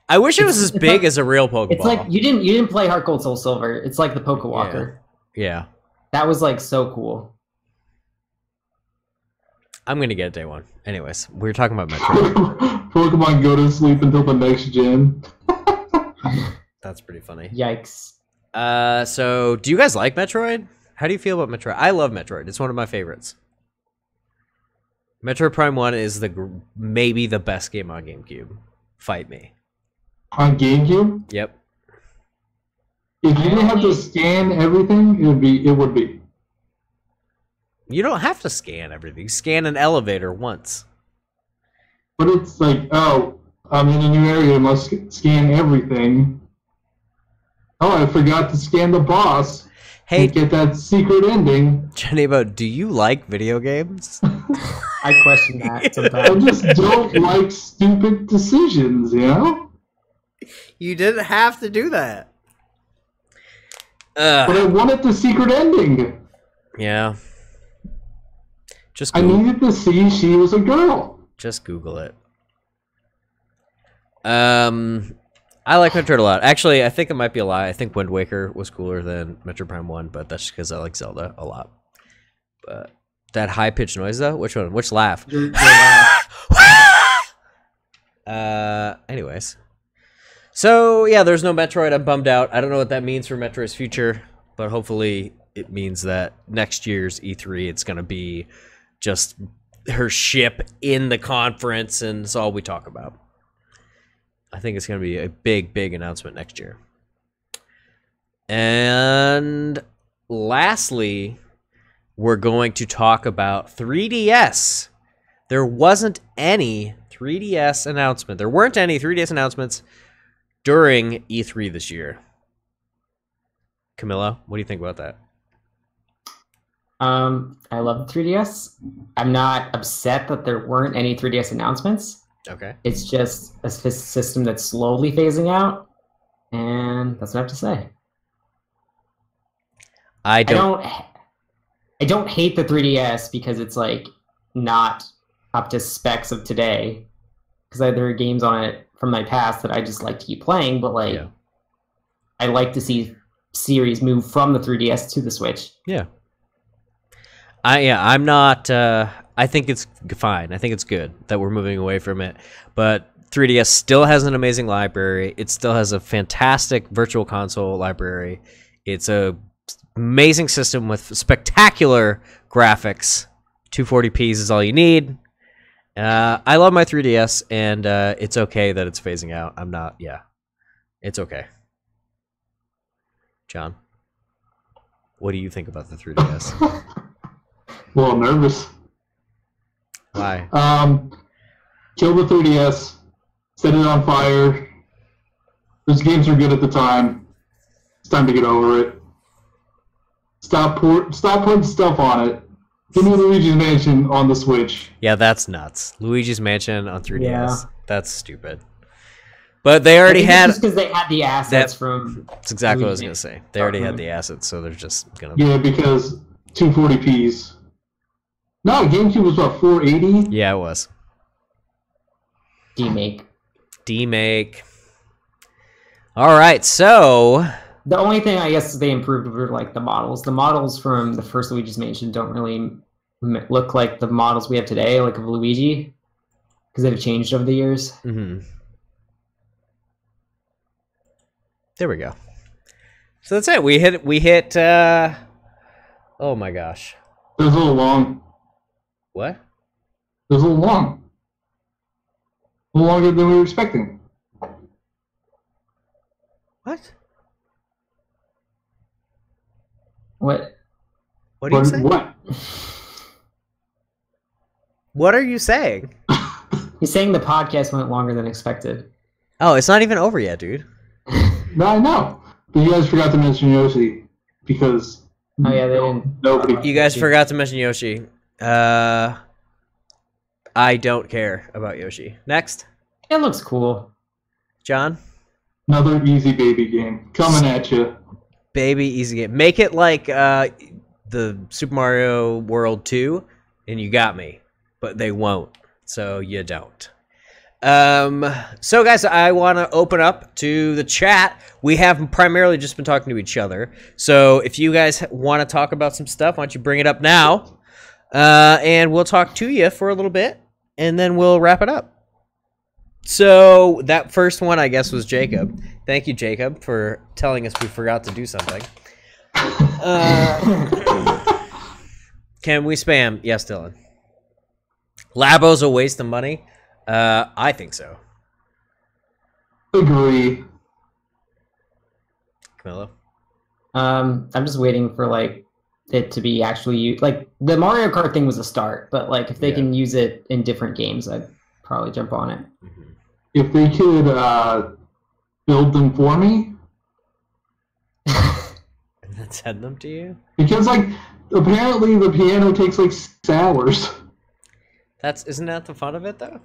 I wish it was as big as a real Pokeball.
It's like you didn't play Heart Gold Soul Silver. It's like the Pokewalker.
Yeah.
That was like so cool.
I'm gonna get day one. Anyways, we were talking about Metroid.
Pokemon go to sleep until the next gen.
That's pretty funny.
Yikes.
So do you guys like Metroid? How do you feel about Metroid? I love Metroid. It's one of my favorites. Metroid Prime 1 is maybe the best game on GameCube. Fight me.
On GameCube?
Yep.
If you didn't have to scan everything, it would be.
You don't have to scan everything. You scan an elevator once.
But it's like, oh, I'm in a new area, I must scan everything. Oh, I forgot to scan the boss.
Hey,
and get that secret ending.
Johniibo, do you like video games?
I question that sometimes.
I just don't like stupid decisions, you know?
You didn't have to do that.
But I wanted the secret ending.
Yeah. Just
I needed to see she was a girl.
Just Google it. I like Metroid a lot. Actually, I think it might be a lie. I think Wind Waker was cooler than Metroid Prime 1, but that's just because I like Zelda a lot. But that high-pitched noise, though? Which one? Which laugh?
Your laugh.
Anyways. So, yeah, there's no Metroid. I'm bummed out. I don't know what that means for Metroid's future, but hopefully it means that next year's E3, it's going to be just her ship in the conference, and it's all we talk about. I think it's going to be a big, big announcement next year. And lastly, we're going to talk about 3DS. There wasn't any 3DS announcement. There weren't any 3DS announcements during E3 this year. Camilo, what do you think about that?
I love the 3DS. I'm not upset that there weren't any 3DS announcements.
Okay.
It's just a system that's slowly phasing out, and that's what I have to say. I don't hate the 3DS because it's like not up to specs of today. Because there are games on it from my past that I just like to keep playing, but like I like to see series move from the 3DS to the Switch.
Yeah. I'm not. I think it's fine. I think it's good that we're moving away from it. But 3DS still has an amazing library. It still has a fantastic virtual console library. It's a amazing system with spectacular graphics. 240p is all you need. I love my 3DS, and it's okay that it's phasing out. I'm not. Yeah, it's okay. John, what do you think about the 3DS?
A little nervous.
Why?
Kill the 3DS. Set it on fire. Those games were good at the time. It's time to get over it. Stop putting stuff on it. Give me Luigi's Mansion on the Switch.
Yeah, that's nuts. Luigi's Mansion on 3DS.
Yeah.
That's stupid. But they already had...
Just because they had the assets from...
That's exactly what I was going to say. They already had the assets, so they're just going to...
Yeah, because 240p's. No, GameCube was about 480?
Yeah, it was.
Demake.
All right, so...
The only thing I guess they improved were like the models. The models from the first Luigi's Mansion don't really look like the models we have today, like of Luigi, because they've changed over the years.
Mm-hmm. There we go. So that's it. We hit. Oh my gosh.
It was a little long.
What?
It was a little long. A little longer than we were expecting.
What?
What?
What are you saying?
What?
What are you saying?
He's saying the podcast went longer than expected.
Oh, it's not even over yet, dude.
No, I know. But you guys forgot to mention Yoshi because
Oh yeah, they didn't.
nobody.
You guys forgot to mention Yoshi. I don't care about Yoshi. Next,
It looks cool.
John.
Another easy baby game coming at you.
Baby, easy game. Make it like the Super Mario World 2, and you got me. But they won't, so you don't. So guys, I want to open up to the chat. We have primarily just been talking to each other. So if you guys want to talk about some stuff, why don't you bring it up now? And we'll talk to you for a little bit, and then we'll wrap it up. So that first one, I guess, was Jacob. Thank you, Jacob, for telling us we forgot to do something. Can we spam? Yes, Dylan. Labo's a waste of money. I think so.
Agree.
Camilo?
I'm just waiting for like it to be actually used. Like the Mario Kart thing was a start, but like if they can use it in different games, I'd probably jump on it.
If they could build them for me,
And then send them to you?
because like apparently the piano takes like 6 hours.
Isn't that the fun of it though?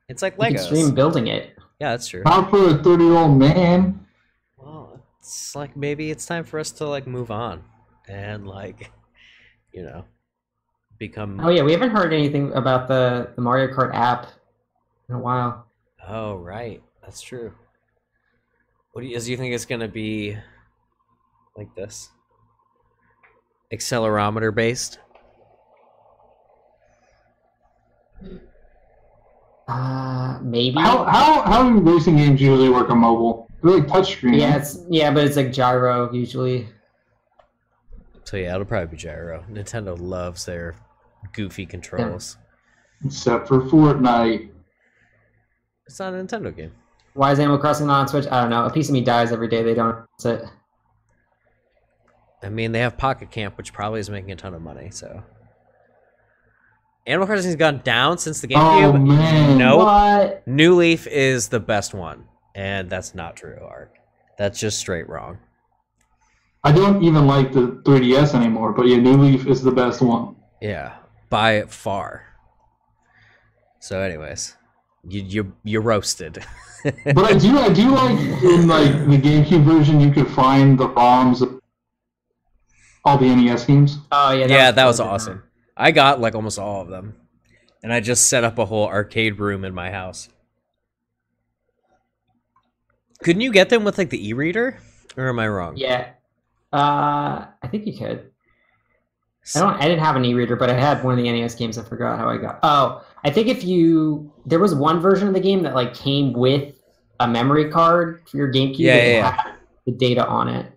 It's like
You can
Legos.
stream building it.
Yeah, that's true.
Not for a 30-year-old man.
Well, it's like maybe it's time for us to like move on and like, you know, become.
Oh yeah, we haven't heard anything about the Mario Kart app in a while.
Oh right, that's true. Do you think it's gonna be like this? Accelerometer based?
Maybe.
How do racing games usually work on mobile? They're like touchscreen.
Yeah, but it's like gyro usually.
So yeah, it'll probably be gyro. Nintendo loves their goofy controls.
Except for Fortnite.
It's not a Nintendo game.
Why is Animal Crossing not on Switch? I don't know. A piece of me dies every day they don't it.
I mean, they have Pocket Camp, which probably is making a ton of money, so. Animal Crossing's gone down since the GameCube.
Oh, man.
Nope.
What?
New Leaf is the best one, and that's not true, Ark. That's just straight wrong.
I don't even like the 3DS anymore, but yeah, New Leaf is the best one.
Yeah, by far. So, anyways, you roasted.
But I do like in like the GameCube version, you could find the ROMs of all the NES games.
Oh yeah.
Yeah, that was awesome. I got like almost all of them, and I just set up a whole arcade room in my house. Couldn't you get them with like the e-reader, or am I wrong?
Yeah. I think you could. I didn't have an e-reader, but I had one of the NES games. I forgot how I got. Oh, I think there was one version of the game that like came with a memory card for your GameCube.
Yeah.
Had the data on it.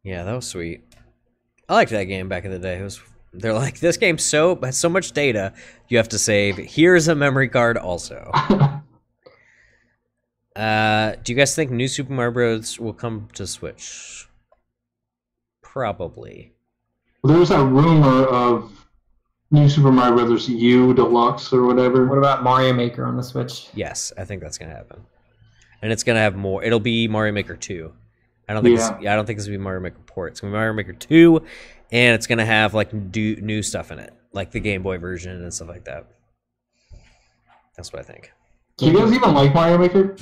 Yeah, that was sweet. I liked that game back in the day. They're like, this game has so much data you have to save. Here's a memory card also. Do you guys think New Super Mario Bros. Will come to Switch? Probably.
Well, there's that rumor of New Super Mario Brothers U Deluxe or whatever.
What about Mario Maker on the Switch?
Yes, I think that's gonna happen, and it's gonna have more. It'll be Mario Maker 2. I don't think. I don't think it's gonna be Mario Maker Port. It's gonna be Mario Maker 2, and it's gonna have like new stuff in it, like the Game Boy version and stuff like that. That's what I think.
Do you guys even like Mario Maker?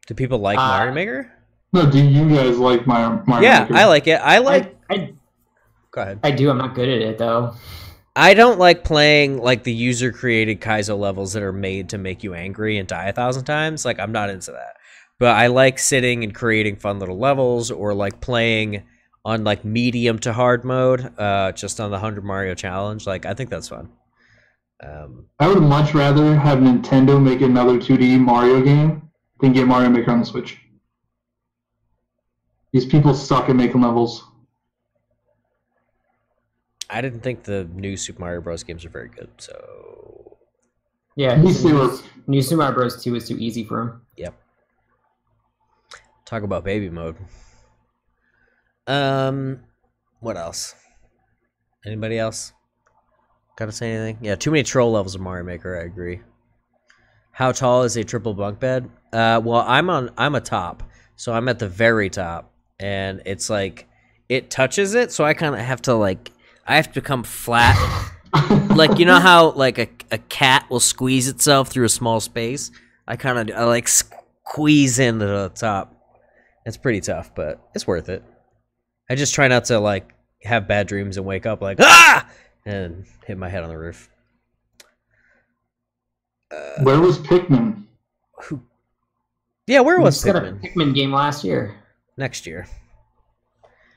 Do people like Mario Maker?
No, do you guys like Mario Maker?
Yeah, I like it. Go ahead.
I do. I'm not good at it though.
I don't like playing like the user-created Kaizo levels that are made to make you angry and die 1,000 times. Like, I'm not into that. But I like sitting and creating fun little levels, or like playing on like medium to hard mode, just on the 100 Mario challenge. Like, I think that's fun.
I would much rather have Nintendo make another 2D Mario game than get Mario Maker on the Switch. These people suck at making levels.
I didn't think the new Super Mario Bros. Games are very good, so...
Yeah, New Super Mario Bros. 2 is too easy for him.
Yep. Talk about baby mode. What else? Anybody else? Gotta say anything? Yeah, too many troll levels of Mario Maker, I agree. How tall is a triple bunk bed? Well, I'm a top, so I'm at the very top, and it's like, it touches it, so I kind of have to like... I have to become flat. Like, you know how like a cat will squeeze itself through a small space? I like squeeze into the top. It's pretty tough, but it's worth it. I just try not to like have bad dreams and wake up like, ah! And hit my head on the roof.
Where was Pikmin?
Yeah, where
We
was
just got a
Pikmin?
Pikmin game last year.
Next year.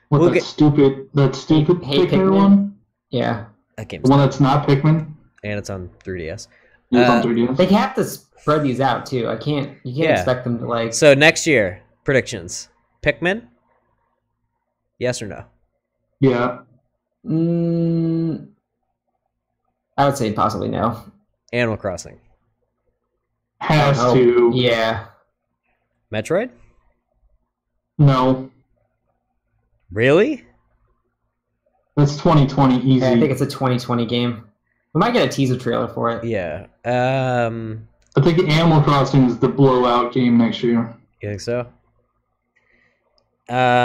What,
We'll
that
get-
stupid
Hey,
Pikmin
Pikmin?
one?
Yeah.
That game's
The one that's not Pikmin?
and it's on 3DS.
It's on 3DS.
They have to spread these out too. You can't
Yeah.
expect them to like.
So next year, predictions. Pikmin? Yes or no?
Yeah.
I would say possibly no.
Animal Crossing.
Has
Oh,
to.
Yeah.
Metroid?
No.
Really?
That's 2020 easy.
I think it's a 2020 game. We might get a teaser trailer for it.
Yeah.
I think Animal Crossing is the blowout game next year.
You think so?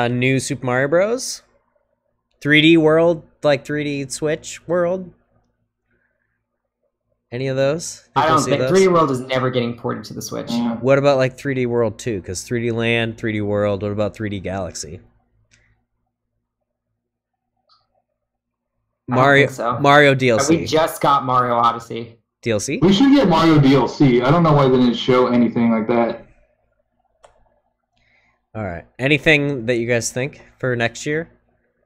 New Super Mario Bros. 3D World, like 3D Switch World. Any of those?
I
we'll
don't
see
think
those?
3D World is never getting ported to the Switch.
Yeah.
What about like 3D World 2? Because 3D Land, 3D World. What about 3D Galaxy?
I don't think so.
Mario
We
DLC.
just got Mario Odyssey.
DLC.
We should get Mario DLC. I don't know why they didn't show anything like that.
All right. Anything that you guys think for next year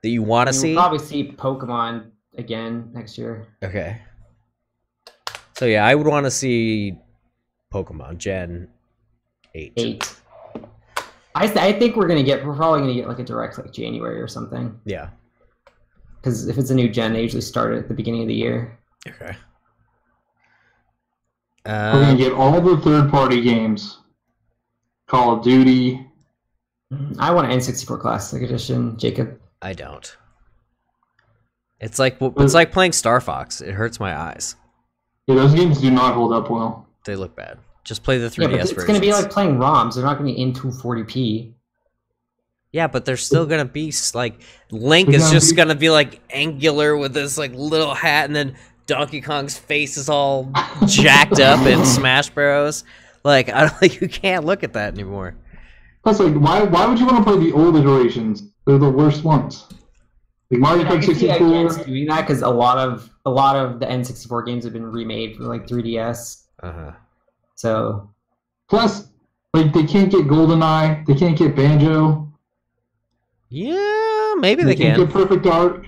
that you want to
We'll
see?
probably see Pokemon again next year.
Okay. So yeah, I would want to see Pokemon Gen 8.
8. I think we're probably gonna get like a direct like January or something.
Yeah.
Because if it's a new gen, they usually start it at the beginning of the year.
Okay.
We're going to get all the third-party games. Call of Duty.
I want an N64 Classic Edition, Jacob.
I don't. It's like playing Star Fox. It hurts my eyes.
Yeah, those games do not hold up well.
They look bad. Just play the 3DS
Yeah, but it's
versions.
going to be like playing ROMs. They're not going to be in 240p.
Yeah, but there's still gonna be like Link is just gonna be like angular with this like little hat, and then Donkey Kong's face is all jacked up in Smash Bros. Like I don't think you can't look at that anymore.
Plus, like, why would you want to play the old iterations? They're the worst ones. Like Mario
I
Kart
can see against
64.
doing that because a lot of the N64 games have been remade for like 3DS. So
Plus, like, they can't get GoldenEye. They can't get Banjo.
Yeah, maybe they
can't
can.
get Perfect Dark.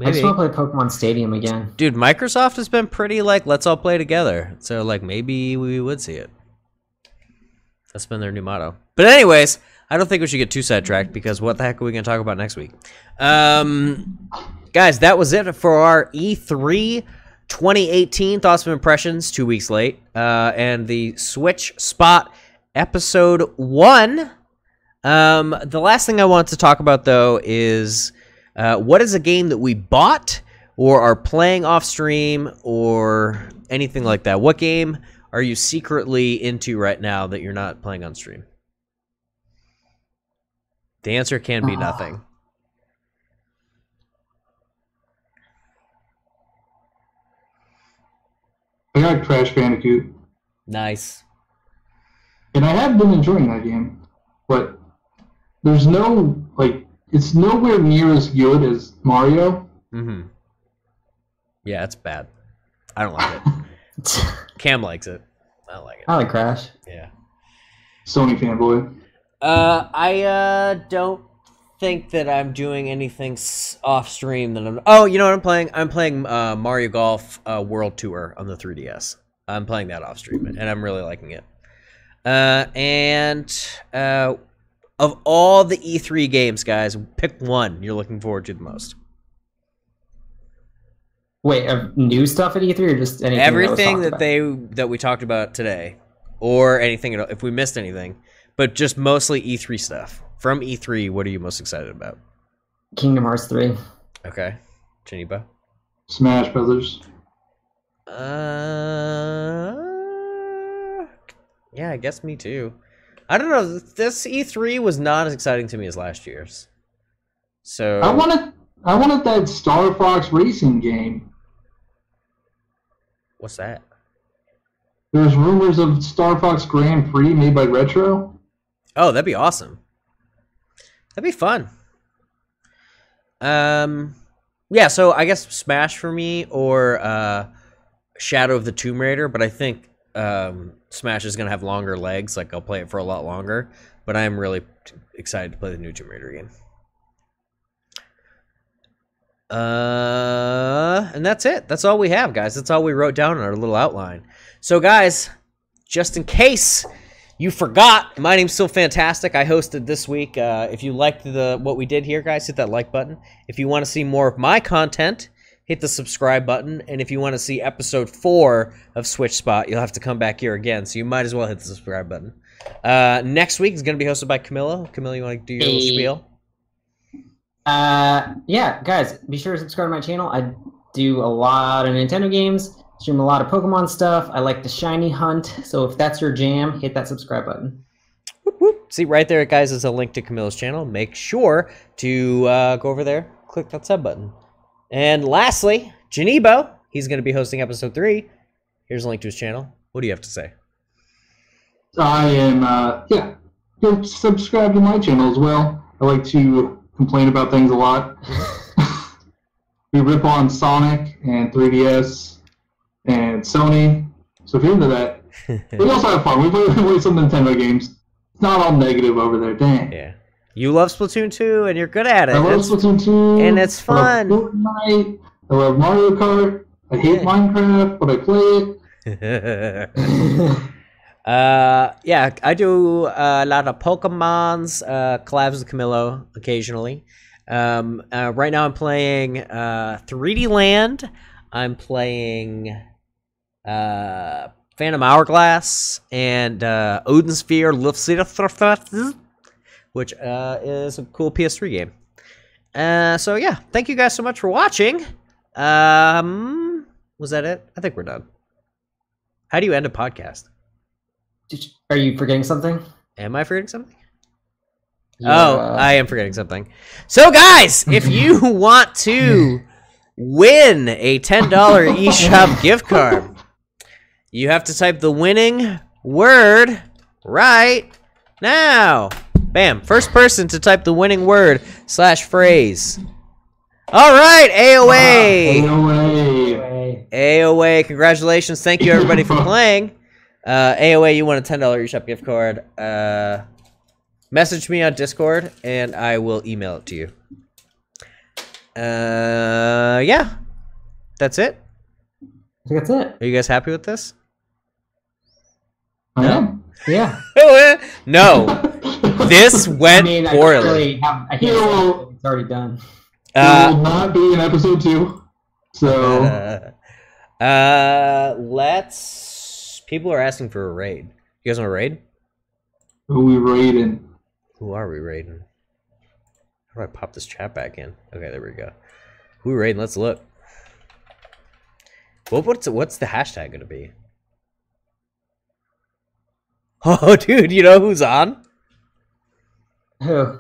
I just
Maybe.
want to play Pokemon Stadium again.
Dude, Microsoft has been pretty like, let's all play together. So like maybe we would see it. That's been their new motto. But anyways, I don't think we should get too sidetracked because what the heck are we going to talk about next week? Guys, that was it for our E3 2018 Thoughts and Impressions, 2 weeks late. And the switchSPOT episode 1. The last thing I want to talk about, though, is what is a game that we bought or are playing off stream or anything like that? What game are you secretly into right now that you're not playing on stream? The answer can be nothing.
I got Crash Bandicoot.
Nice.
And I have been enjoying that game. But there's no, like, it's nowhere near as good as Mario.
Mm-hmm. Yeah, it's bad. I don't like it. Cam likes it. I don't like it.
I like Crash.
Yeah.
Sony fanboy.
I don't think that I'm doing anything off stream that I'm. Oh, you know what I'm playing? I'm playing Mario Golf World Tour on the 3DS. I'm playing that off stream, and I'm really liking it. Of all the E3 games, guys, pick one you're looking forward to the most.
Wait, new stuff at E3 or just anything?
Everything
that
that we talked about today, or anything at all, if we missed anything, but just mostly E3 stuff. From E3, what are you most excited about?
Kingdom Hearts 3.
Okay, Johniibo.
Smash Brothers.
Yeah, I guess me too. I don't know. This E3 was not as exciting to me as last year's. So
I wanted that Star Fox racing game.
What's that?
There's rumors of Star Fox Grand Prix made by Retro.
Oh, that'd be awesome. That'd be fun. Yeah, so I guess Smash for me or Shadow of the Tomb Raider, but I think Smash is gonna have longer legs. Like I'll play it for a lot longer. But I am really excited to play the new Tomb Raider game. And that's it. That's all we have, guys. That's all we wrote down in our little outline. So, guys, just in case you forgot, my name's still Phantastic. I hosted this week. If you liked what we did here, guys, hit that like button. If you want to see more of my content, hit the subscribe button. And if you want to see episode 4 of SwitchSPOT, you'll have to come back here again. So you might as well hit the subscribe button. Next week is going to be hosted by Camilo. Camilo, you want to do your little spiel?
Yeah, guys, be sure to subscribe to my channel. I do a lot of Nintendo games, stream a lot of Pokemon stuff. I like the shiny hunt, so if that's your jam, hit that subscribe button.
Whoop, whoop. See, right there, guys, is a link to Camilo's channel. Make sure to go over there, click that sub button. And lastly, Johniibo, he's going to be hosting episode 3. Here's a link to his channel. What do you have to say?
I am, yeah, go subscribe to my channel as well. I like to complain about things a lot. We rip on Sonic and 3DS and Sony. So if you're into that, we also have fun. We play some Nintendo games. It's not all negative over there. Dang.
Yeah. You love Splatoon 2, and you're good at it.
I love Splatoon 2.
And it's fun.
I love Fortnite. I love Mario Kart. I hate Minecraft, but I play it.
Yeah, I do a lot of Pokemons, collabs with Camilo occasionally. Right now I'm playing 3D Land. I'm playing Phantom Hourglass and Odin Sphere Luftseite, which is a cool PS3 game. So yeah, thank you guys so much for watching. Was that it? I think we're done. How do you end a podcast?
Are you forgetting something?
Am I forgetting something?
Yeah.
Oh, I am forgetting something. So, guys, if you want to win a $10 eShop gift card, you have to type the winning word right now. Bam. First person to type the winning word / phrase. All right, AOA. AOA. Congratulations. Thank you, everybody, for playing. AOA, you won a $10 eShop gift card. Message me on Discord, and I will email it to you. Yeah. That's it?
I think that's it.
Are you guys happy with this?
I am.
Yeah.
No. This went poorly.
I can't it's already done.
There will not be an episode 2. So...
let's... People are asking for a raid. You guys want a raid?
Who are we raiding?
Who are we raiding? How do I pop this chat back in? Okay, there we go. Who are we raiding? Let's look. What's the hashtag gonna be? Oh, dude, you know who's on?
Who?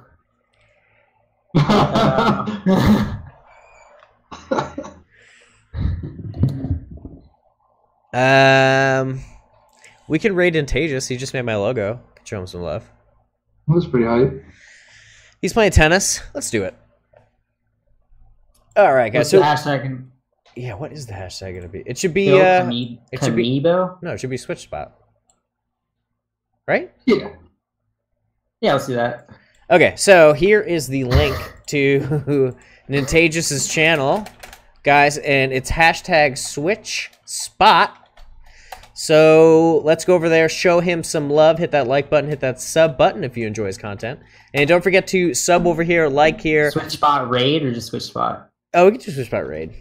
We can raid Contagious. He just made my logo. Can show him some love.
That was pretty hype.
He's playing tennis. Let's do it. All right, guys.
What's the hashtag?
Yeah, what is the hashtag gonna be? It should be
it should be
No, it should be SwitchSPOT. Right?
Yeah.
Yeah, let's do that.
Okay, so here is the link to Nintageous's channel, guys, and it's hashtag SwitchSPOT. So let's go over there, show him some love, hit that like button, hit that sub button if you enjoy his content. And don't forget to sub over here, like here.
SwitchSPOT raid or just SwitchSPOT?
Oh, we can do SwitchSPOT raid.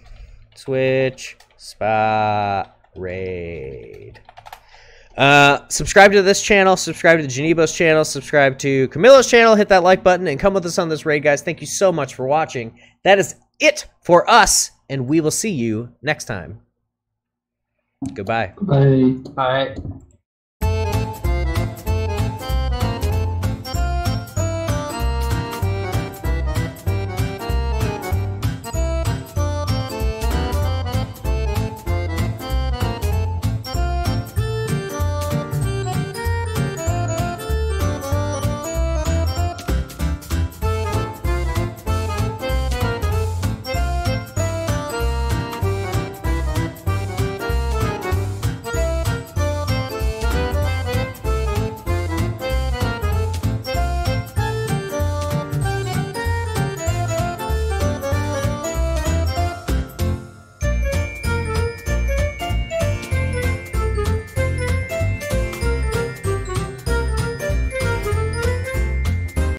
SwitchSPOT raid. Subscribe to this channel, subscribe to Johniibo's channel, subscribe to Camilo's channel, hit that like button, and come with us on this raid, guys. Thank you so much for watching. That is it for us, and we will see you next time. Goodbye.
Bye.
Bye.